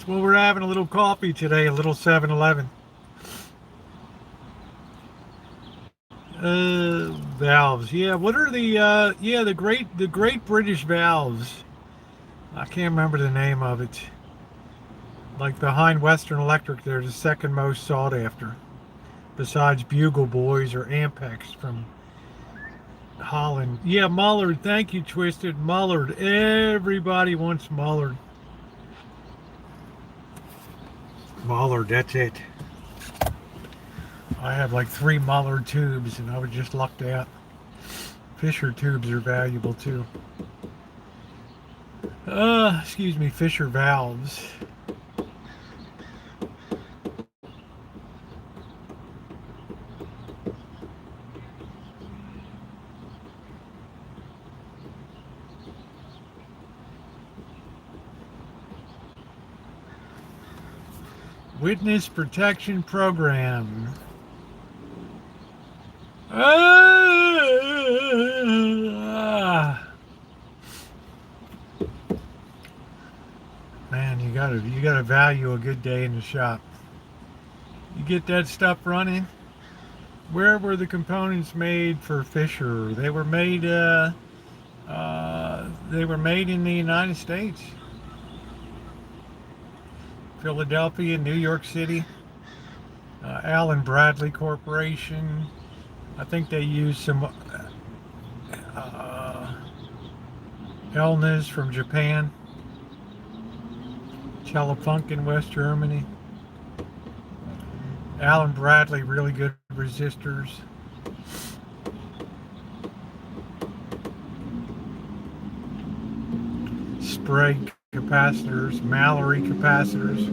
Well, we're having a little coffee today, a little 7-Eleven. Valves. Yeah, what are the Great British Valves? I can't remember the name of it. Like behind Western Electric, they're the second most sought after, besides Bugle Boys or Ampex from Holland. Yeah, Mullard. Thank you, Twisted. Mullard. Everybody wants Mullard. Mullard, that's it. I have like 3 Mullard tubes and I was just lucked out. Fisher tubes are valuable too. Excuse me, Fisher valves. Witness Protection Program. Man, you gotta value a good day in the shop. You get that stuff running. Where were the components made for Fisher? They were made in the United States. Philadelphia, New York City, Allen Bradley Corporation. I think they used some Elnas from Japan, Telefunken in West Germany. Allen Bradley, really good resistors. Sprague capacitors, Mallory capacitors.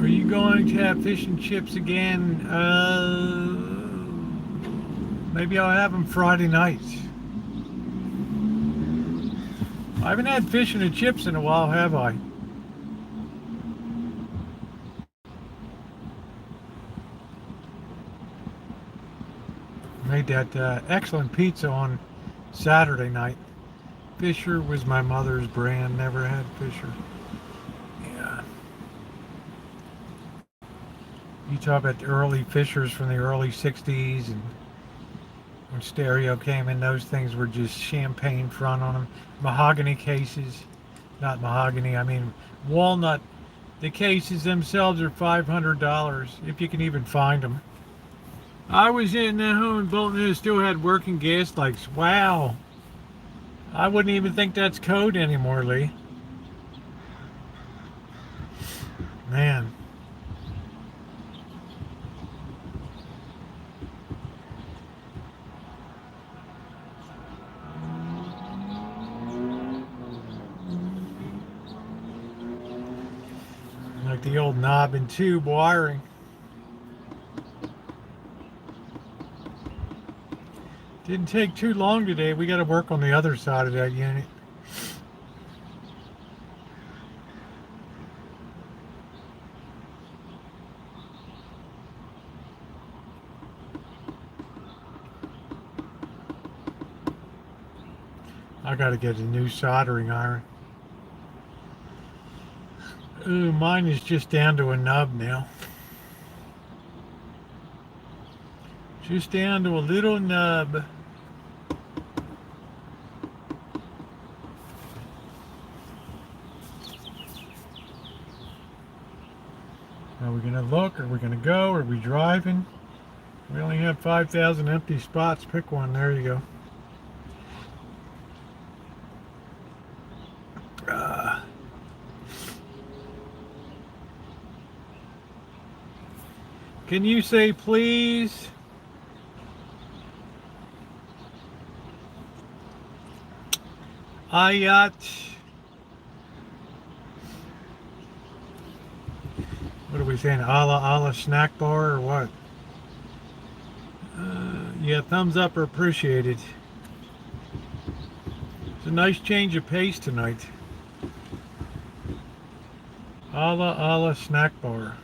Are you going to have fish and chips again? Maybe I'll have them Friday nights. I haven't had fish and chips in a while, have I? Made that excellent pizza on Saturday night. Fisher was my mother's brand. Never had Fisher. Yeah. You talk about the early Fishers from the early 60s, and when stereo came in, those things were just champagne front on them. Mahogany cases. Not mahogany, I mean walnut. The cases themselves are $500, if you can even find them. I was in that home in Bolton and it still had working gas lights. Wow. I wouldn't even think that's code anymore, Lee. Man. Like the old knob and tube wiring. Didn't take too long today. We got to work on the other side of that unit. I got to get a new soldering iron. Ooh, mine is just down to a nub now. Just down to a little nub. Are we gonna look? Are we gonna go? Are we driving? We only have 5,000 empty spots. Pick one. There you go. Can you say please? Ayat. What are we saying? Allah snack bar or what? Yeah, thumbs up are appreciated. It's a nice change of pace tonight. Allah snack bar.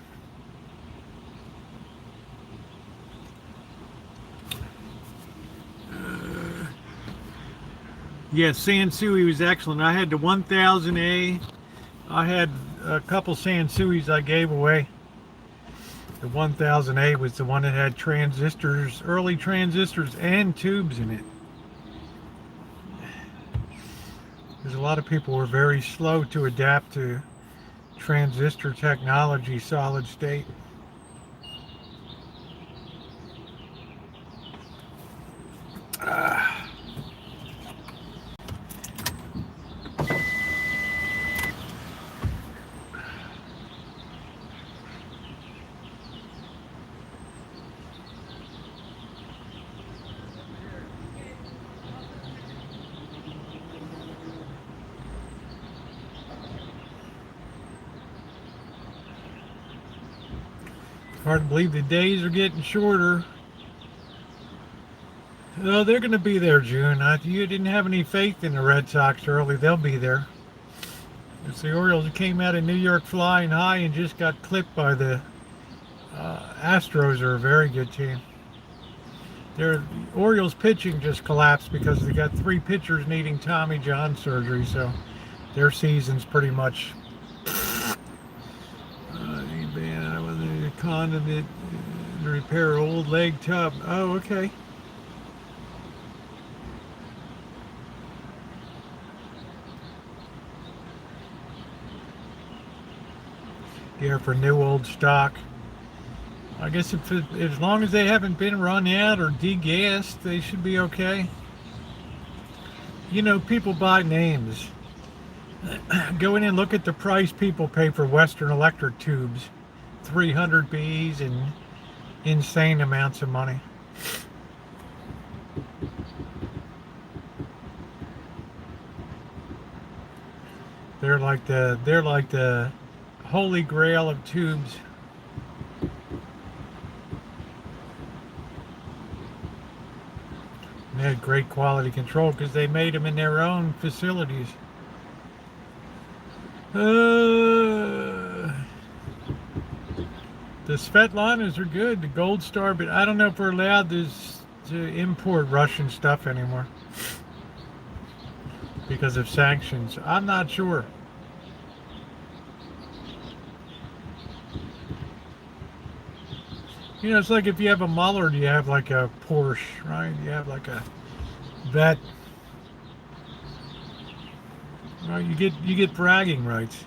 Yeah, Sansui was excellent. I had the 1000A. I had a couple Sansuis I gave away. The 1000A was the one that had transistors, early transistors and tubes in it. Because a lot of people were very slow to adapt to transistor technology, solid state. Hard to believe the days are getting shorter. Oh, they're going to be there, June. You didn't have any faith in the Red Sox early. They'll be there. It's the Orioles who came out of New York flying high and just got clipped by the Astros. Are a very good team. The Orioles pitching just collapsed because they got 3 pitchers needing Tommy John surgery, so their season's pretty much condiment repair old leg tub. Oh, okay. Here for new old stock. I guess as long as they haven't been run out or degassed, they should be okay. You know, people buy names. Go in and look at the price people pay for Western Electric tubes. 300 Bs and insane amounts of money. They're like the holy grail of tubes. And they had great quality control because they made them in their own facilities. The Svetlanas are good, the Gold Star, but I don't know if we're allowed to import Russian stuff anymore because of sanctions. I'm not sure. You know, it's like if you have a Muller, you have like a Porsche, right? You have like a Vet. Right? You get bragging rights.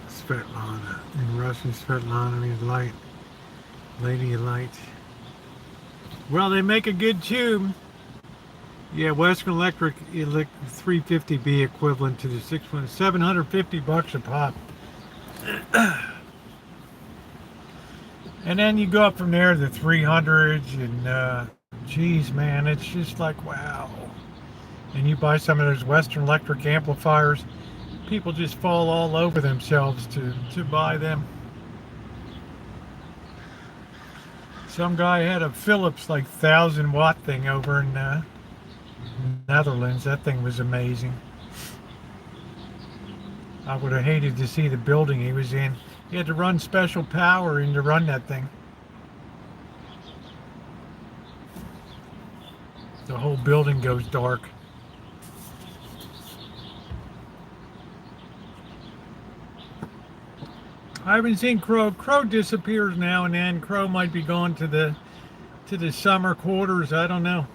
Svetlana. In Russian, Svetlana means light. Lady of light. Well, they make a good tube. Yeah, Western Electric 350B equivalent to the 750 bucks a pop. And then you go up from there to the 300s and geez, man, it's just like wow. And you buy some of those Western Electric amplifiers, people just fall all over themselves to buy them. Some guy had a Philips like 1000-watt thing over in Netherlands. That thing was amazing. I would have hated to see the building he was in. He had to run special power in to run that thing. The whole building goes dark. I haven't seen Crow. Crow disappears now and then. Crow might be going to the summer quarters. I don't know.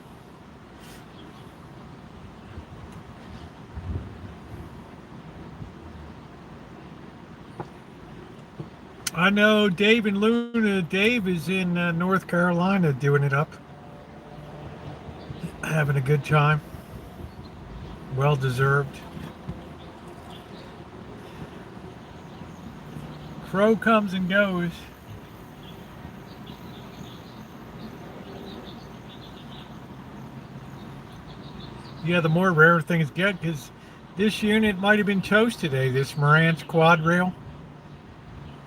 I know Dave and Luna. Dave is in North Carolina doing it up. Having a good time. Well deserved. Crow comes and goes. Yeah, the more rare things get, because this unit might have been toast today. This Marantz quad rail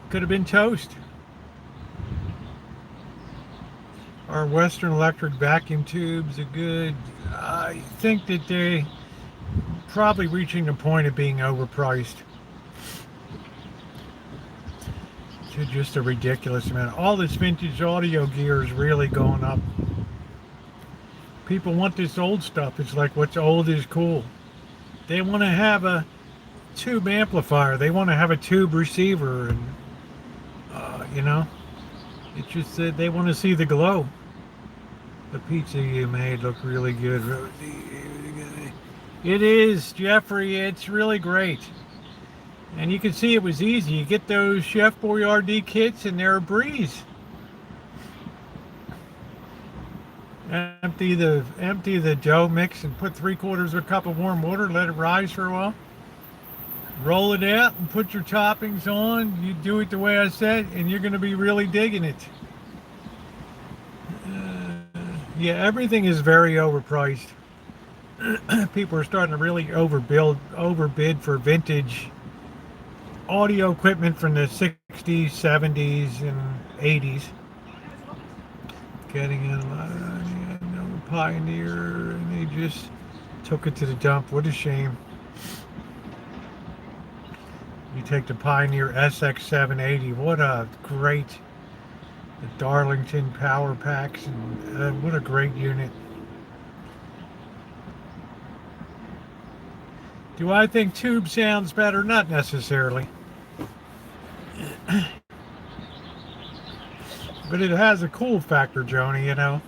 could have been toast. Our Western Electric vacuum tubes are good. I think that they probably reaching the point of being overpriced to just a ridiculous amount. All this vintage audio gear is really going up. People want this old stuff. It's like what's old is cool. They want to have a tube amplifier. They want to have a tube receiver, and you know, it's just that they want to see the glow. The pizza you made looked really good, Rosie. It is, Jeffrey. It's really great. And you can see it was easy. You get those Chef Boyardee kits and they're a breeze. Empty the dough mix and put 3/4 of a cup of warm water, let it rise for a while. Roll it out and put your toppings on. You do it the way I said and you're going to be really digging it. Yeah, everything is very overpriced. People are starting to really overbid for vintage audio equipment from the 60s, 70s, and 80s. Getting in a lot of Pioneer, and they just took it to the dump. What a shame. You take the Pioneer SX780. What a great, the Darlington power packs, and what a great unit. Do I think tube sounds better? Not necessarily. But it has a cool factor, Joni, you know.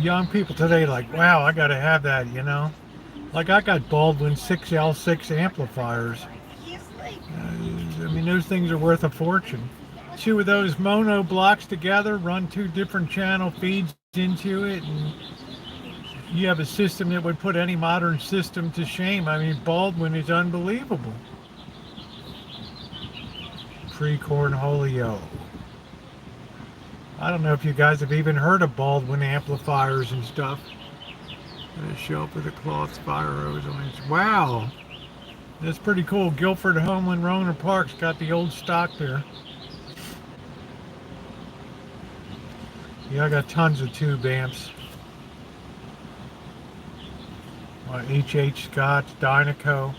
Young people today like, wow, I got to have that, you know. Like I got Baldwin 6L6 amplifiers. I mean, those things are worth a fortune. 2 of those mono blocks together, run 2 different channel feeds into it, and you have a system that would put any modern system to shame. I mean, Baldwin is unbelievable. Pre-cornholio. I don't know if you guys have even heard of Baldwin amplifiers and stuff. They show up with a cloth fire hose on it. Wow. That's pretty cool. Guilford Homeland Roner Park's got the old stock there. Yeah, I got tons of tube amps. H.H. Scott's Dynaco.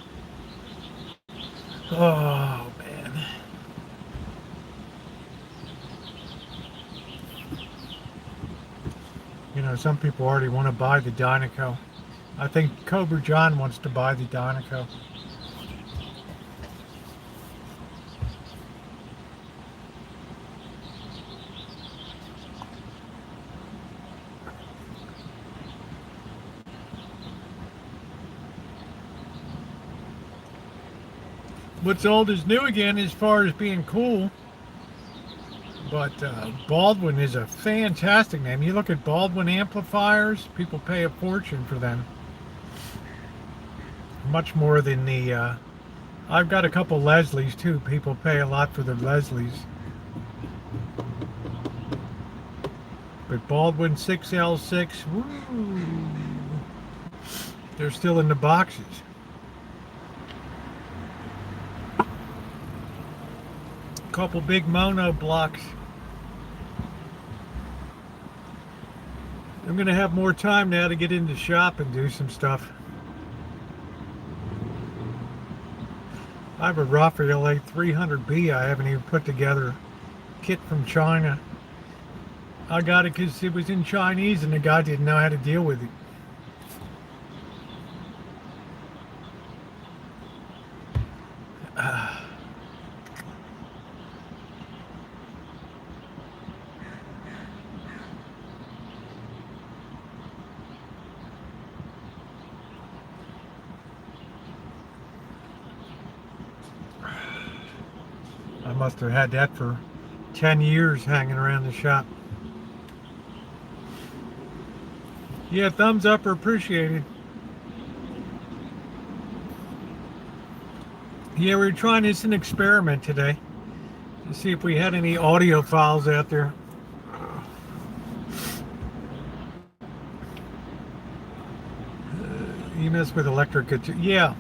Oh, man. You know, some people already want to buy the Dynaco. I think Cobra John wants to buy the Dynaco. What's old is new again as far as being cool. But Baldwin is a fantastic name. You look at Baldwin amplifiers, people pay a fortune for them. Much more than the... I've got a couple Leslie's too. People pay a lot for their Leslie's. But Baldwin 6L6, woo! They're still in the boxes. Couple big mono blocks. I'm gonna have more time now to get into shop and do some stuff. I have a Raphael A300B I haven't even put together. Kit from China. I got it because it was in Chinese and the guy didn't know how to deal with it. I must have had that for 10 years hanging around the shop. Yeah, thumbs up are appreciated. Yeah, we were trying this an experiment today to see if we had any audio files out there. You mess with electric guitar. Yeah.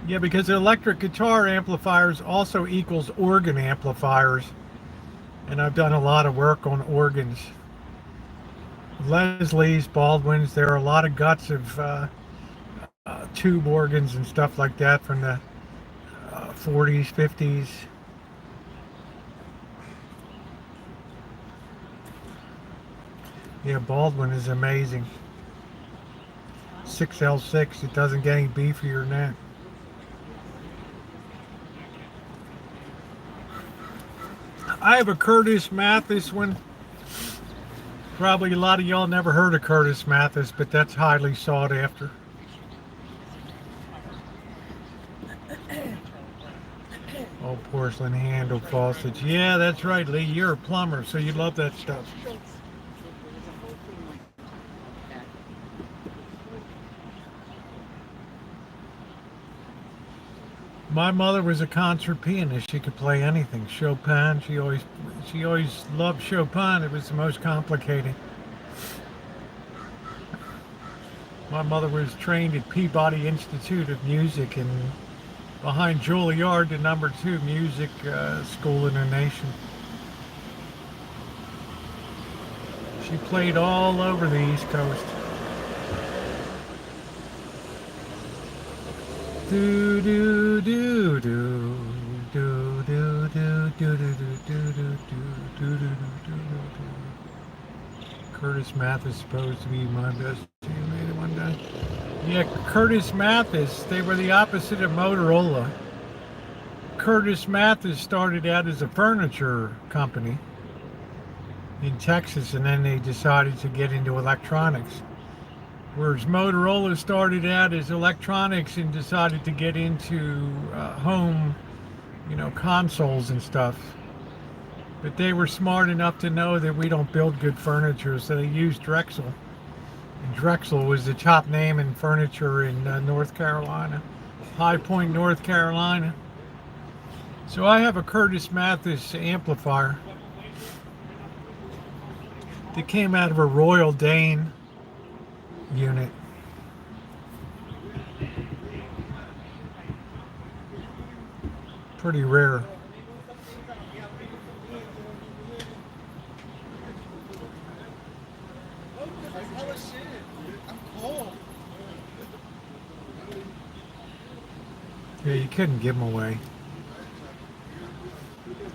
Yeah, because electric guitar amplifiers also equals organ amplifiers. And I've done a lot of work on organs. Leslie's, Baldwin's, there are a lot of guts of tube organs and stuff like that from the 40s, 50s. Yeah, Baldwin is amazing. 6L6, it doesn't get any beefier than that. I have a Curtis Mathis one. Probably a lot of y'all never heard of Curtis Mathis, but that's highly sought after. Oh, porcelain handle faucets. Yeah, that's right, Lee. You're a plumber, so you love that stuff. My mother was a concert pianist. She could play anything. Chopin. She always loved Chopin. It was the most complicated. My mother was trained at Peabody Institute of Music and behind Juilliard, the #2 music school in the nation. She played all over the East Coast. Do do do do do do do do do do do do do. Curtis Mathis is supposed to be my best teammate one day. Yeah, Curtis Mathis, they were the opposite of Motorola. Curtis Mathis started out as a furniture company in Texas, and then they decided to get into electronics. Whereas Motorola started out as electronics and decided to get into home, consoles and stuff. But they were smart enough to know that we don't build good furniture, so they used Drexel. And Drexel was the top name in furniture in North Carolina, High Point, North Carolina. So I have a Curtis Mathis amplifier that came out of a Royal Dane unit. Pretty rare. Yeah, you couldn't give them away.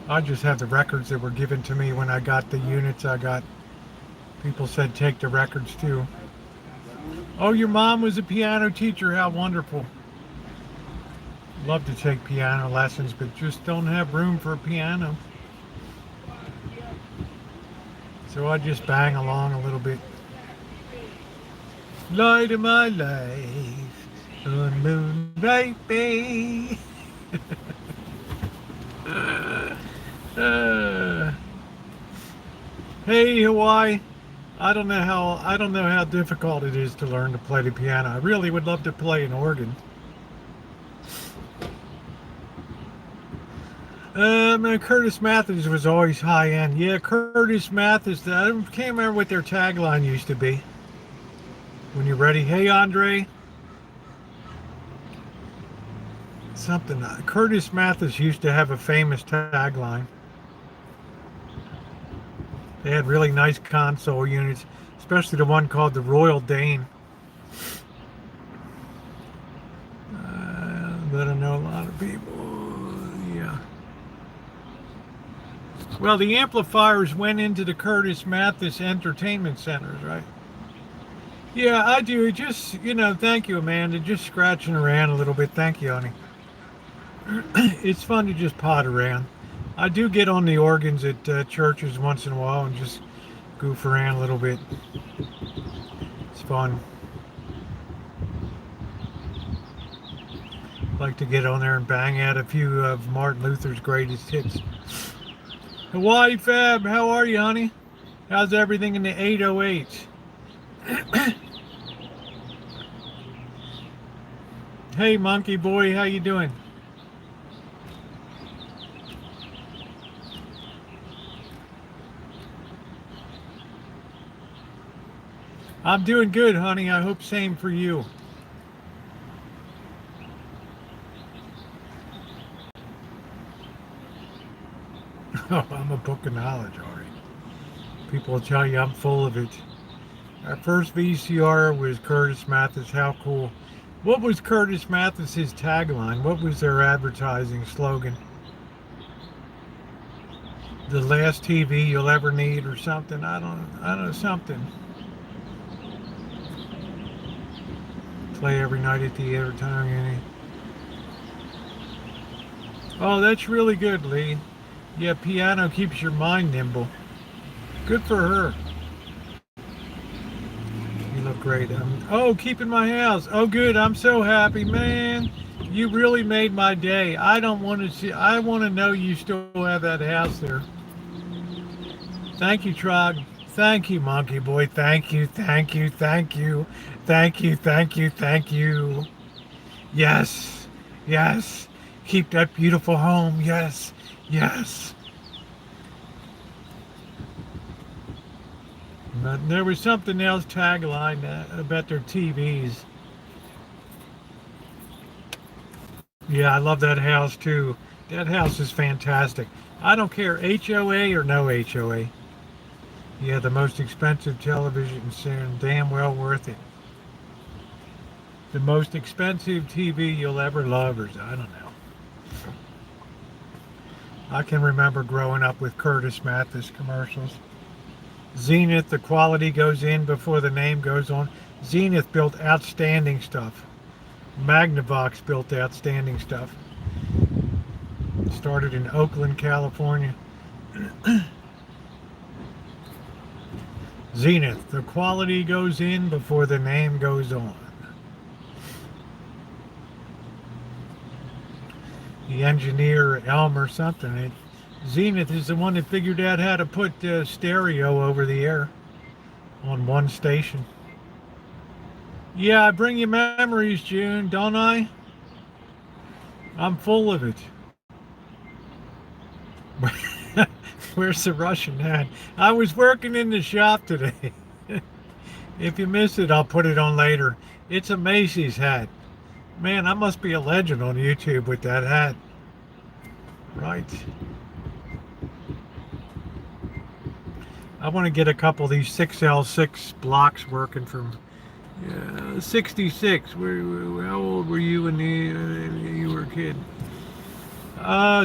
I just have the records that were given to me when I got the units I got. People said take the records too. Oh, your mom was a piano teacher. How wonderful. Love to take piano lessons, but just don't have room for a piano. So I just bang along a little bit. Light of my life, on Moonlight Bay. Hey, Hawaii. I don't know how difficult it is to learn to play the piano. I really would love to play an organ. Curtis Mathis was always high end. Yeah, Curtis Mathis. I can't remember what their tagline used to be. When you're ready, hey Andre. Something. Curtis Mathis used to have a famous tagline. They had really nice console units, especially the one called the Royal Dane. But I know a lot of people. Yeah. Well, the amplifiers went into the Curtis Mathis entertainment centers, right? Yeah, I do. Just, thank you, Amanda. Just scratching around a little bit. Thank you, honey. It's fun to just pot around. I do get on the organs at churches once in a while and just goof around a little bit. It's fun. Like to get on there and bang out a few of Martin Luther's greatest hits. Hawaii Fab, how are you, honey? How's everything in the 808? Hey, Monkey Boy, how you doing? I'm doing good, honey. I hope same for you. I'm a book of knowledge, Ari. People will tell you I'm full of it. Our first VCR was Curtis Mathis. How cool. What was Curtis Mathis's tagline? What was their advertising slogan? The last TV you'll ever need or something? I don't know, something. Play every night at the entertainment. Oh, that's really good, Lee. Yeah, piano keeps your mind nimble. Good for her. You look great. Oh, keeping my house. Oh, good. I'm so happy, man. You really made my day. I don't want to see. I want to know you still have that house there. Thank you, Trog. Thank you, Monkey Boy. Thank you, thank you, thank you. Thank you, thank you, thank you. Yes, yes. Keep that beautiful home. Yes, yes. But there was something else tagline about their TVs. Yeah, I love that house too. That house is fantastic. I don't care HOA or no HOA. Yeah, the most expensive television soon. Damn well worth it. The most expensive TV you'll ever love, or I don't know. I can remember growing up with Curtis Mathis commercials. Zenith, the quality goes in before the name goes on. Zenith built outstanding stuff. Magnavox built outstanding stuff. Started in Oakland, California. Zenith, the quality goes in before the name goes on. The engineer, Elmer something. Zenith is the one that figured out how to put stereo over the air on one station. Yeah, I bring you memories, June, don't I? I'm full of it. Where's the Russian hat? I was working in the shop today. If you missed it, I'll put it on later. It's a Macy's hat. Man, I must be a legend on YouTube with that hat. Right. I want to get a couple of these 6L6 blocks working from 66. How old were you when you were a kid?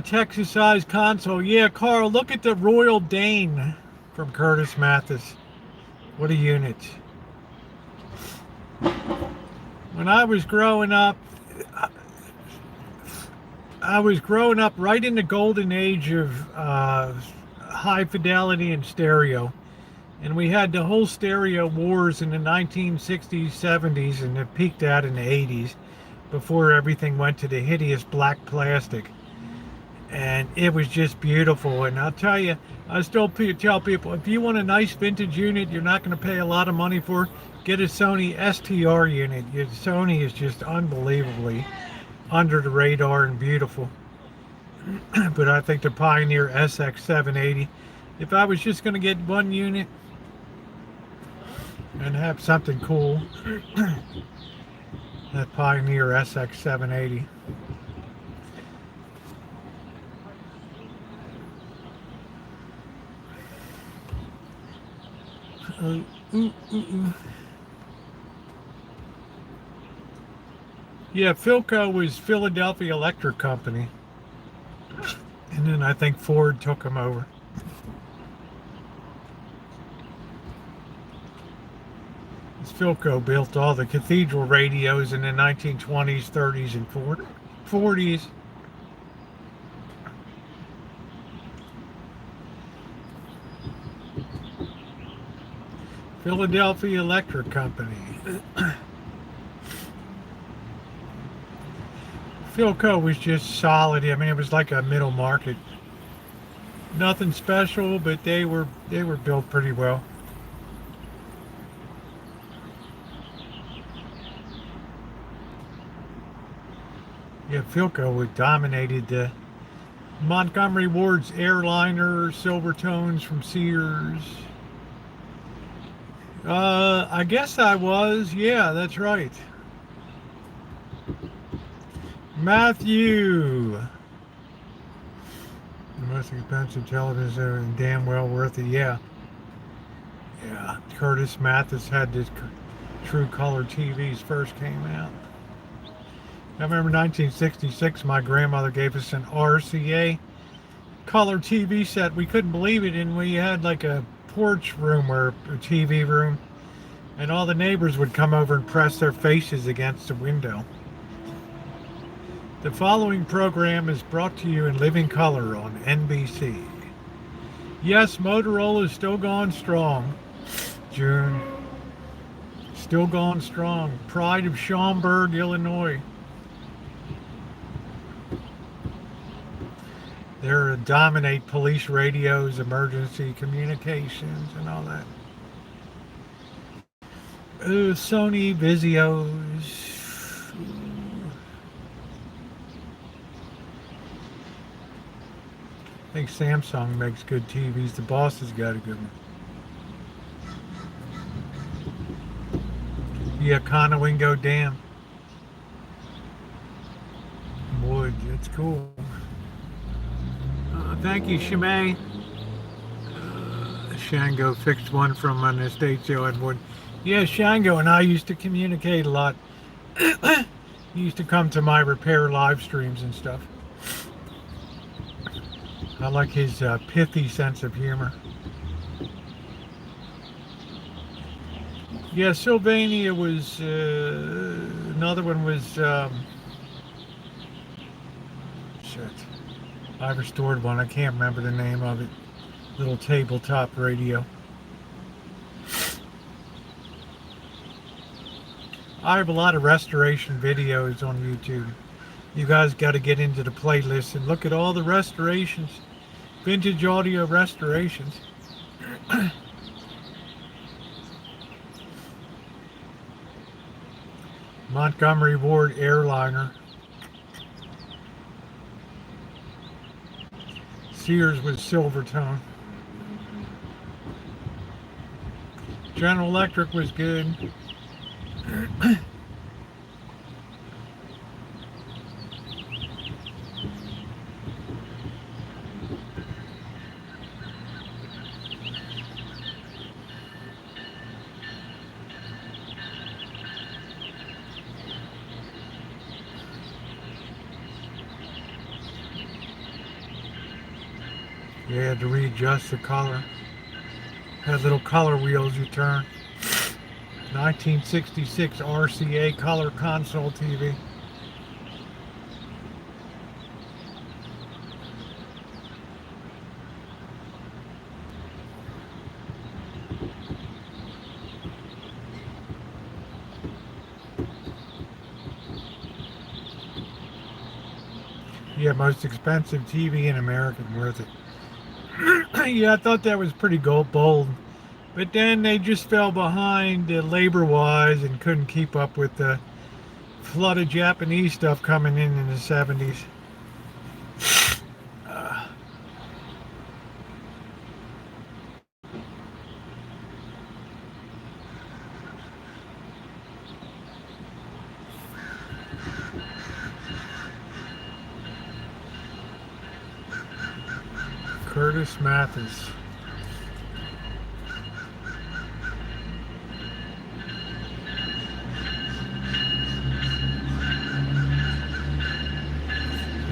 Texas size console. Yeah, Carl, look at the Royal Dane from Curtis Mathis. What a unit. When I was growing up, right in the golden age of high fidelity and stereo. And we had the whole stereo wars in the 1960s, 70s, and it peaked out in the 80s before everything went to the hideous black plastic. And it was just beautiful. And I'll tell you, I still tell people, if you want a nice vintage unit you're not going to pay a lot of money for, get a Sony STR unit. Sony is just unbelievably under the radar and beautiful. But I think the Pioneer SX780, if I was just going to get one unit and have something cool, that Pioneer SX780. Yeah, Philco was Philadelphia Electric Company. And then I think Ford took them over. Philco built all the cathedral radios in the 1920s, 30s, and 40s. Philadelphia Electric Company. Philco was just solid. I mean, it was like a middle market. Nothing special, but they were built pretty well. Yeah, Philco dominated the Montgomery Ward's Airliner, Silvertones from Sears. I guess I was. Yeah, that's right. Matthew. most expensive television, damn well worth it. Yeah. Yeah. Curtis Mathis had this true color TVs first came out. I remember 1966, my grandmother gave us an RCA color TV set. We couldn't believe it, and we had like a porch room or a TV room, and all the neighbors would come over and press their faces against the window. The following program is brought to you in living color on NBC. Yes, Motorola is still going strong. June. Still going strong. Pride of Schaumburg, Illinois. They dominate police radios, emergency communications, and all that. Sony Vizios. I think Samsung makes good TVs. The boss has got a good one. Yeah, Conowingo Dam. Wood, it's cool. Thank you, Shimei. Shango fixed one from an estate sale at Wood. Yeah, Shango and I used to communicate a lot. He used to come to my repair live streams and stuff. I like his pithy sense of humor. Yeah, Sylvania was, another one was, shit. I restored one, I can't remember the name of it. Little tabletop radio. I have a lot of restoration videos on YouTube. You guys got to get into the playlist and look at all the restorations. Vintage audio restorations. Montgomery Ward airliner. Sears with Silvertone. General Electric was good. You had to readjust the color. Had little color wheels you turn. 1966 RCA color console TV. Yeah, most expensive TV in America, worth it. Yeah, I thought that was pretty bold. But then they just fell behind labor-wise and couldn't keep up with the flood of Japanese stuff coming in the 70s. Curtis Mathis.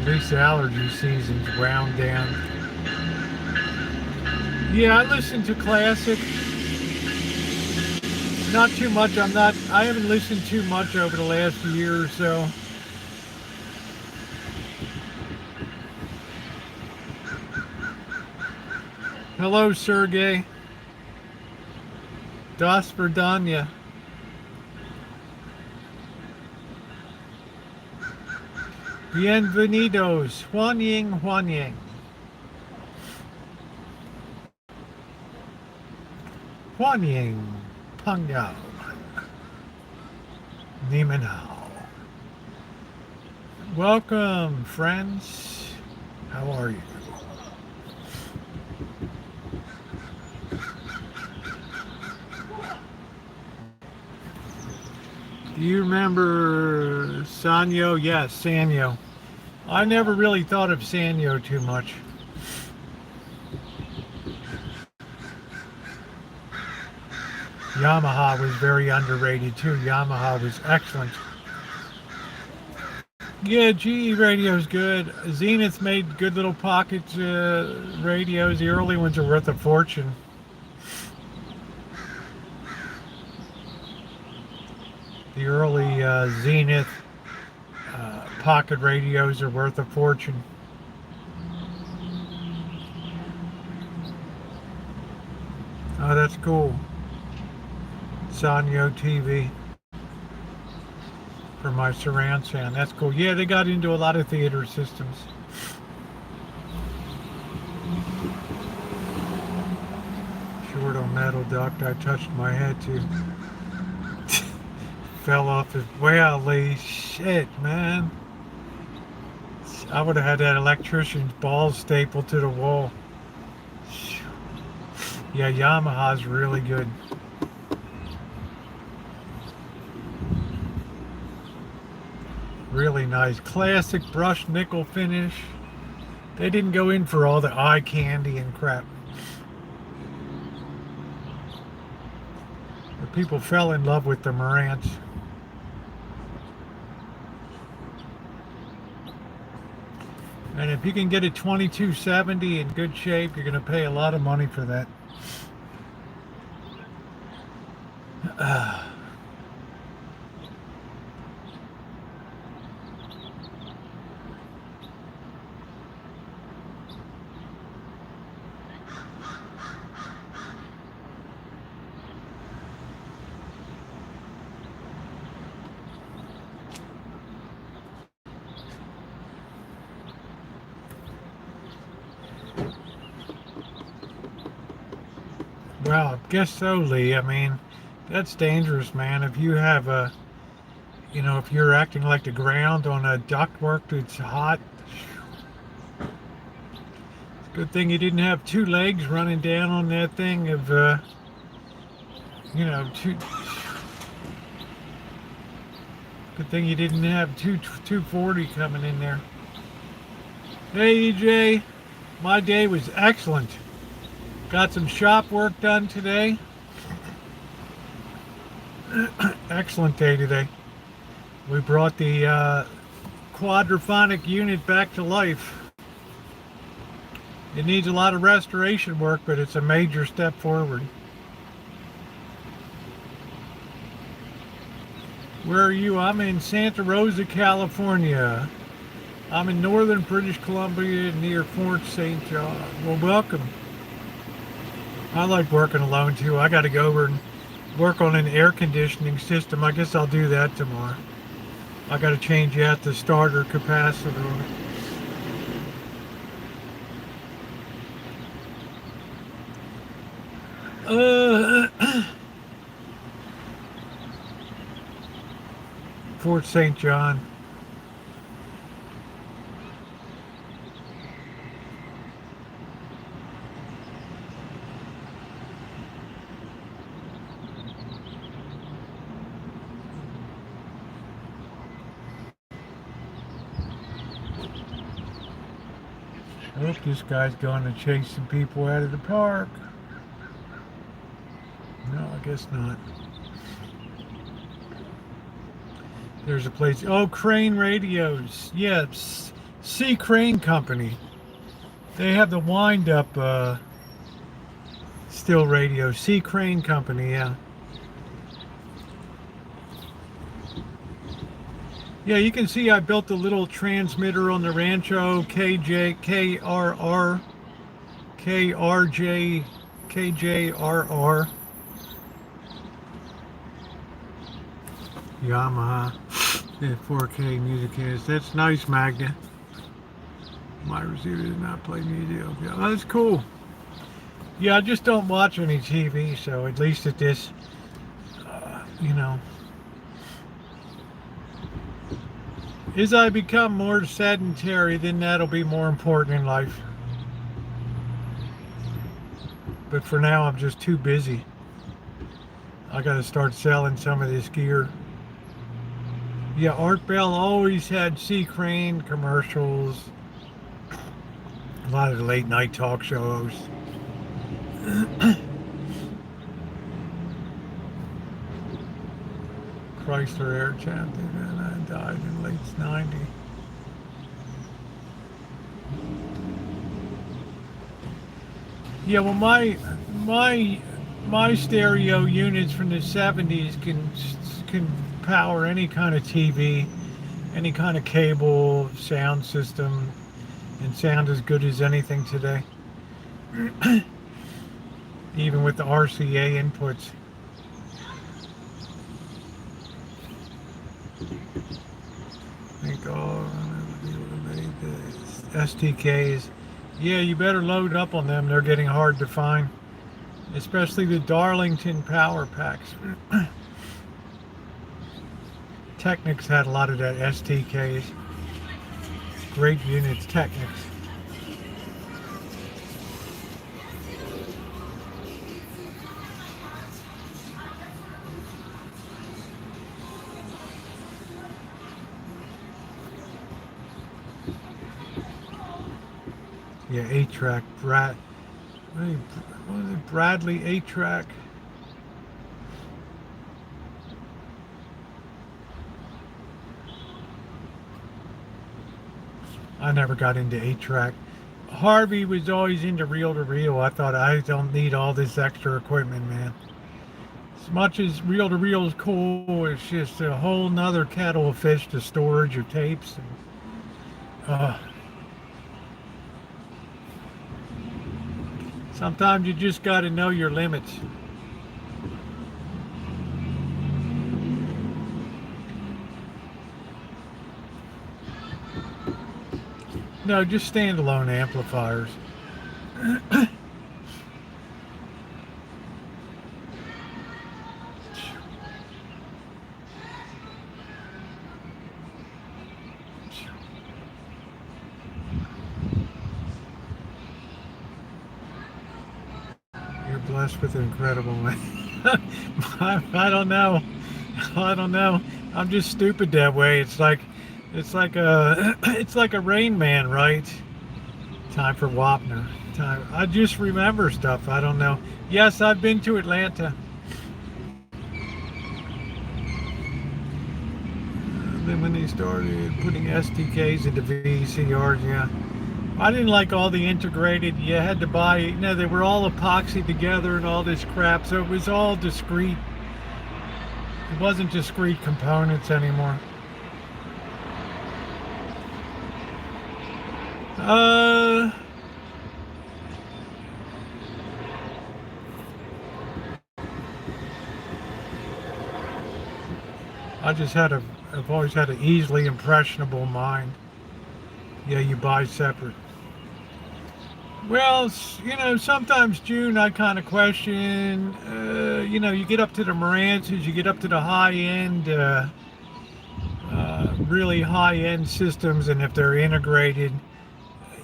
At least the allergy season's wound down. Yeah, I listen to classic. Not too much. I haven't listened too much over the last year or so. Hello, Sergey. Das Verdanya. Bienvenidos. Huanying, Huanying. Huanying. Pangyao. Nimenhao. Welcome, friends. How are you? Do you remember Sanyo? Yes, Sanyo. I never really thought of Sanyo too much. Yamaha was very underrated too. Yamaha was excellent. Yeah, GE radio's good. Zenith made good little pocket radios. The early ones are worth a fortune. The early Zenith pocket radios are worth a fortune. Oh, that's cool. Sanyo TV for my surround sound. That's cool. Yeah, they got into a lot of theater systems. Short on metal duct. I touched my head too. Fell off his... Holy shit, man. I would have had that electrician's balls stapled to the wall. Yeah, Yamaha's really good. Really nice. Classic brushed nickel finish. They didn't go in for all the eye candy and crap. The people fell in love with the Marantz. And if you can get a 2270 in good shape, you're going to pay a lot of money for that. Well, I guess so, Lee. I mean, that's dangerous, man. If you have a, you know, if you're acting like the ground on a ductwork that's hot. Good thing you didn't have two legs running down on that thing of, you know, good thing you didn't have 240 coming in there. Hey, EJ, my day was excellent. Got some shop work done today. Excellent day today. We brought the Quadraphonic unit back to life. It needs a lot of restoration work, but it's a major step forward. Where are you? I'm in Santa Rosa, California. I'm in northern British Columbia near Fort St. John. Well, welcome. I like working alone too. I got to go over and work on an air conditioning system. I guess I'll do that tomorrow. I got to change out the starter capacitor on it. Fort St. John. I hope this guy's going to chase some people out of the park. No, I guess not. There's a place. Oh, Crane Radios. Yes, C Crane Company. They have the wind-up still radio. C Crane Company, yeah. Yeah, you can see I built a little transmitter on the Rancho KJRR. Yamaha. Yeah, 4K music cast. That's nice, Magda. My receiver does not play music. Okay. Oh, that's cool. Yeah, I just don't watch any TV, so at least at this, you know. As I become more sedentary, then that'll be more important in life. But for now, I'm just too busy. I gotta start selling some of this gear. Yeah, Art Bell always had C Crane commercials. A lot of the late night talk shows. Chrysler Air Champion, and I died in late 90. Yeah, well, my stereo units from the 70s can power any kind of TV, any kind of cable sound system, and sound as good as anything today. Even with the RCA inputs. Think all STKs. Yeah, you better load up on them. They're getting hard to find, especially the Darlington power packs. Technics had a lot of that STKs. Great units, Technics. Yeah, 8-track, what is it, Bradley 8-track? I never got into 8-track. Harvey was always into reel-to-reel. I thought, I don't need all this extra equipment, man. As much as reel-to-reel is cool, it's just a whole nother kettle of fish to storage your tapes. And, sometimes you just got to know your limits. No, just standalone amplifiers. You're blessed with an incredible man. I don't know. I don't know. I'm just stupid that way. It's like a Rain Man, right? Time for Wapner. Time. I just remember stuff. I don't know. Yes, I've been to Atlanta. Then when they started putting STKs into VCRs, yeah. I didn't like all the integrated. You had to buy, you know, they were all epoxy together and all this crap, so it was all discrete. It wasn't discrete components anymore. I've always had an easily impressionable mind. Yeah, you buy separate. Well, you know, sometimes, June, I kind of question, you know, you get up to the Marantzes, you get up to the high-end, really high-end systems, and if they're integrated,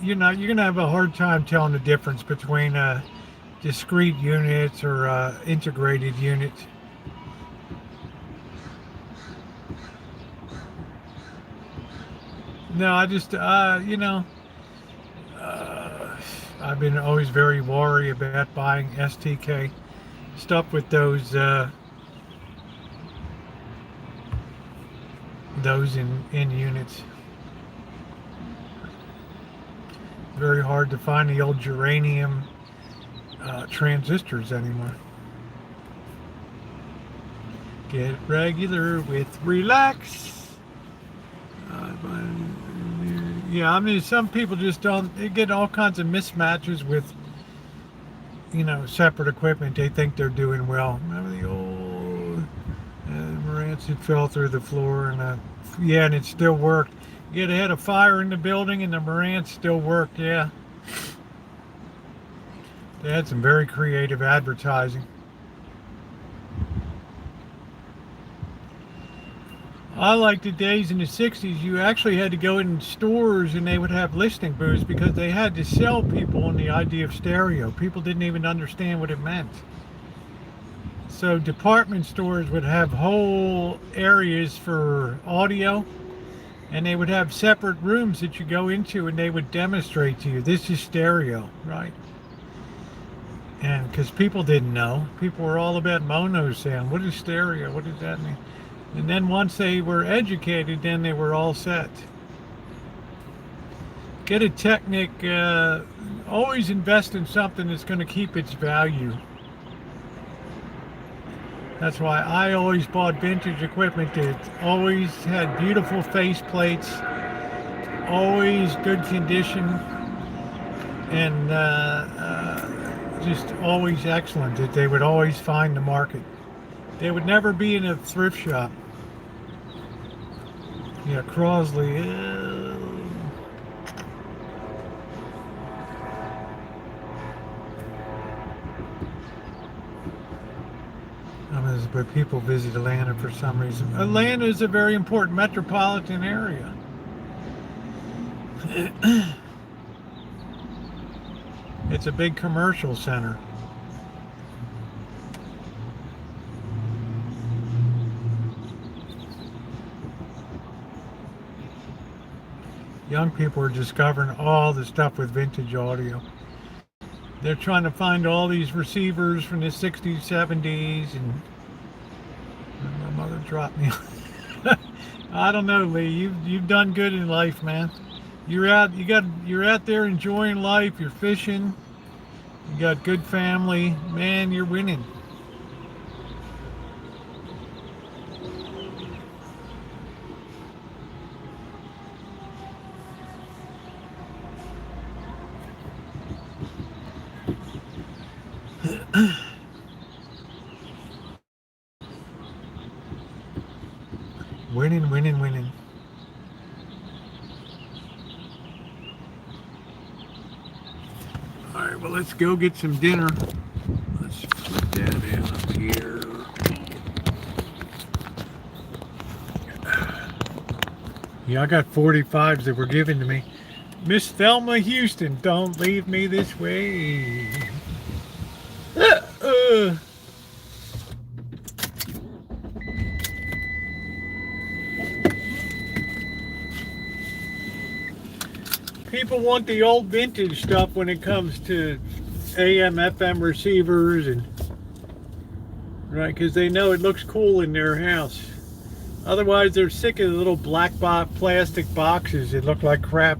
you know, you're going to have a hard time telling the difference between discrete units or integrated units. No, I just, you know, I've been always very wary about buying STK stuff with those in units. Very hard to find the old geranium transistors anymore. Get regular with relax. Yeah, I mean, some people just don't, they get all kinds of mismatches with, you know, separate equipment. They think they're doing well. Remember the old Marantz that fell through the floor, and yeah, and it still worked. Yeah, they had a fire in the building and the Marantz still worked, yeah. They had some very creative advertising. I like the days in the 60s, you actually had to go in stores and they would have listening booths because they had to sell people on the idea of stereo. People didn't even understand what it meant. So department stores would have whole areas for audio, and they would have separate rooms that you go into and they would demonstrate to you, this is stereo, right? And because people didn't know. People were all about mono sound. What is stereo? What does that mean? And then once they were educated, then they were all set. Get a Technic, always invest in something that's going to keep its value. That's why I always bought vintage equipment that always had beautiful face plates, always good condition, and just always excellent, that they would always find the market. They would never be in a thrift shop. Yeah, Crosley. But people visit Atlanta for some reason. Atlanta is a very important metropolitan area. It's a big commercial center. Young people are discovering all the stuff with vintage audio. They're trying to find all these receivers from the 60s, 70s, and my mother dropped me. I don't know, Lee. You've done good in life, man. You're out there enjoying life. You're fishing. You got good family, man. You're winning. Winning, winning, winning. All right, well, let's go get some dinner. Let's put that in up here. Yeah, I got 45s that were given to me. Miss Thelma Houston, don't leave me this way. People want the old vintage stuff when it comes to AM, FM receivers, and right, because they know it looks cool in their house. Otherwise, they're sick of the little black plastic boxes that look like crap.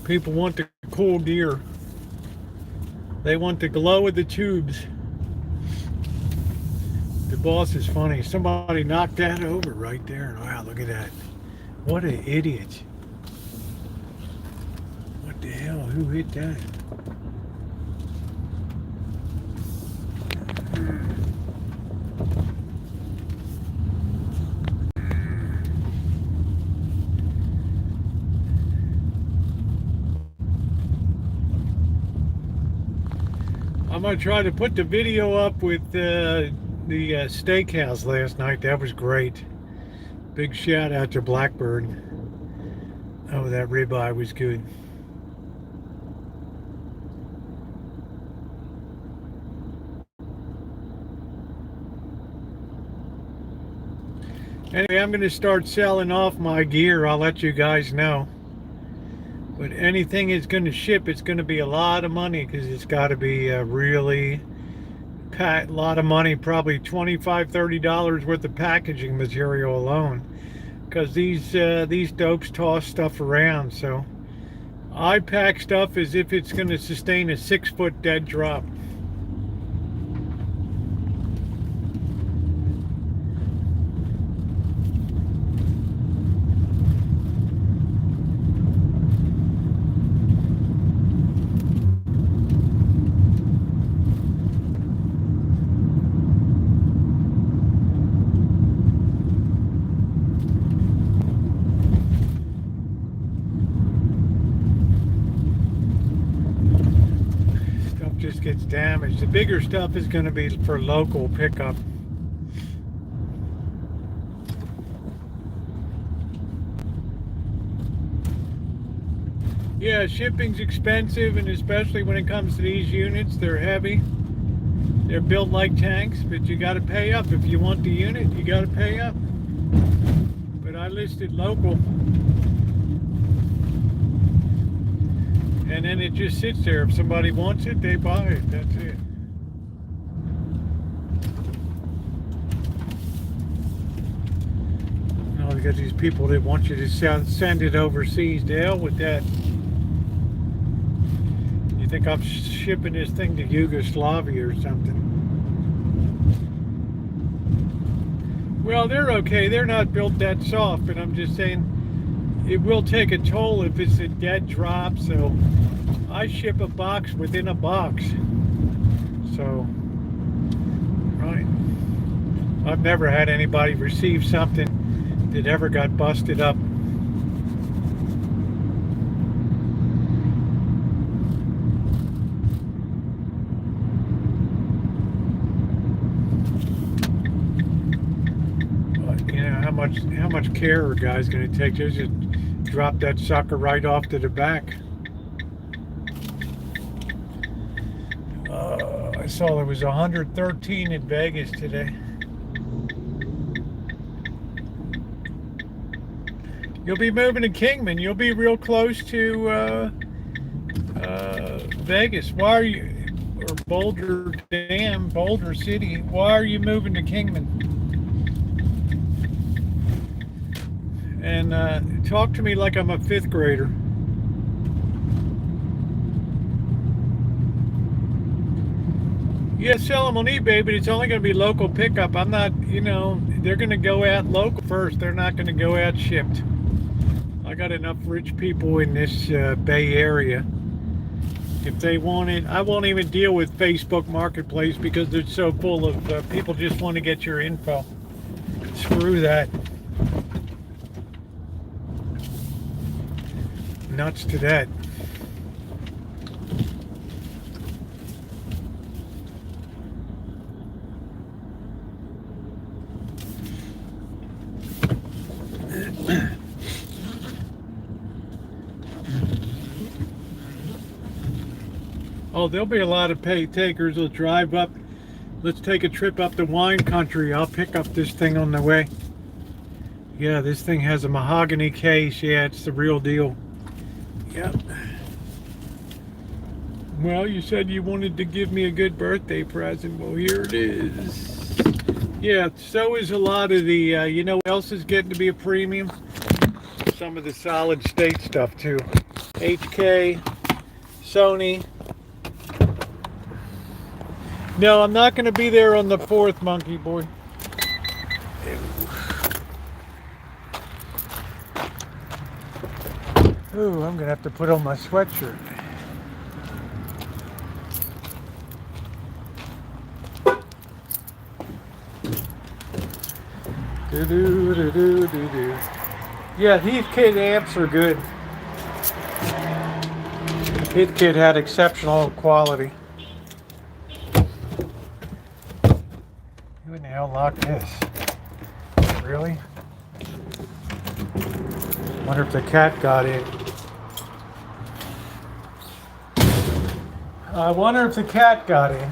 People want the cool gear. They want the glow of the tubes. The boss is funny. Somebody knocked that over right there. Wow, look at that. What an idiot. What the hell? Who hit that? I'm going to try to put the video up with the steakhouse last night. That was great. Big shout out to Blackbird. Oh, that ribeye was good. Anyway, I'm going to start selling off my gear. I'll let you guys know. But anything is going to ship, it's going to be a lot of money, because it's got to be really a lot of money, probably $25–30 worth of packaging material alone, because these dopes toss stuff around. So I pack stuff as if it's going to sustain a 6-foot dead drop. Gets damaged. The bigger stuff is going to be for local pickup. Yeah, shipping's expensive, and especially when it comes to these units, they're heavy. They're built like tanks, but you got to pay up. If you want the unit, you got to pay up. But I listed local. And then it just sits there. If somebody wants it, they buy it. That's it. No, you got these people that want you to send it overseas. To hell with that. You think I'm shipping this thing to Yugoslavia or something? Well, they're okay. They're not built that soft, but I'm just saying it will take a toll if it's a dead drop. So I ship a box within a box. So, right. I've never had anybody receive something that ever got busted up. How much care are guys going to take? Just drop that sucker right off to the back. I saw there was 113 in Vegas today. You'll be moving to Kingman. You'll be real close to Vegas. Why are you, or Boulder City? Why are you moving to Kingman? And talk to me like I'm a 5th grader. Yeah, sell them on eBay, but it's only going to be local pickup. I'm not, they're going to go out local first. They're not going to go out shipped. I got enough rich people in this Bay Area. If they want it, I won't even deal with Facebook Marketplace because they're so full of people just want to get your info. Screw that. Nuts to that. Oh, there'll be a lot of pay takers. Will drive up. Let's take a trip up to wine country. I'll pick up this thing on the way. Yeah, this thing has a mahogany case. Yeah, it's the real deal. Yep. Well, you said you wanted to give me a good birthday present. Well, here it is. Yeah, so is a lot of the, you know what else is getting to be a premium? Some of the solid state stuff too. HK, Sony. No, I'm not going to be there on the 4th, monkey boy. Ooh, I'm going to have to put on my sweatshirt. Do-do-do-do-do-do. Yeah, Heathkit amps are good. Heathkit had exceptional quality. Who in the hell locked this? Really? Wonder if the cat got in. I wonder if the cat got in.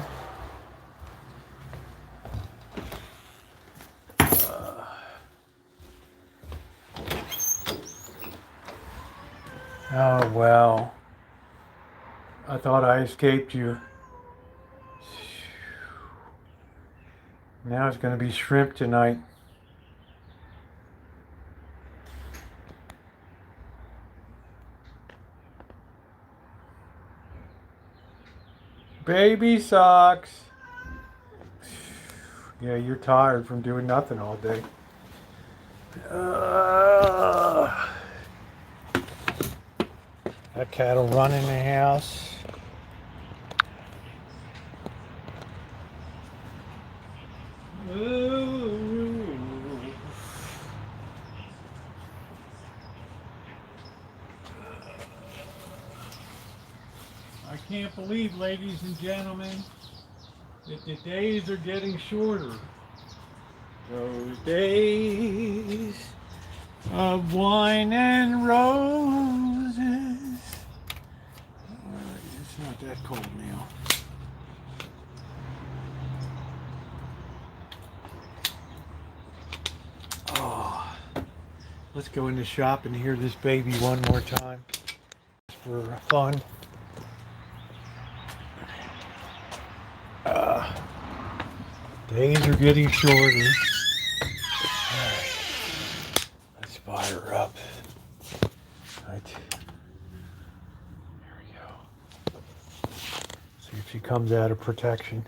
Oh, well. I thought I escaped you. Now it's going to be shrimp tonight. Baby socks. Yeah, you're tired from doing nothing all day. That cat will run in the house. Ooh. I can't believe, ladies and gentlemen, that the days are getting shorter. Those days of wine and roses. It's not that cold now. Oh, let's go in the shop and hear this baby one more time for fun. Days are getting shorter. Alright. Let's fire her up. Right. There we go. See if she comes out of protection.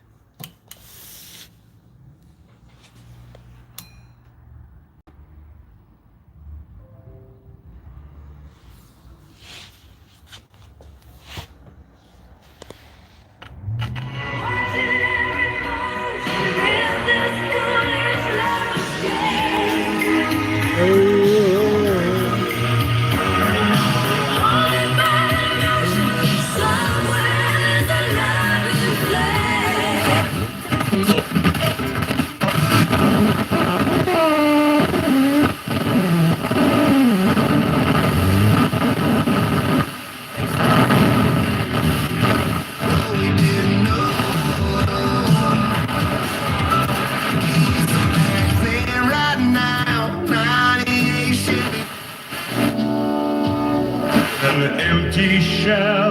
An empty shell.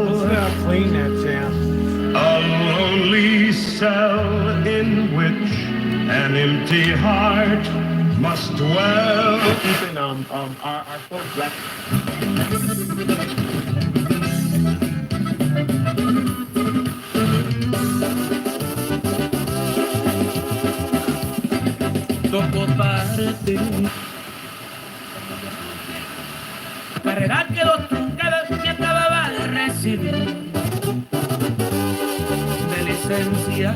Listen how clean that sounds. A lonely cell in which an empty heart must dwell. Keeping our folks left. Tocó parte. Carrera quedó truncada, me acababa de recibir de licencia.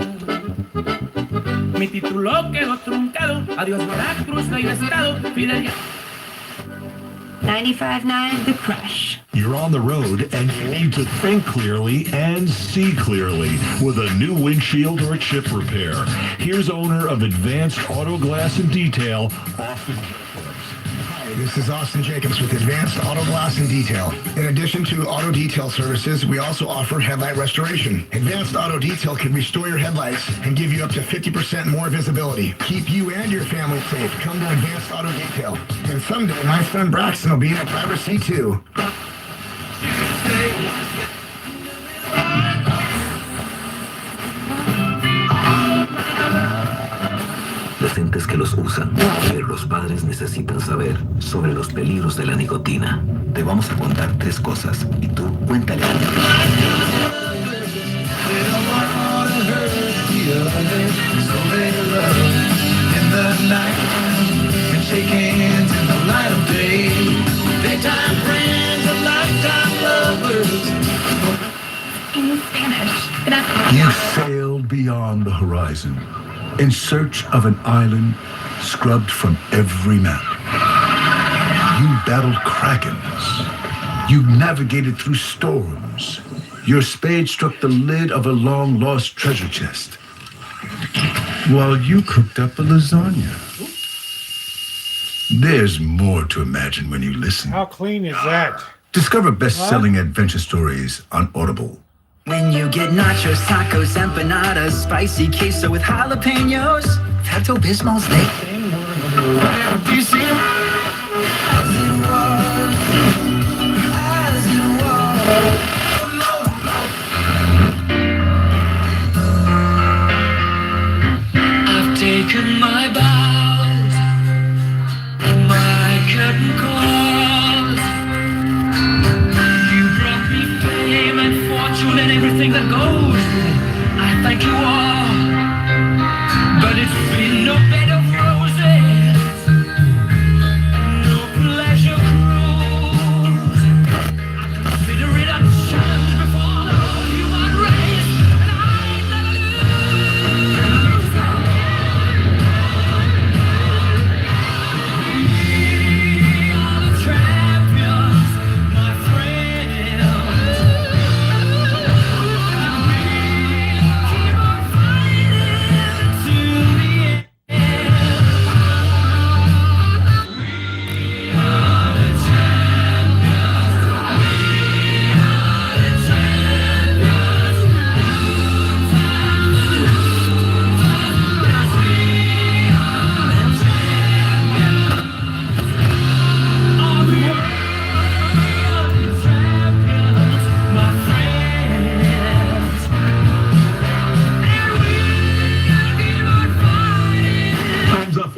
Mi título quedó truncado, adiós Veracruz, no hay estado, Fidel. 95.9 The Crush. You're on the road and you need to think clearly and see clearly with a new windshield or chip repair. Here's owner of Advanced Auto Glass and Detail, Austin. Hi, this is Austin Jacobs with Advanced Auto Glass and Detail. In addition to auto detail services, we also offer headlight restoration. Advanced Auto Detail can restore your headlights and give you up to 50% more visibility. Keep you and your family safe. Come to Advanced Auto Detail. And someday, my son Braxton will be in a driver's seat too. Adolescentes que los usan, pero los padres necesitan saber sobre los peligros de la nicotina. Te vamos a contar 3 cosas y tú cuéntale. In Spanish. Good afternoon. You sailed beyond the horizon in search of an island scrubbed from every map. You battled krakens. You navigated through storms. Your spade struck the lid of a long-lost treasure chest, while you cooked up a lasagna. There's more to imagine when you listen. How clean is that? Discover best-selling adventure stories on Audible. When you get nachos, tacos, empanadas, spicy queso with jalapenos, Pepto-Bismol's there. Do you see him? I've taken my bows, my curtain calls. You brought me fame and fortune and everything that goes with it. I thank you all, but it's been no bed of roses, no pleasure cruise. I consider it a challenge before the whole human race, and I never lose. We are the champions, my friend. And we keep on fighting till the end.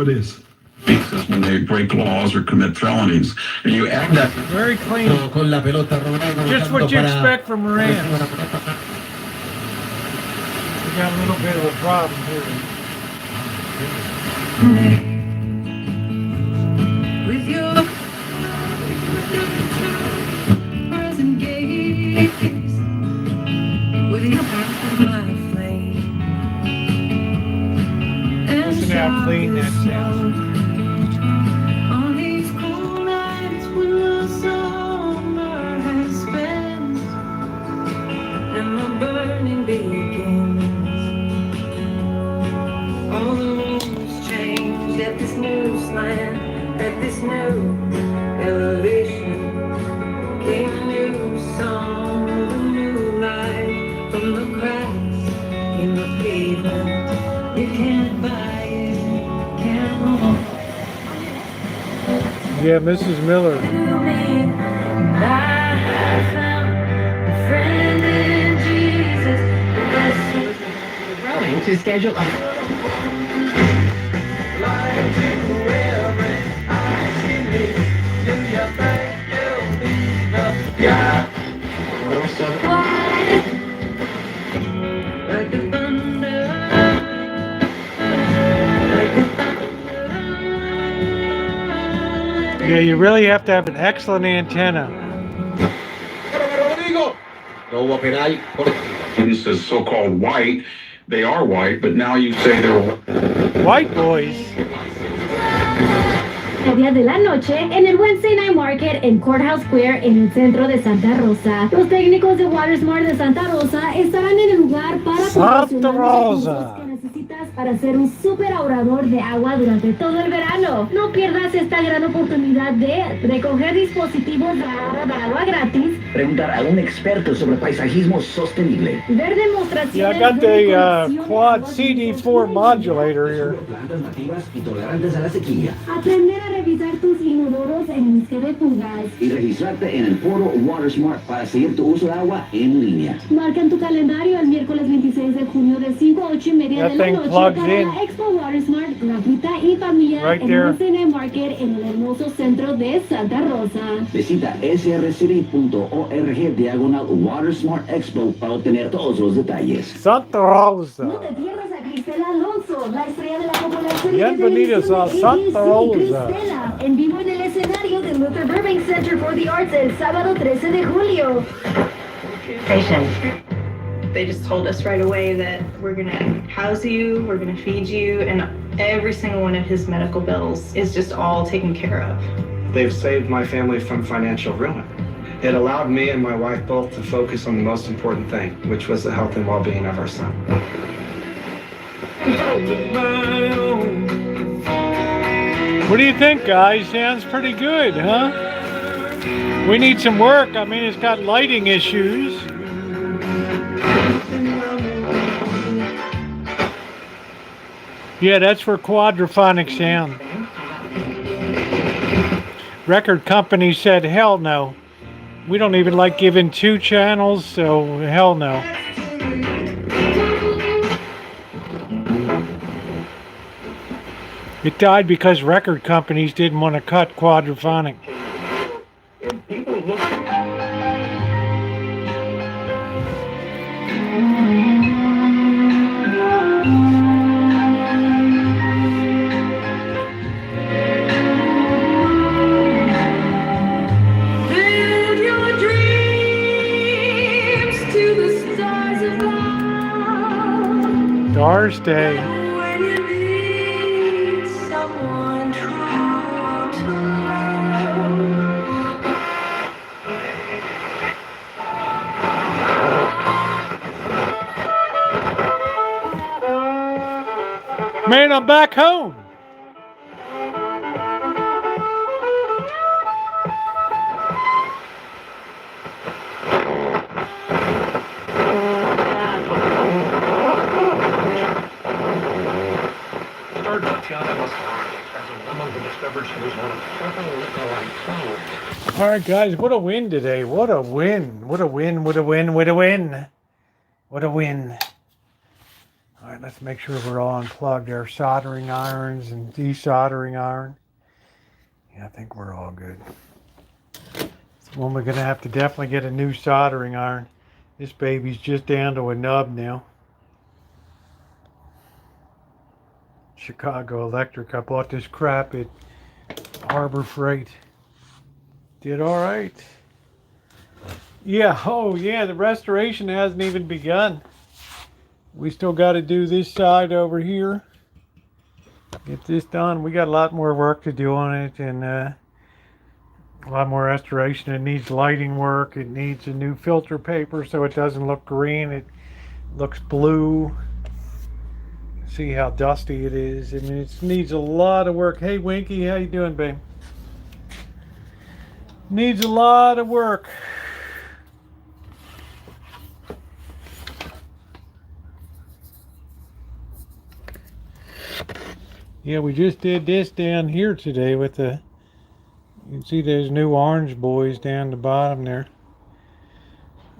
for this. When they break laws or commit felonies. And you add that. Very clean. Just what you expect from Marantz. We got a little bit of a problem here. With your present gaze, with your my flame. Listen to how clean that sounds. On these cool nights when the summer has spent and the burning begins, all the rules change at this new slant, at this new elevation. Came a new song, a new light from the cracks in the pavement. You can't buy it, can't hold. Yeah, Mrs. Miller. To schedule Yeah, you really have to have an excellent antenna. This is so-called white. They are white, but now you say they're white boys. Día de la noche en el Wednesday Night Market en Courthouse Square en el centro de Santa Rosa. Los técnicos de WaterSmart de Santa Rosa estarán en el lugar para Santa Rosa. que necesitas para ser un super ahorrador de agua durante todo el verano. No pierdas esta gran oportunidad de recoger dispositivos de agua gratis. Preguntar a un experto sobre paisajismo sostenible. Ver demostraciones. Yeah, I got the quad CD4 modulator here. Plantas nativas y tolerantes a la sequía. Aprender a revisar tus inodoros en mis pulgas. Y registrarte en el foro WaterSmart para seguir tu uso de agua en línea. Marca en tu calendario el miércoles 26 de junio de 5 a 8:30 de la noche para la Expo WaterSmart gratuita y familiar en el Wednesday Night Market en el hermoso centro de Santa Rosa. Visita srcity.org/WaterSmart Expo para obtener todos los detalles. Santa Rosa. No te pierdas a Cristela Alonso, la estrella de la popular serie Bienvenidos a Santa Rosa. Cristela, en vivo en el escenario del Luther Burbank Center for the Arts el sábado 13 de julio. They just told us right away that we're gonna house you, we're gonna feed you, and every single one of his medical bills is just all taken care of. They've saved my family from financial ruin. It allowed me and my wife both to focus on the most important thing, which was the health and well-being of our son. What do you think, guys? Sounds pretty good, huh? We need some work. I mean, it's got lighting issues. Yeah, that's for quadraphonic sound. Record company said, hell no. We don't even like giving 2 channels, so hell no. It died because record companies didn't want to cut quadraphonic. Stars Day. Man, I'm back home. All right, guys, what a win today. What a win. What a win. What a win. What a win. What a win. All right, let's make sure we're all unplugged. Our soldering irons and desoldering iron. Yeah, I think we're all good. Well, we're going to have to definitely get a new soldering iron. This baby's just down to a nub now. Chicago Electric. I bought this crap at Harbor Freight. Did all right. Yeah, oh yeah, the restoration hasn't even begun. We still got to do this side over here. Get this done. We got a lot more work to do on it, and a lot more restoration. It needs lighting work. It needs a new filter paper so it doesn't look green. It looks blue. See how dusty it is. I mean, it needs a lot of work. Hey, Winky, how you doing, babe? Needs a lot of work. Yeah, we just did this down here today with the, you can see those new orange boys down the bottom there.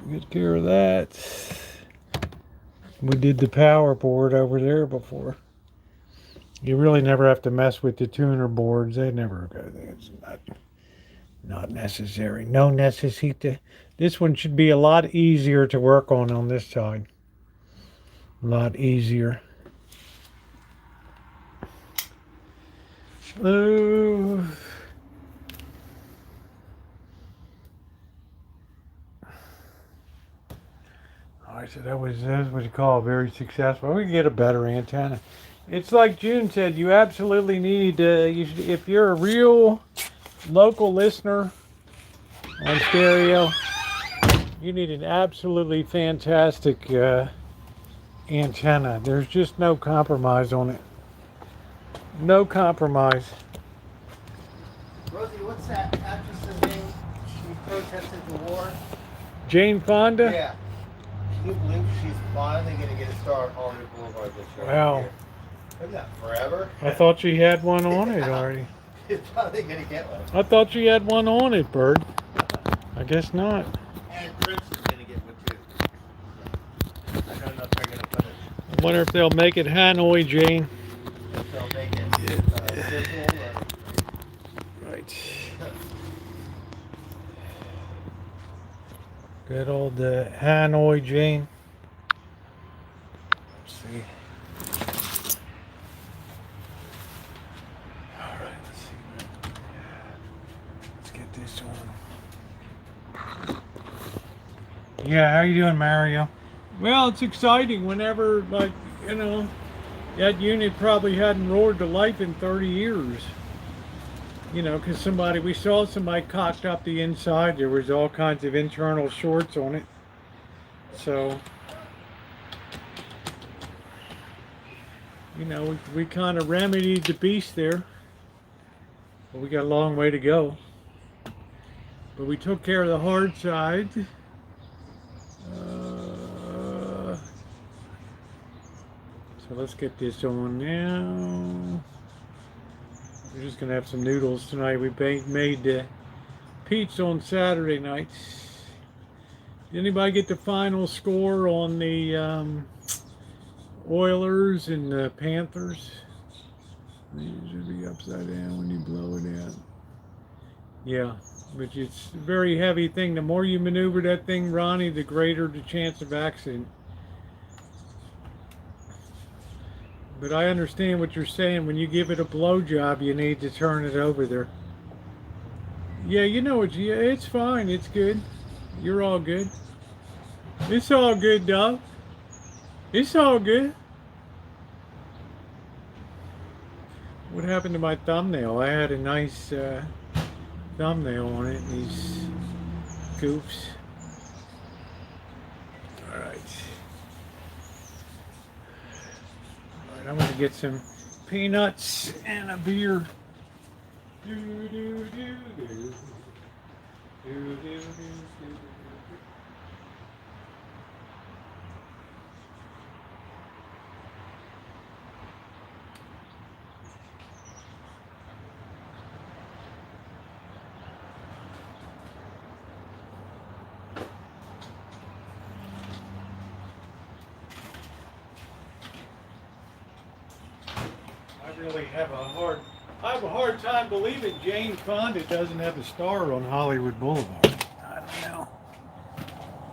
Get care of that. We did the power board over there before. You really never have to mess with the tuner boards. They never go there. It's not necessary. No necessita. This one should be a lot easier to work on this side. A lot easier. Oh. Alright, so that was what you call very successful. We can get a better antenna. It's like June said, you absolutely need, if you're a real local listener on stereo, you need an absolutely fantastic antenna. There's just no compromise on it. No compromise. Rosie, what's that actress's name? She protested the war. Jane Fonda? Yeah. Can you believe she's finally going to get a star on Hollywood Boulevard this year? Wow. Isn't that forever? I thought she had one on it already. She's finally going to get one. I thought she had one on it, Bird. I guess not. And Prince is going to get one too. I don't know if they're going to put it. I wonder if they'll make it Hanoi, Jane. If they'll make it circle or... Right. Good old Hanoi, Jane. Let's see. All right, let's see. Let's get this on. Yeah, how you doing, Mario? Well, it's exciting whenever, like, you know, that unit probably hadn't roared to life in 30 years. You know, because we saw somebody cocked up the inside. There was all kinds of internal shorts on it. So, you know, we kind of remedied the beast there. But we got a long way to go. But we took care of the hard side. So let's get this on now. We're just gonna have some noodles tonight. We made pizza on Saturday night. Did anybody get the final score on the Oilers and the Panthers? These should be upside down when you blow it out. Yeah, which it's a very heavy thing. The more you maneuver that thing, Ronnie, the greater the chance of accident. But I understand what you're saying. When you give it a blow job, you need to turn it over there. Yeah, you know it. Yeah, it's fine. It's good. You're all good. It's all good, dog. It's all good. What happened to my thumbnail? I had a nice thumbnail on it. These goofs. All right. I'm going to get some peanuts and a beer. Do, do, do, do. Do, do, do, do. really have I have a hard time believing Jane Fonda doesn't have a star on Hollywood Boulevard. I don't know.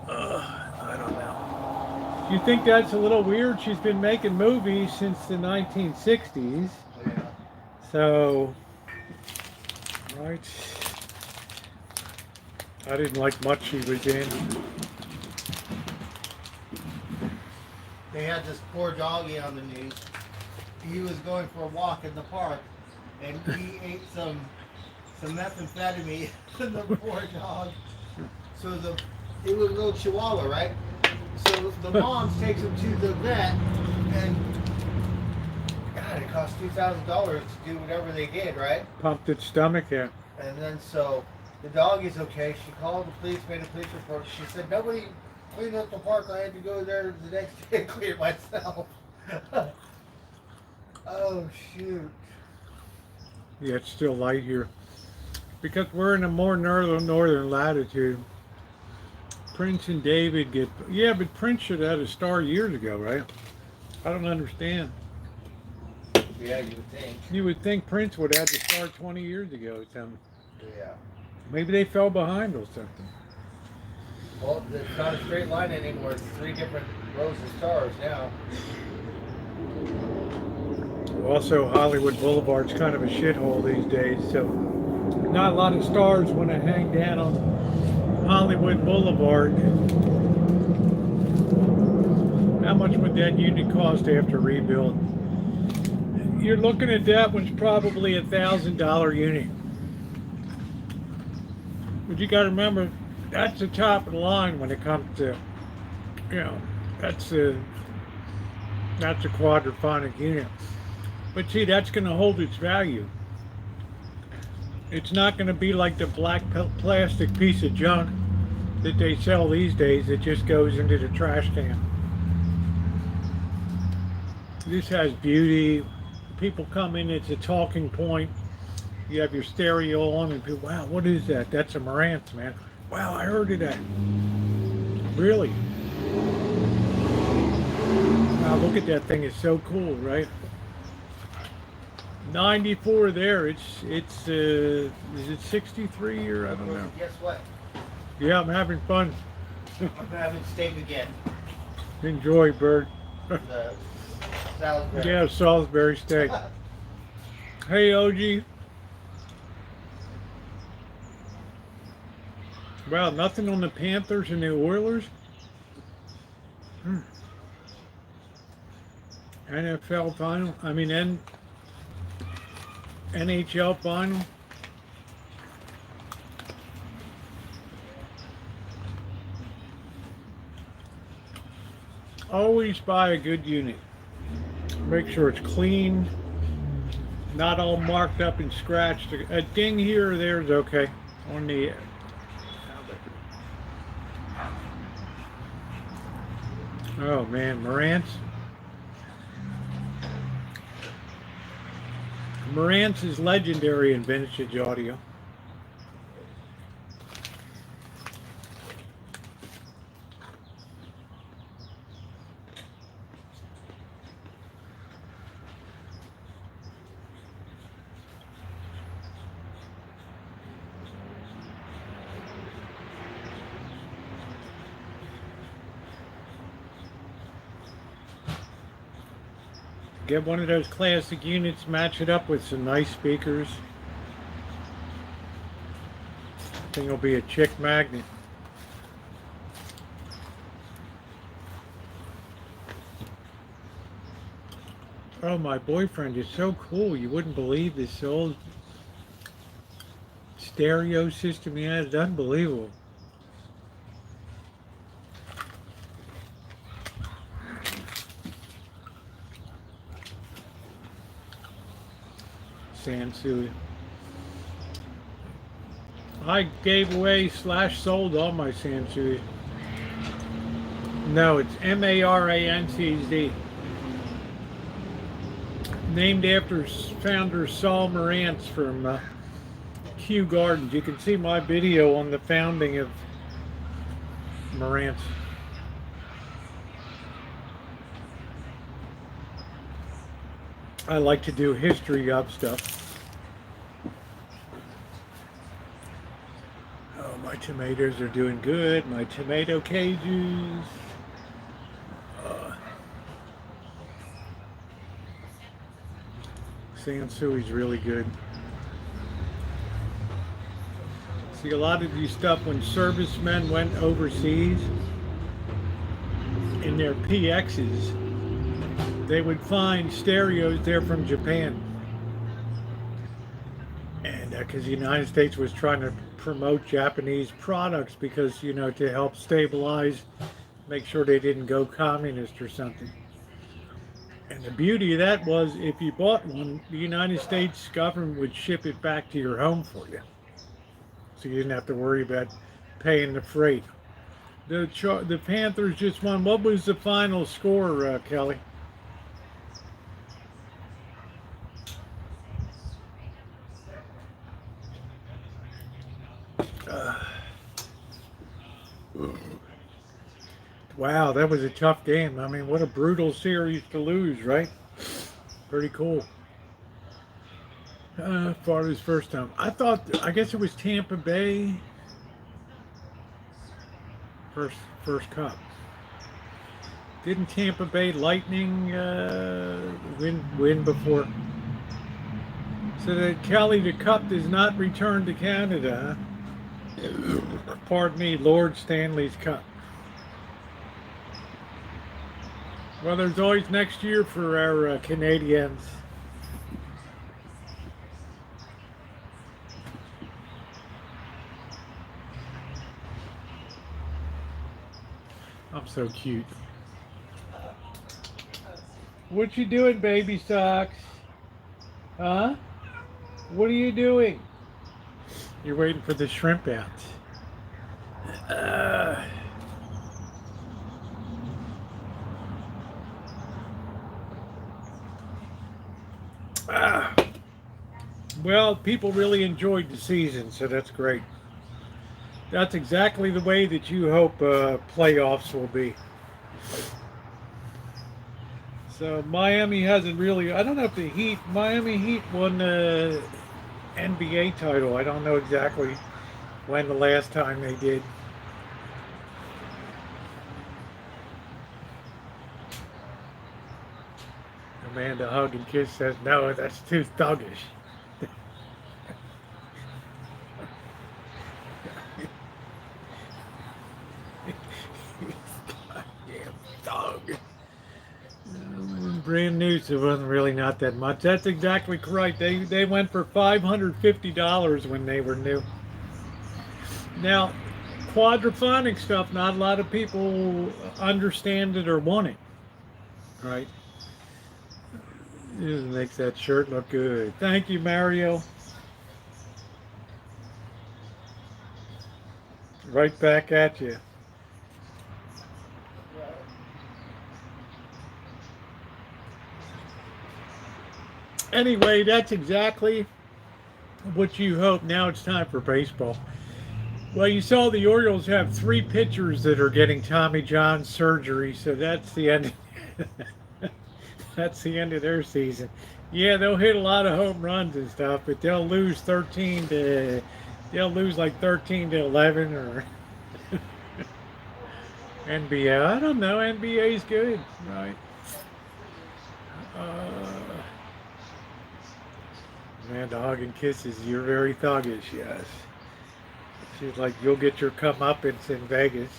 I don't know. You think that's a little weird? She's been making movies since the 1960s. Yeah. So, right. I didn't like much she was in. They had this poor doggy on the news. He was going for a walk in the park, and he ate some methamphetamine. And the poor dog. So it was a little Chihuahua, right? So the mom takes him to the vet, and God, it cost $2,000 to do whatever they did, right? Pumped its stomach out. And then so the dog is okay. She called the police, made a police report. She said nobody cleaned up the park. I had to go there the next day and clean it myself. Oh shoot. Yeah, it's still light here. Because we're in a more northern latitude. Prince and David get... Yeah, but Prince should have had a star years ago, right? I don't understand. Yeah, you would think. You would think Prince would have had the star 20 years ago or something. Yeah. Maybe they fell behind or something. Well, it's not a straight line anymore. It's 3 different rows of stars now. Also, Hollywood Boulevard's kind of a shithole these days, so not a lot of stars want to hang down on Hollywood Boulevard. How much would that unit cost after rebuild? You're looking at that one's probably $1,000 unit. But you got to remember, that's the top of the line when it comes to, you know, that's a quadraphonic unit. But see, that's going to hold its value. It's not going to be like the black plastic piece of junk that they sell these days that just goes into the trash can. This has beauty. People come in, it's a talking point. You have your stereo on and people, wow, what is that? That's a Marantz, man. Wow, I heard of that. Really? Wow, look at that thing. It's so cool, right? 94 there. It's is it 63 or I don't know. Guess what? Yeah, I'm having fun. I'm having steak again. Enjoy, Bird. The Salisbury. Yeah, Salisbury steak. Hey, OG. Wow, nothing on the Panthers and the Oilers. NFL final. I mean, NHL final. Always buy a good unit. Make sure it's clean, not all marked up and scratched. A ding here or there is okay on the. Oh man, Marantz. Marantz is legendary in vintage audio. Get one of those classic units, match it up with some nice speakers. Thing will be a chick magnet. Oh, my boyfriend is so cool. You wouldn't believe this old stereo system he has. It's unbelievable. Sansui. I gave away / sold all my Sansui. No, it's Marantz. Named after founder Saul Marantz from Kew Gardens. You can see my video on the founding of Marantz. I like to do history of stuff. Oh, my tomatoes are doing good. My tomato cages. Sansui's really good. See, a lot of these stuff when servicemen went overseas in their PXs, they would find stereos there from Japan. And because the United States was trying to promote Japanese products because, you know, to help stabilize, make sure they didn't go communist or something. And the beauty of that was if you bought one, the United States government would ship it back to your home for you. So you didn't have to worry about paying the freight. The Panthers just won. What was the final score, Kelly? Wow, that was a tough game. I mean, what a brutal series to lose, right? Pretty cool. Far as first time. I guess it was Tampa Bay. First cup. Didn't Tampa Bay Lightning win before? So that Kelly, the cup does not return to Canada. Pardon me, Lord Stanley's Cup. Well, there's always next year for our Canadians. I'm so cute. What you doing, baby socks? Huh? What are you doing? You're waiting for the shrimp out. Well, people really enjoyed the season, so that's great. That's exactly the way that you hope playoffs will be. So Miami hasn't really, I don't know if the Miami Heat won the NBA title. I don't know exactly when the last time they did. Amanda Hug and Kiss says, no, that's too thuggish. Brand new, so it wasn't really not that much. That's exactly correct. They went for $550 when they were new. Now, quadraphonic stuff, not a lot of people understand it or want it, right? It makes that shirt look good. Thank you, Mario. Right back at you. Anyway, that's exactly what you hope. Now it's time for baseball. Well, you saw the Orioles have 3 pitchers that are getting Tommy John surgery, so that's the end. That's the end of their season. Yeah, they'll hit a lot of home runs and stuff, but they'll lose like 13 to 11 or NBA. I don't know. NBA's good, right? Amanda Hug and Kisses, you're very thuggish, yes. She's like, you'll get your comeuppance in Vegas.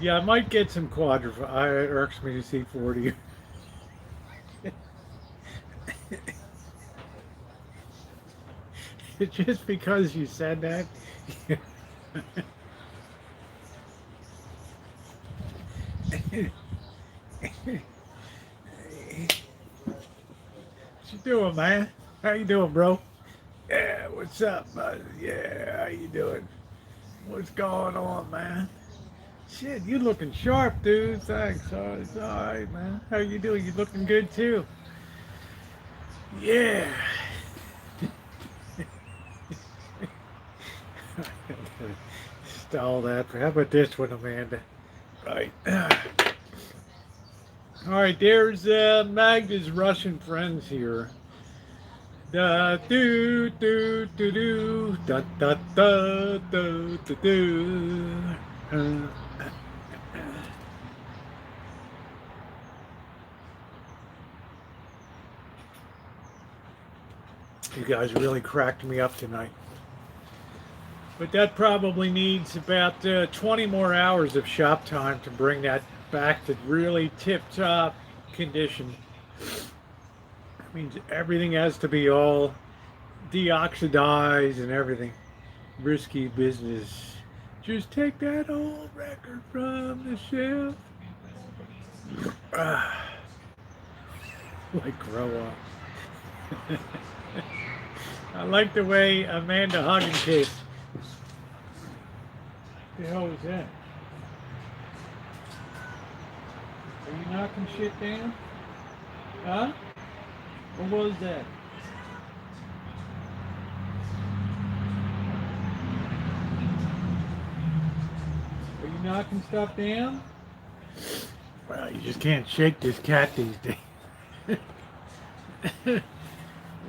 Yeah, I might get some quadraphonic. It irks me to see 40. Just because you said that. What you doing, man? How you doing, bro? Yeah, what's up, bud? Yeah, how you doing? What's going on, man? Shit, you looking sharp, dude. Thanks. It's all right, man. How you doing? You looking good, too. Yeah. install that. How about this one, Amanda? Right. All right, there's Magda's Russian friends here. Da do do do do da da da da da do. You guys really cracked me up tonight. But that probably needs about 20 more hours of shop time to bring that back to really tip-top condition. That means everything has to be all deoxidized and everything. Risky business. Just take that old record from the shelf. Like, grow up. I like the way Amanda hugging kiss. What the hell was that? Are you knocking shit down? Huh? What was that? Are you knocking stuff down? Well, you just can't shake this cat these days.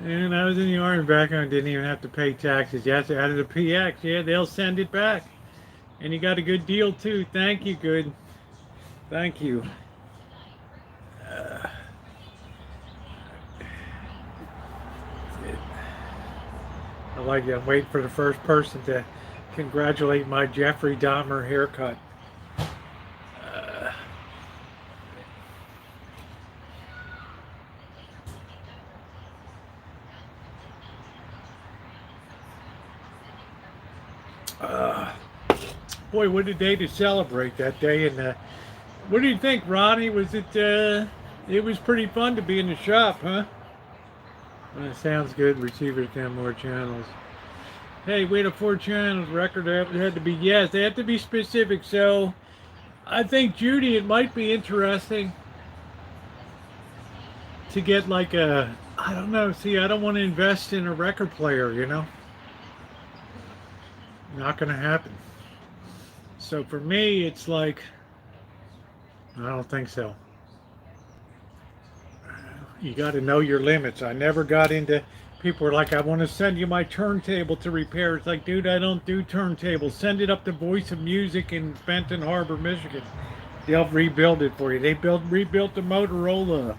And I was in the Army background, didn't even have to pay taxes. Yes, out of the PX, yeah, they'll send it back. And you got a good deal too. Thank you, good. Thank you. I like it. I'm waiting for the first person to congratulate my Jeffrey Dahmer haircut. Boy, what a day to celebrate that day. And what do you think, Ronnie? Was it? It was pretty fun to be in the shop, huh? Sounds good. Receivers can have more channels. Hey, we had 4 channels. Record had to be, yes, they have to be specific. So I think, Judy, it might be interesting to get like a, I don't know. See, I don't want to invest in a record player, you know? Not going to happen. So for me, it's like, I don't think so. You got to know your limits. I never got into, people were like, I want to send you my turntable to repair. It's like, dude, I don't do turntables. Send it up to Voice of Music in Benton Harbor, Michigan. They'll rebuild it for you. They rebuilt the Motorola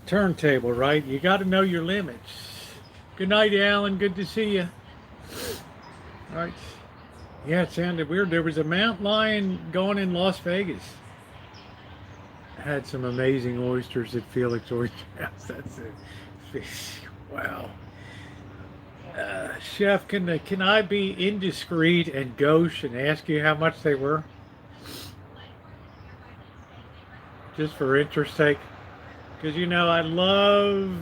turntable, right? You got to know your limits. Good night, Alan. Good to see you. All right. Yeah, it sounded weird. There was a mountain lion going in Las Vegas. Had some amazing oysters at Felix Oyster House. That's it. Wow. Chef, can I be indiscreet and gauche and ask you how much they were? Just for interest's sake. Because, you know, I love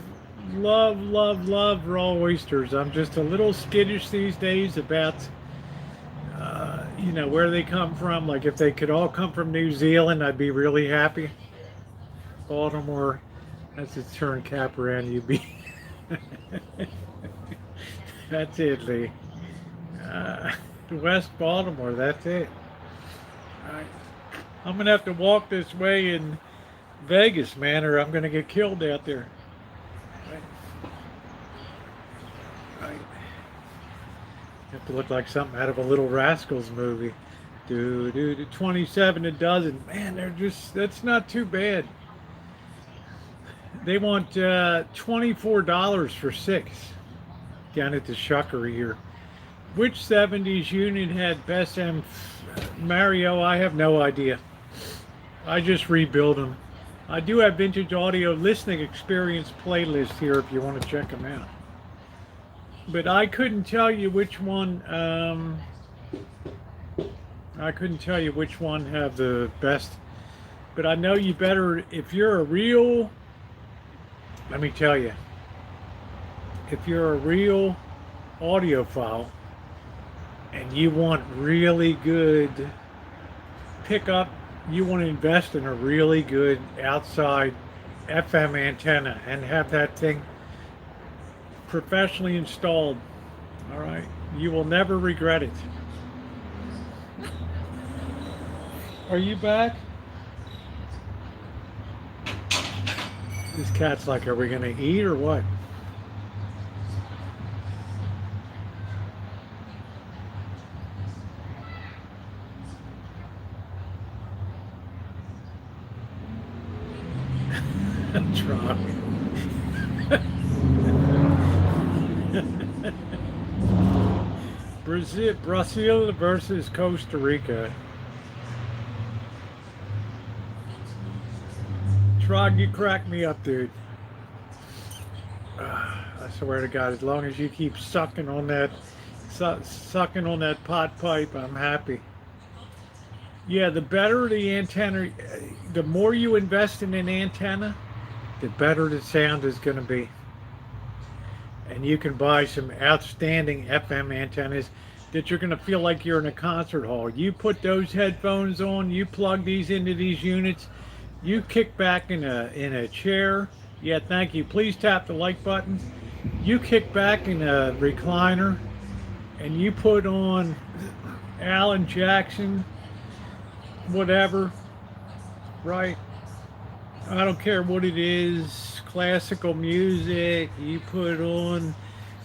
raw oysters. I'm just a little skittish these days about, you know, where they come from. Like, if they could all come from New Zealand, I'd be really happy. Baltimore, that's a turn cap around UB. That's it, Lee. West Baltimore, that's it. All right. I'm going to have to walk this way in Vegas, man, or I'm going to get killed out there. Right. Have to look like something out of a Little Rascals movie. 27 a dozen. Man, they're just, that's not too bad. They want $24 for 6 down at the Shuckery here. Which 70s unit had best Mario? I have no idea. I just rebuild them. I do have vintage audio listening experience playlists here if you want to check them out. But I couldn't tell you which one. I couldn't tell you which one have the best. But I know you better, if you're a real, let me tell you, if you're a real audiophile and you want really good pickup, you want to invest in a really good outside FM antenna and have that thing professionally installed. All right, you will never regret it. Are you back? This cat's like, are we gonna eat or what? I'm trying. Brazil versus Costa Rica. Trog, you crack me up, dude. I swear to God, as long as you keep sucking on that pot pipe, I'm happy. Yeah, the better the antenna, the more you invest in an antenna, the better the sound is going to be. And you can buy some outstanding FM antennas that you're going to feel like you're in a concert hall. You put those headphones on, you plug these into these units, you kick back in a chair. Yeah, thank you. Please tap the like button. You kick back in a recliner and you put on Alan Jackson, whatever, right? I don't care what it is, classical music, you put on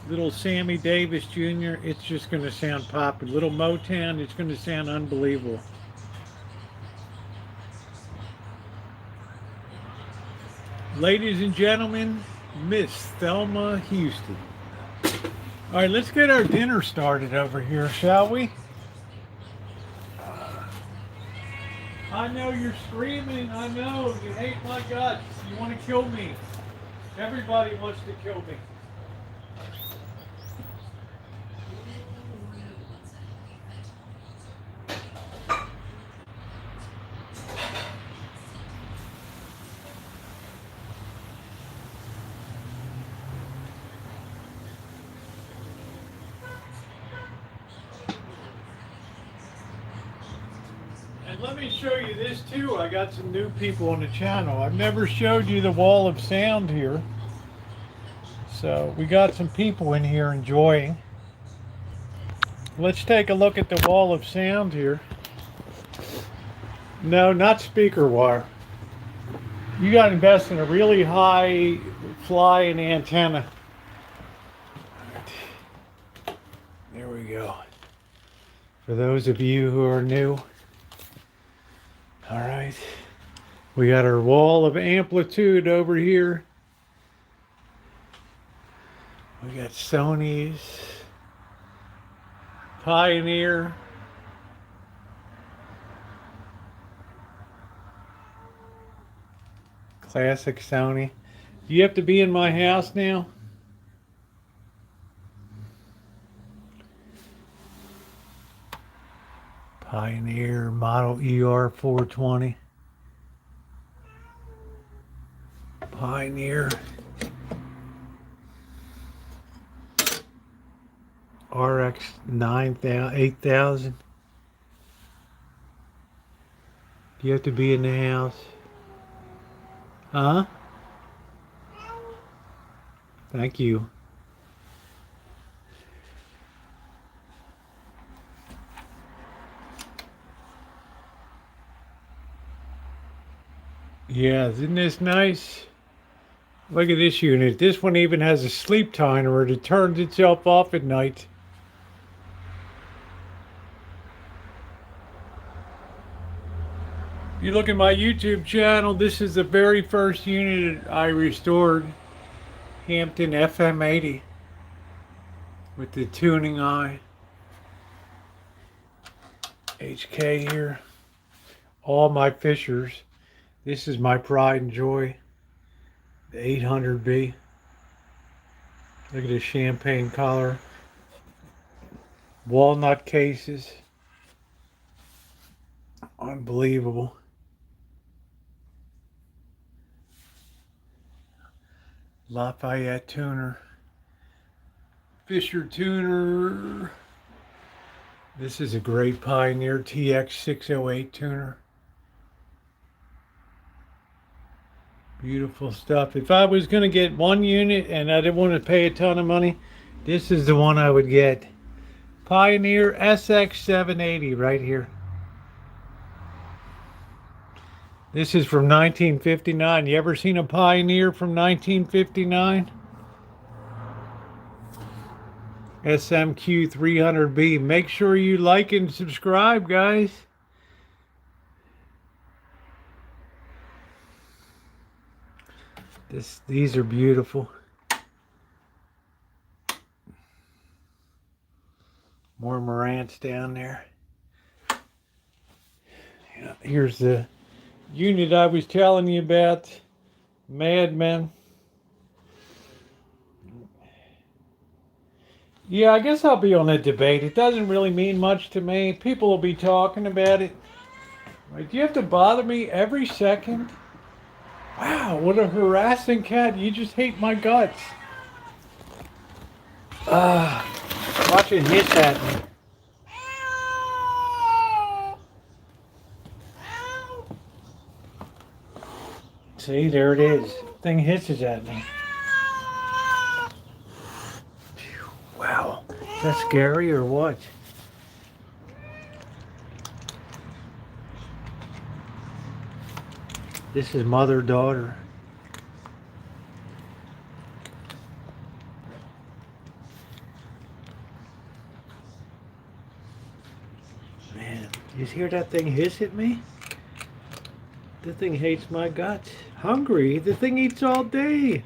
little Sammy Davis Jr., it's just going to sound poppy. Little Motown, it's going to sound unbelievable. Ladies and gentlemen, Miss Thelma Houston. All right, let's get our dinner started over here, shall we? I know you're screaming. I know you hate my guts. You want to kill me. Everybody wants to kill me. Let me show you this too. I got some new people on the channel. I've never showed you the wall of sound here. So we got some people in here enjoying. Let's take a look at the wall of sound here. No, not speaker wire. You got to invest in a really high flying antenna. There we go. For those of you who are new. All right, we got our wall of amplitude over here. We got Sony's, Pioneer, classic Sony. Do you have to be in my house now? Pioneer model ER420. Pioneer RX 8000. Do you have to be in the house? Huh? Thank you. Yeah, isn't this nice? Look at this unit. This one even has a sleep timer. It turns itself off at night. You look at my YouTube channel, this is the very first unit I restored. Hampton FM80 with the tuning eye. HK here. All my Fishers. This is my pride and joy, the 800B. Look at the champagne color. Walnut cases. Unbelievable. Lafayette tuner. Fisher tuner. This is a great Pioneer TX608 tuner. Beautiful stuff. If I was going to get one unit and I didn't want to pay a ton of money, this is the one I would get. Pioneer SX780 right here. This is from 1959. You ever seen a Pioneer from 1959? SMQ 300B. Make sure you like and subscribe, guys. These are beautiful. More Marantz down there. Yeah, here's the unit I was telling you about. Mad Men. Yeah, I guess I'll be on a debate. It doesn't really mean much to me. People will be talking about it. Like, do you have to bother me every second? Wow, what a harassing cat. You just hate my guts. Watch it hiss at me. See, there it is. Thing hisses at me. Wow. Is that scary or what? This is mother-daughter. Man, you hear that thing hiss at me? The thing hates my guts. Hungry? The thing eats all day.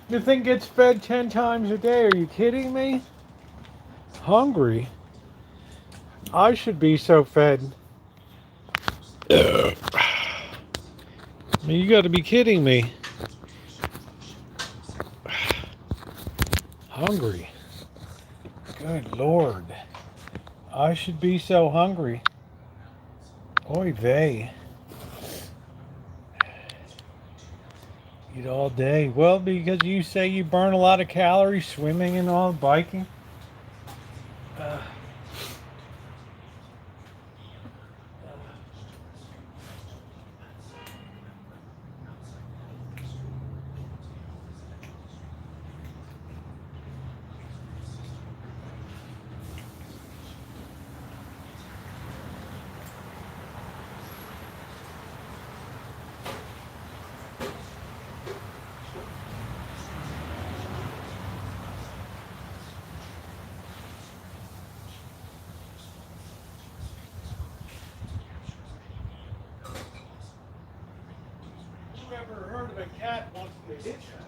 The thing gets fed 10 times a day. Are you kidding me? Hungry? I should be so fed. I mean, you got to be kidding me. Hungry? Good Lord. I should be so hungry. Oy vey. Eat all day. Well, because you say you burn a lot of calories swimming and all, biking. Whoever heard of a cat wants to hitch her?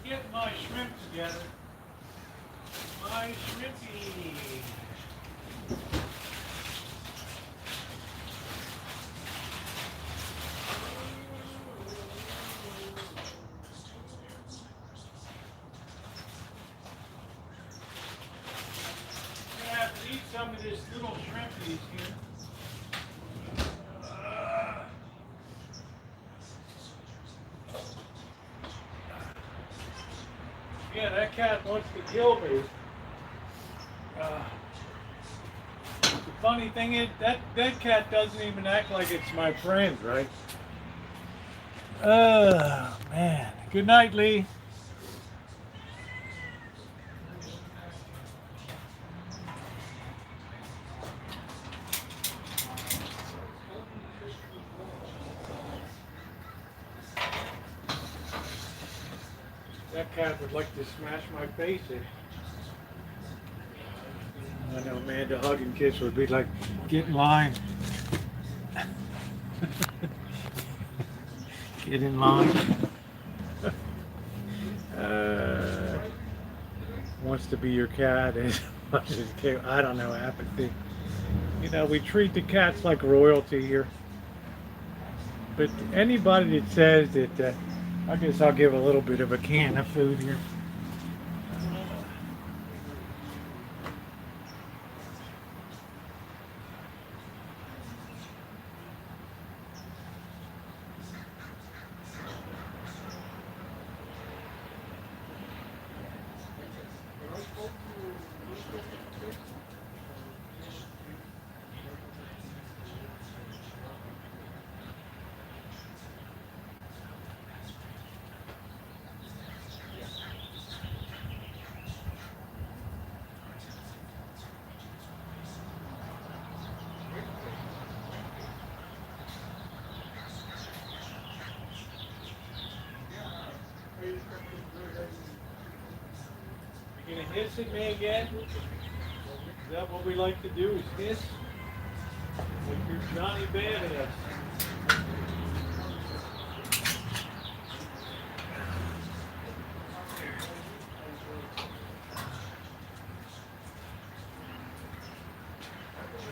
Getting my shrimp together. My shrimpy. I have to eat some of this little shrimpies here. Yeah, that cat wants to kill me. The funny thing is, that cat doesn't even act like it's my friend, right? Man. Good night, Lee. That cat would like to smash my face in. I know Amanda hug and kiss would be like, get in line. Get in line. Wants to be your cat as much as I don't know, apathy. You know, we treat the cats like royalty here. But anybody that says that, I guess I'll give a little bit of a can of food here. You gonna hiss at me again? Is that what we like to do, is hiss? Like you're Johnny Badass.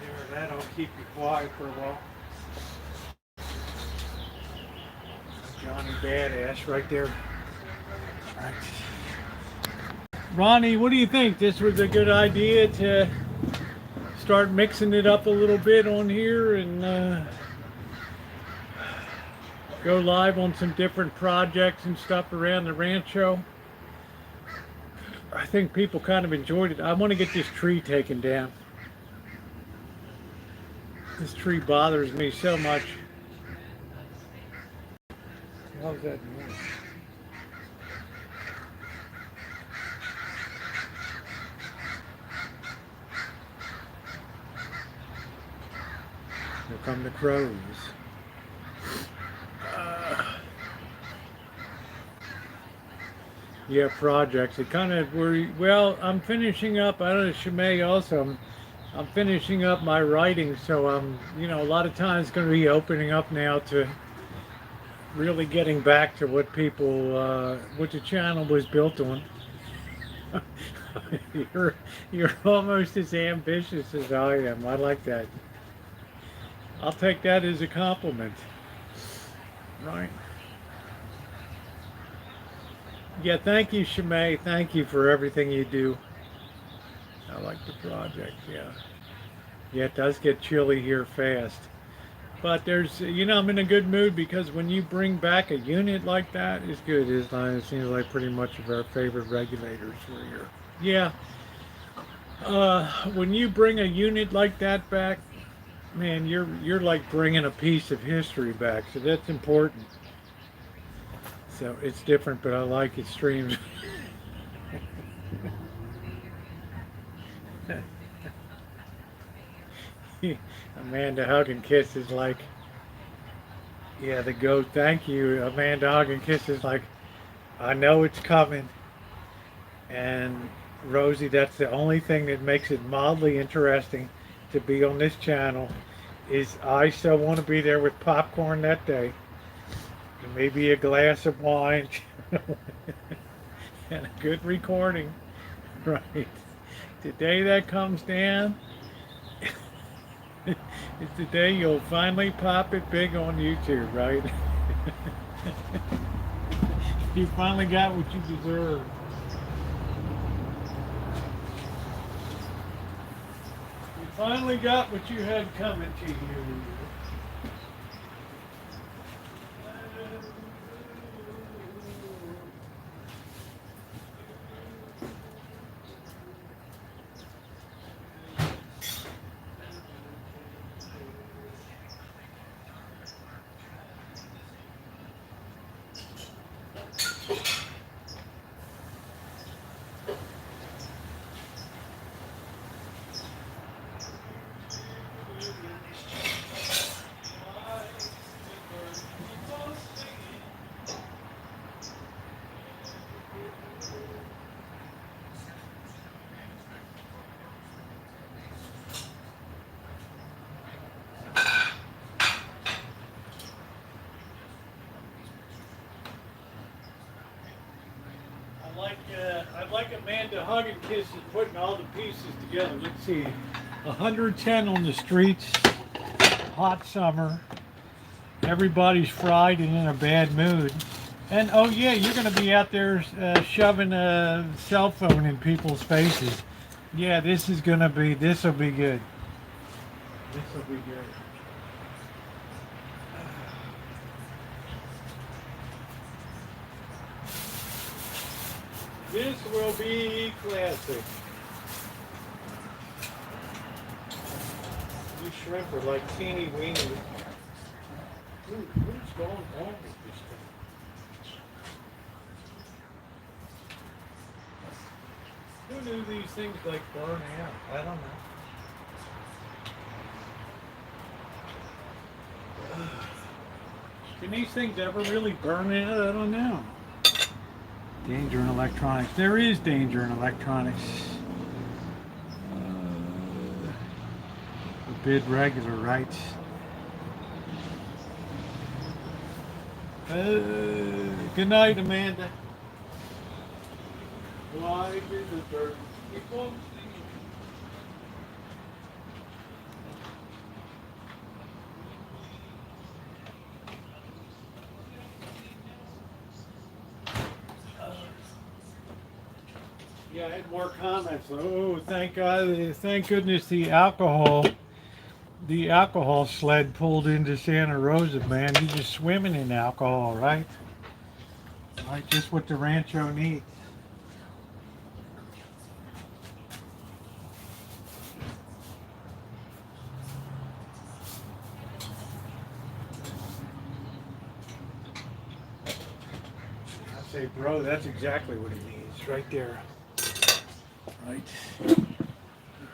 There, that'll keep you quiet for a while. Johnny Badass right there. Right. Ronnie, what do you think? This was a good idea to start mixing it up a little bit on here and go live on some different projects and stuff around the Rancho. I think people kind of enjoyed it. I want to get this tree taken down. This tree bothers me so much. What was that noise? Here come the crows. Yeah, projects. It kind of well, I'm finishing up. I don't know, Shimei also. I'm finishing up my writing, so I'm, you know, a lot of times going to be opening up now to really getting back to what people, what the channel was built on. You're almost as ambitious as I am. I like that. I'll take that as a compliment. Right. Yeah, thank you, Shimei. Thank you for everything you do. I like the project, yeah. Yeah, it does get chilly here fast. But there's, you know, I'm in a good mood because when you bring back a unit like that, it's good. It seems like pretty much of our favorite regulators were here. Yeah. When you bring a unit like that back, man, you're like bringing a piece of history back. So that's important. So it's different, but I like it streamed. Amanda Hug and Kiss is like, yeah, the goat. Thank you, Amanda Hug and Kiss is like, I know it's coming. And Rosie, that's the only thing that makes it mildly interesting to be on this channel. Is I still want to be there with popcorn that day. And maybe a glass of wine and a good recording, right? the day that comes down is the day you'll finally pop it big on YouTube, right? You finally got what you deserve. You finally got what you had coming to you. I'd like Amanda hugging kisses, putting all the pieces together. Let's see, 110 on the streets, hot summer, everybody's fried and in a bad mood. And oh yeah, you're going to be out there shoving a cell phone in people's faces. Yeah, this will be good. This will be good. This will be classic. These shrimp are like teeny weeny. What's going on with this thing? Who knew these things like burn out? I don't know. Can these things ever really burn out? I don't know. Danger in electronics. There is danger in electronics. A bit regular, right? Good night, Amanda. Why did the bird keep on singing? Yeah, I had more comments. Oh, thank God! Thank goodness the alcohol sled pulled into Santa Rosa, man. You're just swimming in alcohol, right? Like just what the Rancho needs. I say, bro, that's exactly what he needs, right there. Right?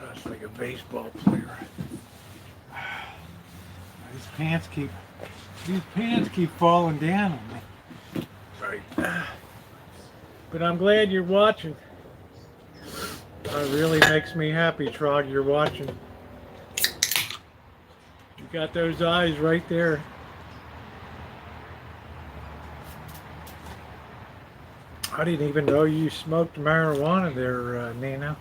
That's like a baseball player. These pants keep falling down on me. Right. But I'm glad you're watching. It really makes me happy, Trog, you're watching. You got those eyes right there. I didn't even know you smoked marijuana there, Nina.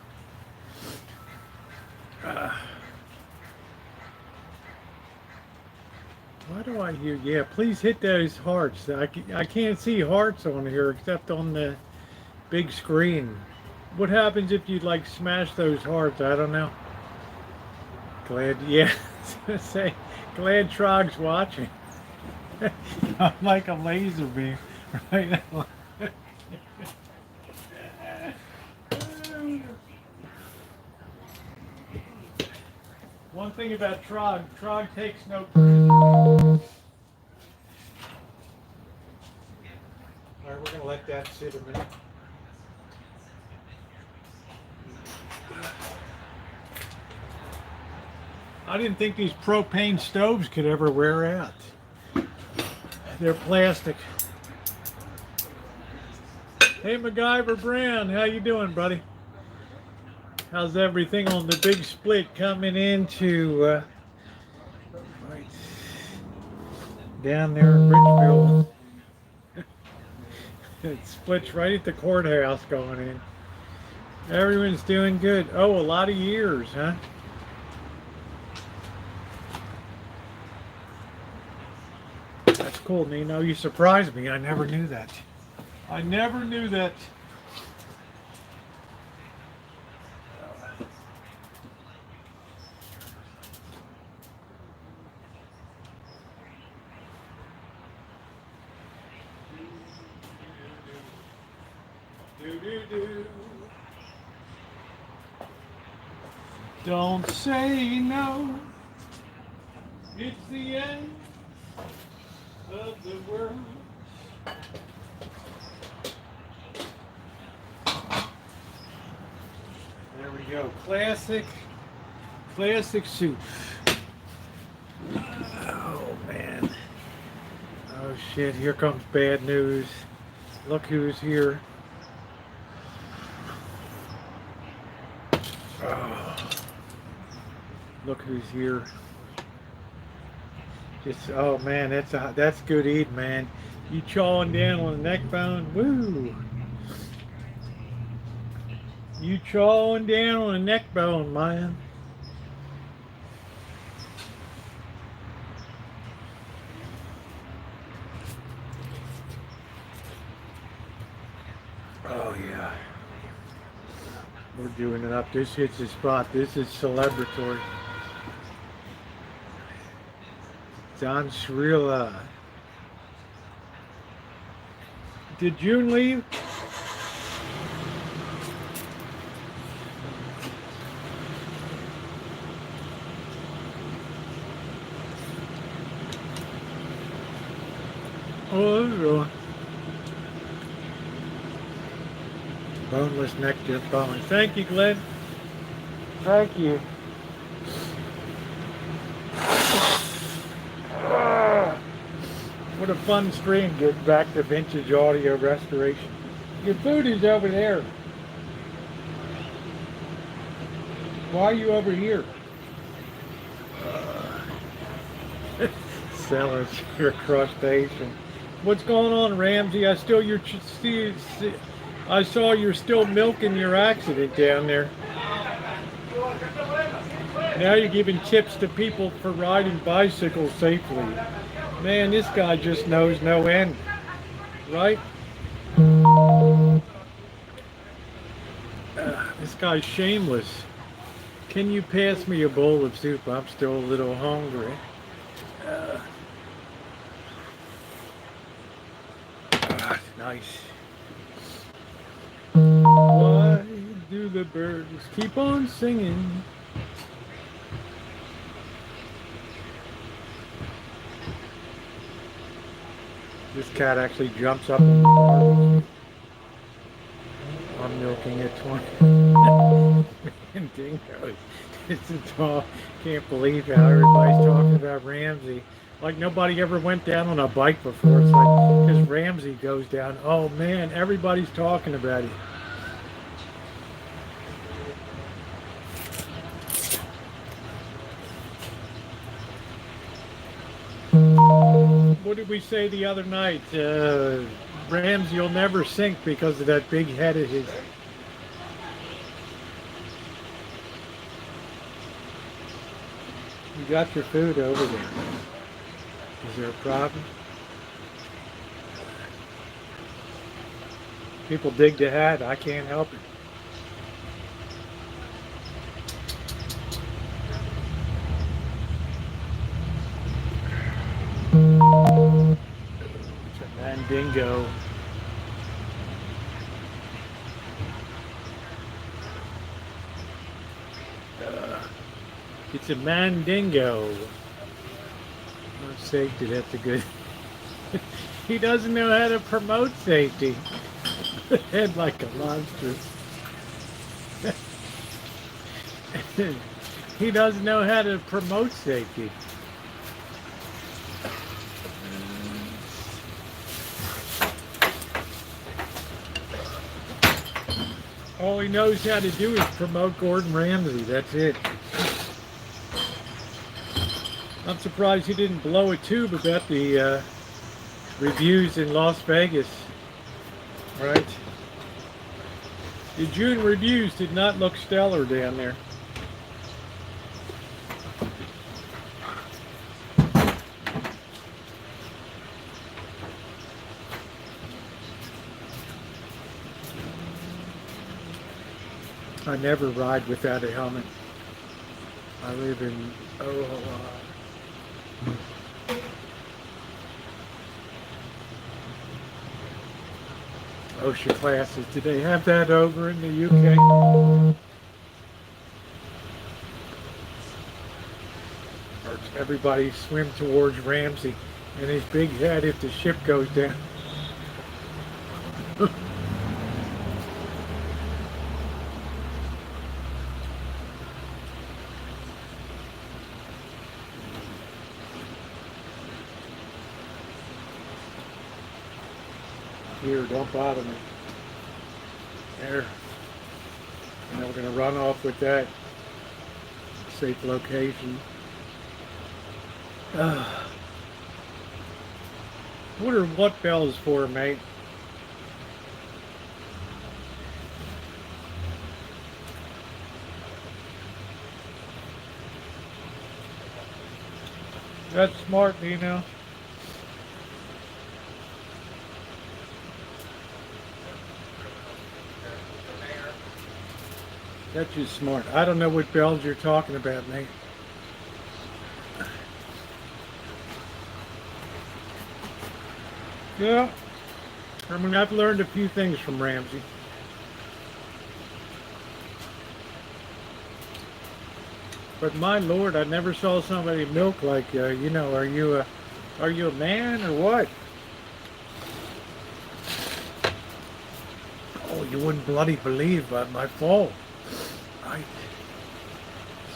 Why do I hear? Yeah, please hit those hearts. I can't see hearts on here except on the big screen. What happens if you like smash those hearts? I don't know. Glad, yeah. Say, glad Trog's watching. I'm like a laser beam right now. One thing about Trog takes no credit. All right, we're going to let that sit a minute. I didn't think these propane stoves could ever wear out. They're plastic. Hey, MacGyver Brown, how you doing, buddy? How's everything on the big split coming into right down there in Bridgeville? It splits right at the courthouse going in. Everyone's doing good. Oh, a lot of years, huh? That's cool, Nino. You surprised me. I never knew that. I never knew that. Don't say no. It's the end of the world. There we go. Classic soup. Oh man. Oh shit, here comes bad news. Look who's here. Oh. Look who's here. Just, oh man, that's good eating, man. You chawing down on the neck bone, woo. You chawing down on the neck bone, man. Oh yeah. We're doing it up. This hits the spot. This is celebratory. Don Shrila. Did June leave? Oh, boneless nectar bone. Thank you, Glenn. Thank you. What a fun stream getting back to vintage audio restoration. Your food is over there. Why are you over here? Selling your crustacean. What's going on, Ramsey? I saw you're still milking your accident down there. Now you're giving tips to people for riding bicycles safely. Man, this guy just knows no end, right? This guy's shameless. Can you pass me a bowl of soup? I'm still a little hungry. Nice. Why do the birds keep on singing? This cat actually jumps up and barks. I'm milking at 20. Man, dingo. It's a dog. Can't believe how everybody's talking about Ramsey. Like nobody ever went down on a bike before. It's like, because Ramsey goes down. Oh man, everybody's talking about it. What did we say the other night? Ramsey will never sink because of that big head of his. You got your food over there. Is there a problem? People dig the hat. I can't help it. It's a mandingo. It's a mandingo. Oh, safety, that's a good. He doesn't know how to promote safety. Head like a monster. He doesn't know how to promote safety. All he knows how to do is promote Gordon Ramsay. That's it. I'm surprised he didn't blow a tube about the reviews in Las Vegas. Right? The June reviews did not look stellar down there. I never ride without a helmet. I live in OSHA classes. Do they have that over in the UK? Or does everybody swim towards Ramsey and his big head if the ship goes down? Here, don't bother me. There. And then we're going to run off with that. Safe location. Wonder what bell is for, mate. That's smart, you know. That's just smart. I don't know what bells you're talking about, mate. Yeah. I mean, I've learned a few things from Ramsey. But my Lord, I never saw somebody milk like, you know, are you a man or what? Oh, you wouldn't bloody believe my fall.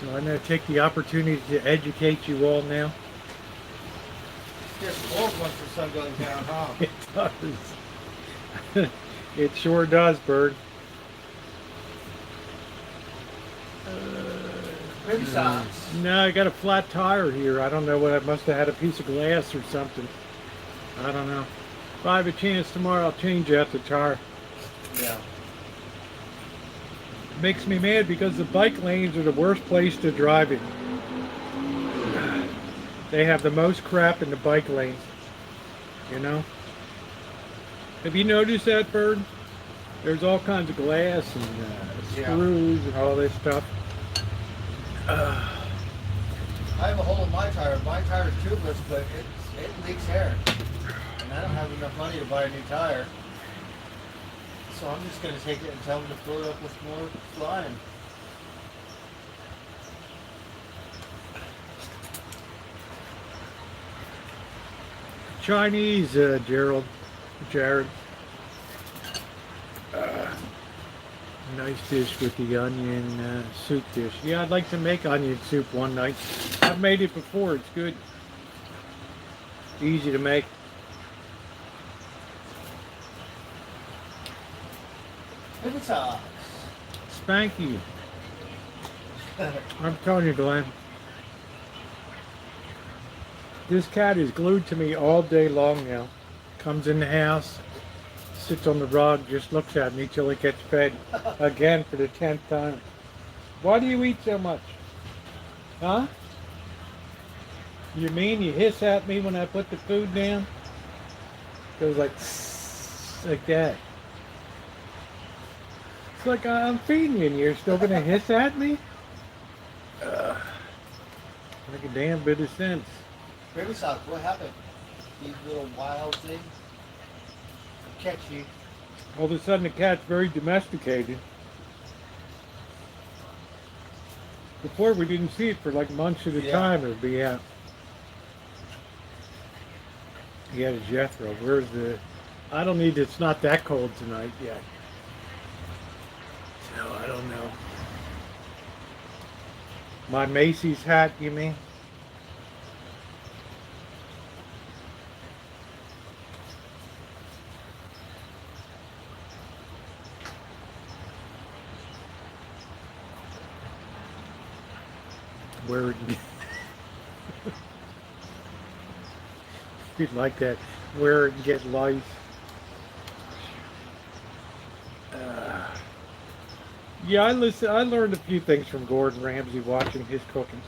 So I'm going to take the opportunity to educate you all now. It gets cold once the sun goes down, huh? It does. It sure does, Bird. Maybe socks. No, I got a flat tire here. I don't know what. I must have had a piece of glass or something. I don't know. If I have a chance tomorrow, I'll change out the tire. Yeah. Makes me mad because the bike lanes are the worst place to drive in. They have the most crap in the bike lanes. You know? Have you noticed that, Bird? There's all kinds of glass and screws and all this stuff. I have a hole in my tire. My tire's tubeless, but it leaks air. And I don't have enough money to buy a new tire. So I'm just going to take it and tell them to fill it up with more slime. Chinese, Jared. Nice dish with the onion soup dish. Yeah, I'd like to make onion soup one night. I've made it before. It's good. Easy to make. Maybe socks. Spank you. I'm telling you, Glenn. This cat is glued to me all day long now. Comes in the house, sits on the rug, just looks at me till it gets fed again for the 10th time. Why do you eat so much? Huh? You mean you hiss at me when I put the food down? Goes like that. It's like I'm feeding you and you're still gonna hiss at me? Make a damn bit of sense. Baby socks, what happened? These little wild things catch you. All of a sudden the cat's very domesticated. Before we didn't see it for like months at a time. It would be out. He had a Jethro. Where's the... I don't need... It's not that cold tonight yet. So I don't know. My Macy's hat, you mean? Wear it. You'd like that. Wear it and get lice. Yeah, I learned a few things from Gordon Ramsay watching his cooking.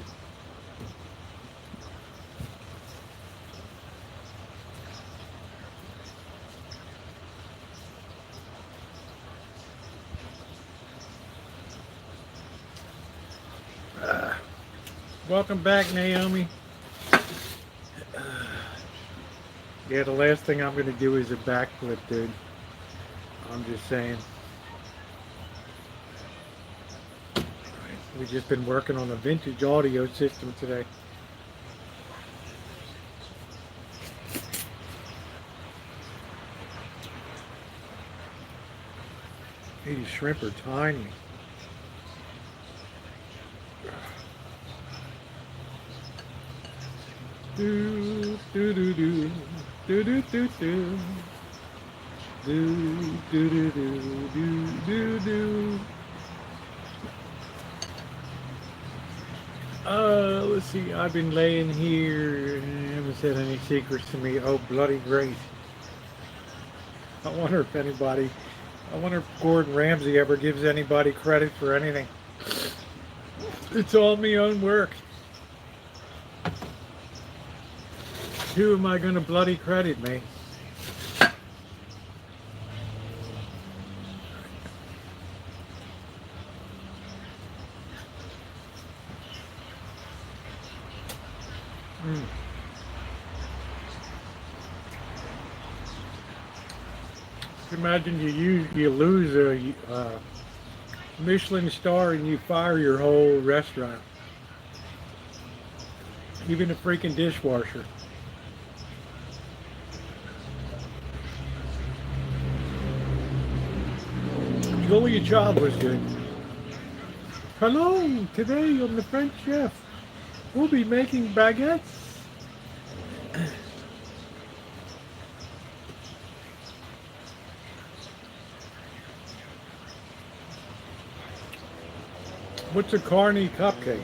Welcome back, Naomi. Yeah, the last thing I'm going to do is a backflip, dude. I'm just saying. We've just been working on a vintage audio system today. These shrimp are tiny. Do do do do do do do do do do do do do do. Let's see. I've been laying here and haven't said any secrets to me. Oh, bloody great! I wonder if Gordon Ramsay ever gives anybody credit for anything. It's all my own work. Who am I going to bloody credit me? Imagine you lose a Michelin star and you fire your whole restaurant, even a freaking dishwasher. Julia Child was good. Hello, today on the French Chef, we'll be making baguettes. What's a carny cupcake?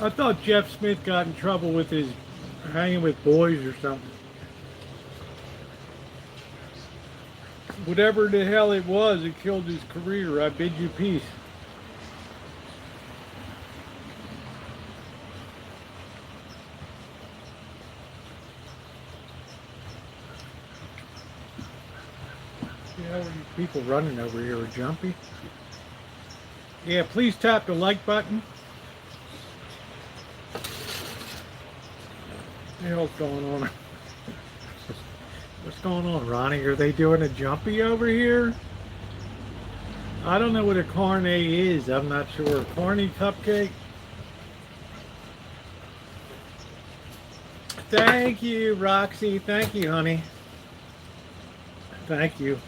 I thought Jeff Smith got in trouble with his hanging with boys or something. Whatever the hell it was, it killed his career. I bid you peace. People running over here are jumpy. Yeah, please tap the like button. What the hell's going on? What's going on, Ronnie? Are they doing a jumpy over here? I don't know what a carne is. I'm not sure. Carny cupcake? Thank you, Roxy. Thank you, honey. Thank you.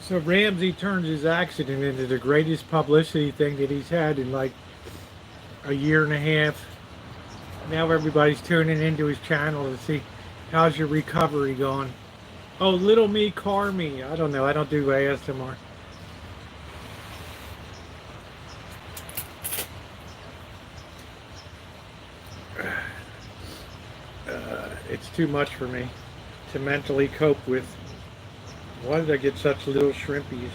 So Ramsay turns his accident into the greatest publicity thing that he's had in like a year and a half. Now everybody's tuning into his channel to see how's your recovery going. Oh, little me, car me. I don't know. I don't do ASMR. It's too much for me to mentally cope with. Why did I get such little shrimpies?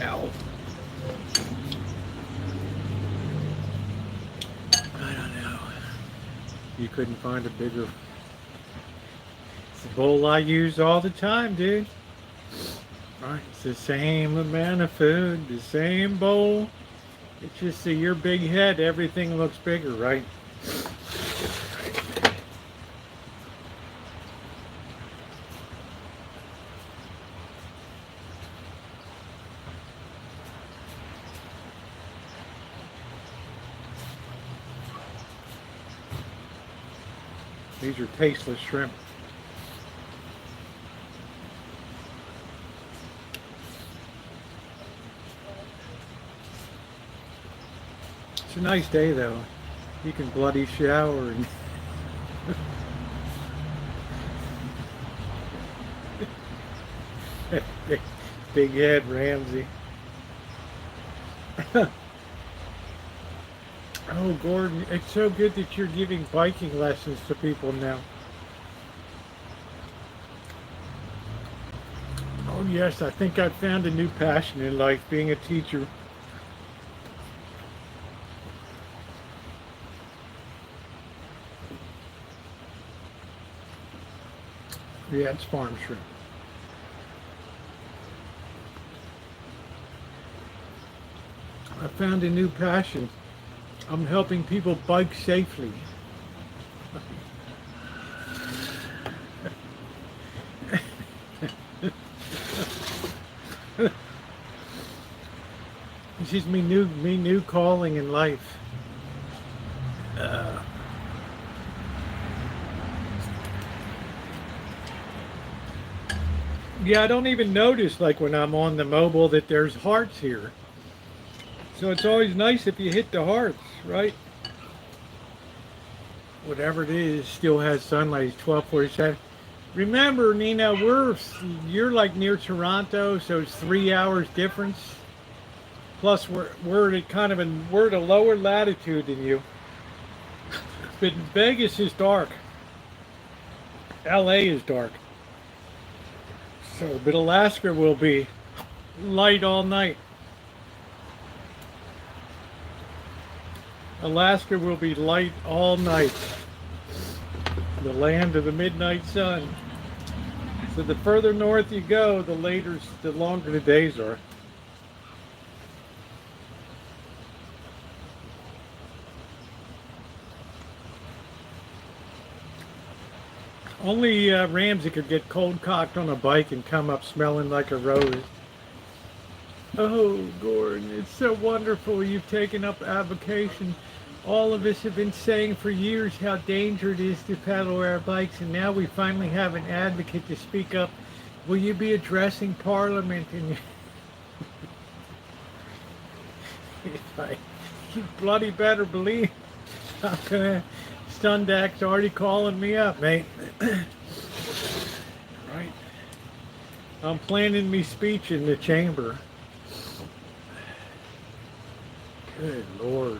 Ow. I don't know. You couldn't find a bigger... It's the bowl I use all the time, dude. Right, it's the same amount of food, the same bowl. It's just that your big head, everything looks bigger, right? These are tasteless shrimp. It's a nice day though. You can bloody shower and Big head Ramsey. Oh, Gordon, it's so good that you're giving biking lessons to people now. Oh yes, I think I've found a new passion in life, being a teacher. Yeah, it's farm shrimp. I found a new passion. I'm helping people bike safely. This is me new calling in life. Yeah, I don't even notice, like when I'm on the mobile, that there's hearts here. So it's always nice if you hit the hearts, right? Whatever it is, still has sunlight. It's 12:47. Remember, Nina, you're like near Toronto, so it's 3 hours difference. Plus, we're at a lower latitude than you. But Vegas is dark. LA is dark. So, but Alaska will be light all night. Alaska will be light all night. The land of the midnight sun. So the further north you go, the longer the days are. Only Ramsey could get cold cocked on a bike and come up smelling like a rose. Oh, Gordon, it's so wonderful you've taken up avocation. All of us have been saying for years how dangerous it is to pedal our bikes, and now we finally have an advocate to speak up. Will you be addressing Parliament? And you bloody better believe I'm gonna. Stundak's already calling me up, mate. Right. I'm planning me speech in the chamber. Good Lord.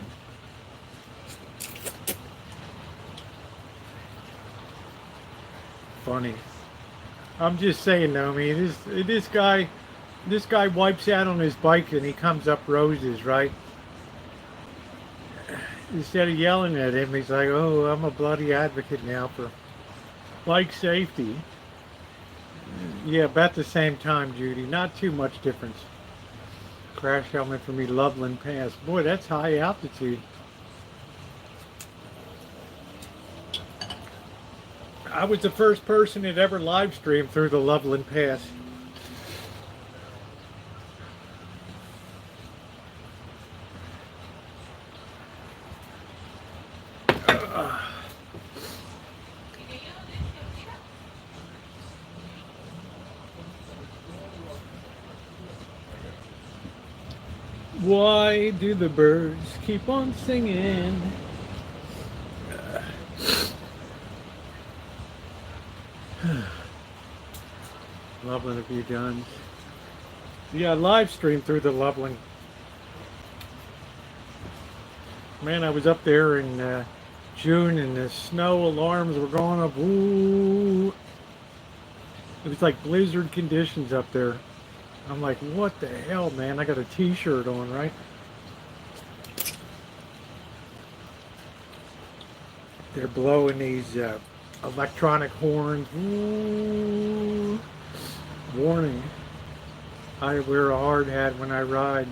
Funny. I'm just saying though, I mean, this guy wipes out on his bike and he comes up roses, right? Instead of yelling at him, he's like, oh, I'm a bloody advocate now for bike safety. Yeah, about the same time, Judy. Not too much difference. Crash helmet for me, Loveland Pass. Boy, that's high altitude. I was the first person that ever live streamed through the Loveland Pass. Why do the birds keep on singing? Loveland, have you done? Yeah, live stream through the Loveland. Man, I was up there in June and the snow alarms were going up. Ooh. It was like blizzard conditions up there. I'm like, what the hell, man? I got a t-shirt on, right? They're blowing these electronic horns. Ooh. Warning. I wear a hard hat when I ride.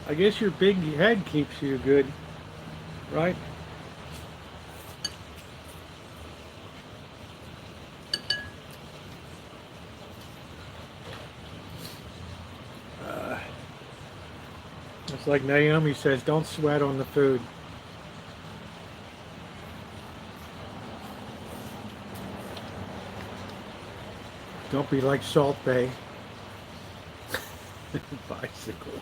I guess your big head keeps you good, right? It's like Naomi says, don't sweat on the food. Don't be like Salt Bay. Bicycle.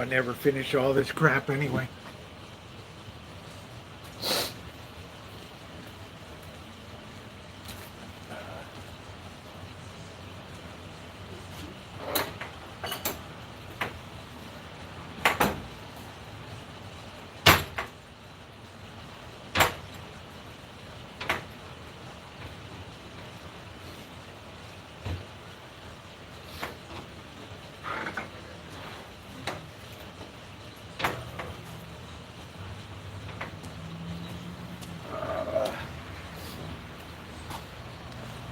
I never finish all this crap anyway.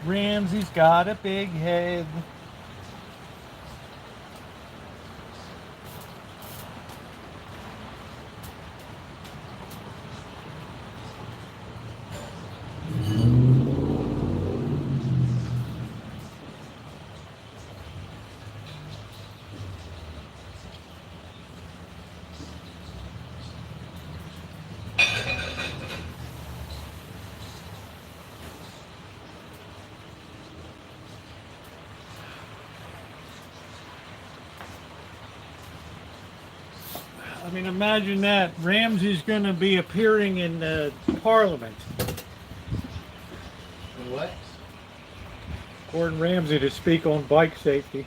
Ramsey's got a big head. I mean, imagine that. Ramsey's going to be appearing in Parliament. What? Gordon Ramsay to speak on bike safety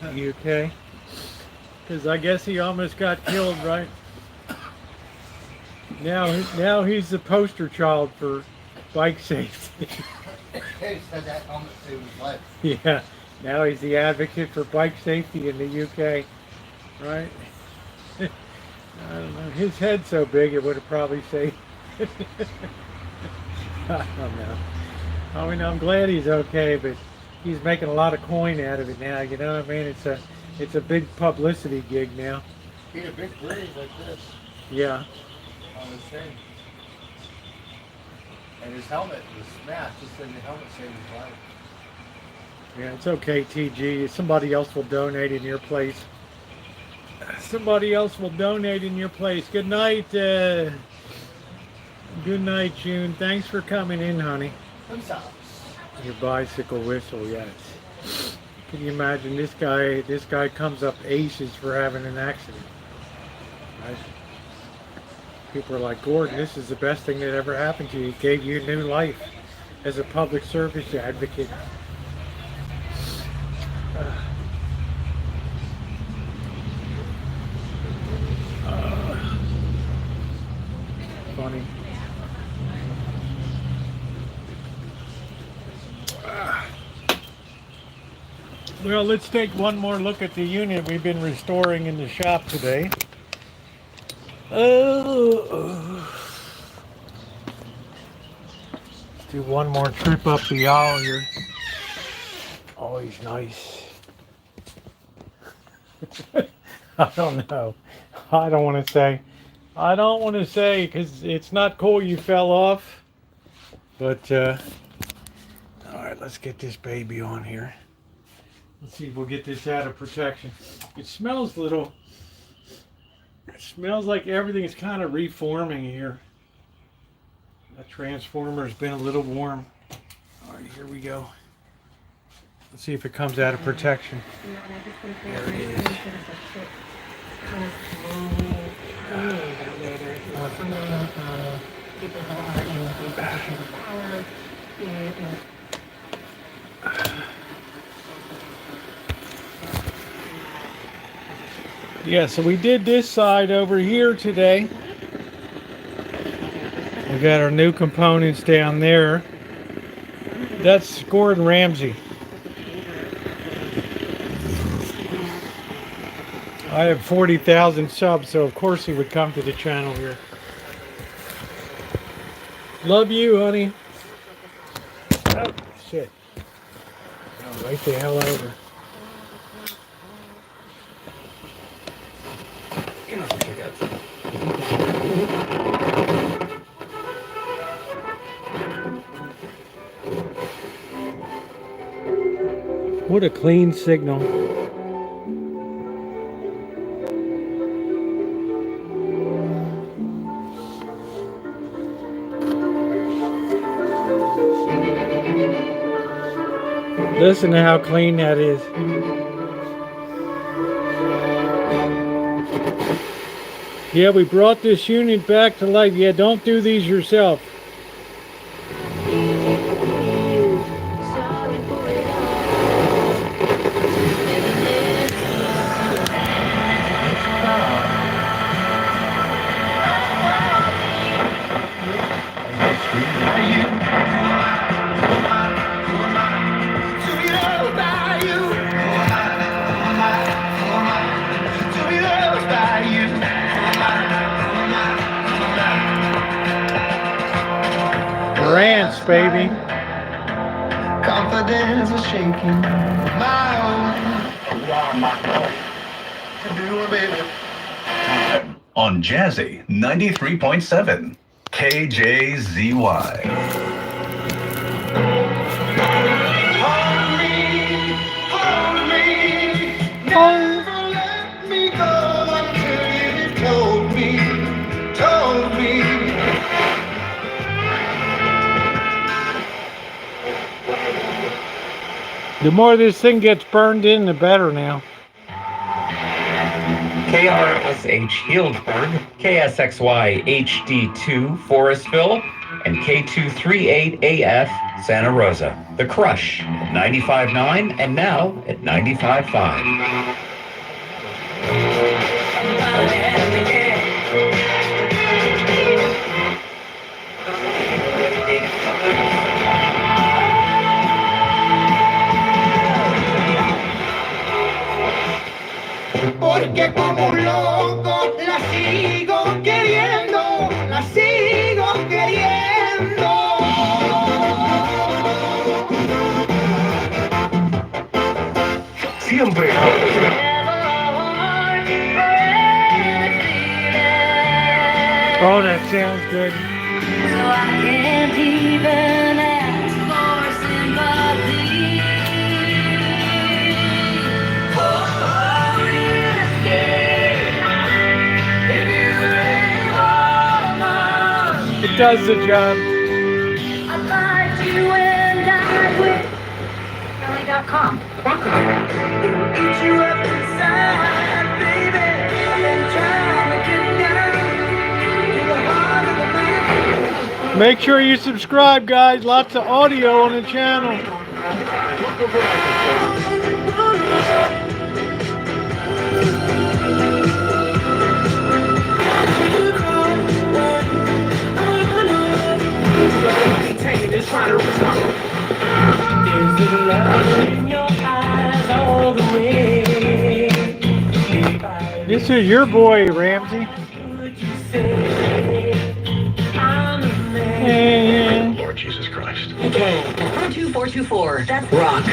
in the UK. Because I guess he almost got killed, right? Now he's the poster child for bike safety. He said that helmet saved his life. Yeah, now he's the advocate for bike safety in the UK, right? I don't know. His head's so big it would have probably saved. I don't know. I mean, I'm glad he's okay, but he's making a lot of coin out of it now. You know what I mean? It's a big publicity gig now. He had a big bruise like this Yeah. on his thing. And his helmet was smashed. He said the helmet saved his life. Yeah, it's okay, TG. Somebody else will donate in your place. Somebody else will donate in your place. Good night. Good night, June. Thanks for coming in, honey. Your bicycle whistle, yes. Can you imagine this guy comes up aces for having an accident? Right? People are like, Gordon, this is the best thing that ever happened to you. He gave you new life as a public service advocate. Funny. Well, let's take one more look at the unit we've been restoring in the shop today. Let's do one more trip up the aisle here. Always nice. I don't know. I don't want to say because it's not cool you fell off. But, all right, let's get this baby on here. Let's see if we'll get this out of protection. It smells little. It smells like everything's kind of reforming here. That transformer's been a little warm. All right, here we go. Let's see if it comes out of protection. There it is. Yeah, so we did this side over here today. We got our new components down there. That's Gordon Ramsay. I have 40,000 subs, so of course he would come to the channel here. Love you, honey. Oh, shit. Oh, right the hell over. What a clean signal. Listen to how clean that is. Yeah, we brought this unit back to life. Yeah, don't do these yourself. Marantz, baby. Confidence was shaking. My own. Baby. On Jazzy 93.7 KJZY. Hold me, never let me go until you told me. The more this thing gets burned in, the better now. KRSH Healdburg, KSXY HD2 Forestville, and K238AF Santa Rosa. The Crush at 95.9 and now at 95.5. Porque como un loco la sigo queriendo, la sigo queriendo. Siempre. Oh, that sounds good. So I can't even ask for sympathy. It does the job. I lied to you and died with Kelly.com. Eat you up inside, baby. And trying to get down to the heart of the man. Make sure you subscribe, guys. Lots of audio on the channel. This is your boy, Ramsey. Lord Jesus Christ. Okay, 42424. That's rock.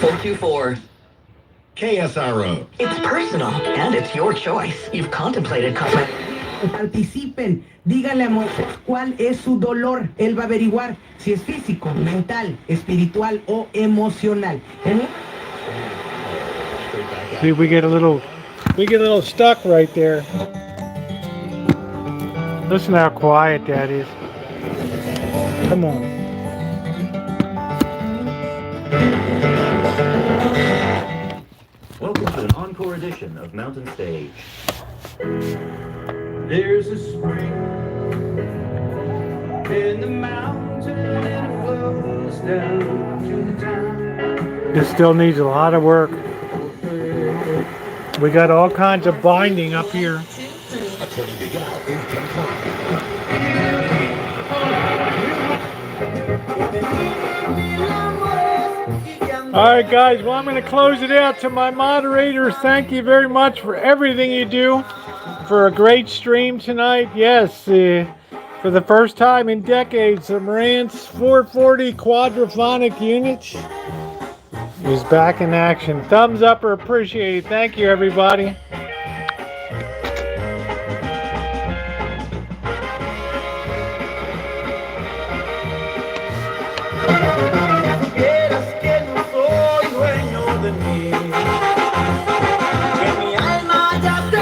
424. KSRO. It's personal, and it's your choice. You've contemplated Participen, díganle a Moisés cuál es su dolor. Él va a averiguar si es físico, mental, espiritual o emocional. See, we get a little stuck right there. Listen how quiet that is. Come on. Welcome to an encore edition of Mountain Stage. There's a spring in the mountain and it flows down to the town. This still needs a lot of work. We got all kinds of binding up here. All right, guys, well, I'm going to close it out. To my moderators, thank you very much for everything you do, for a great stream tonight. Yes, for the first time in decades, the Marantz 440 Quadraphonic unit is back in action. Thumbs up or appreciated. Thank you, everybody.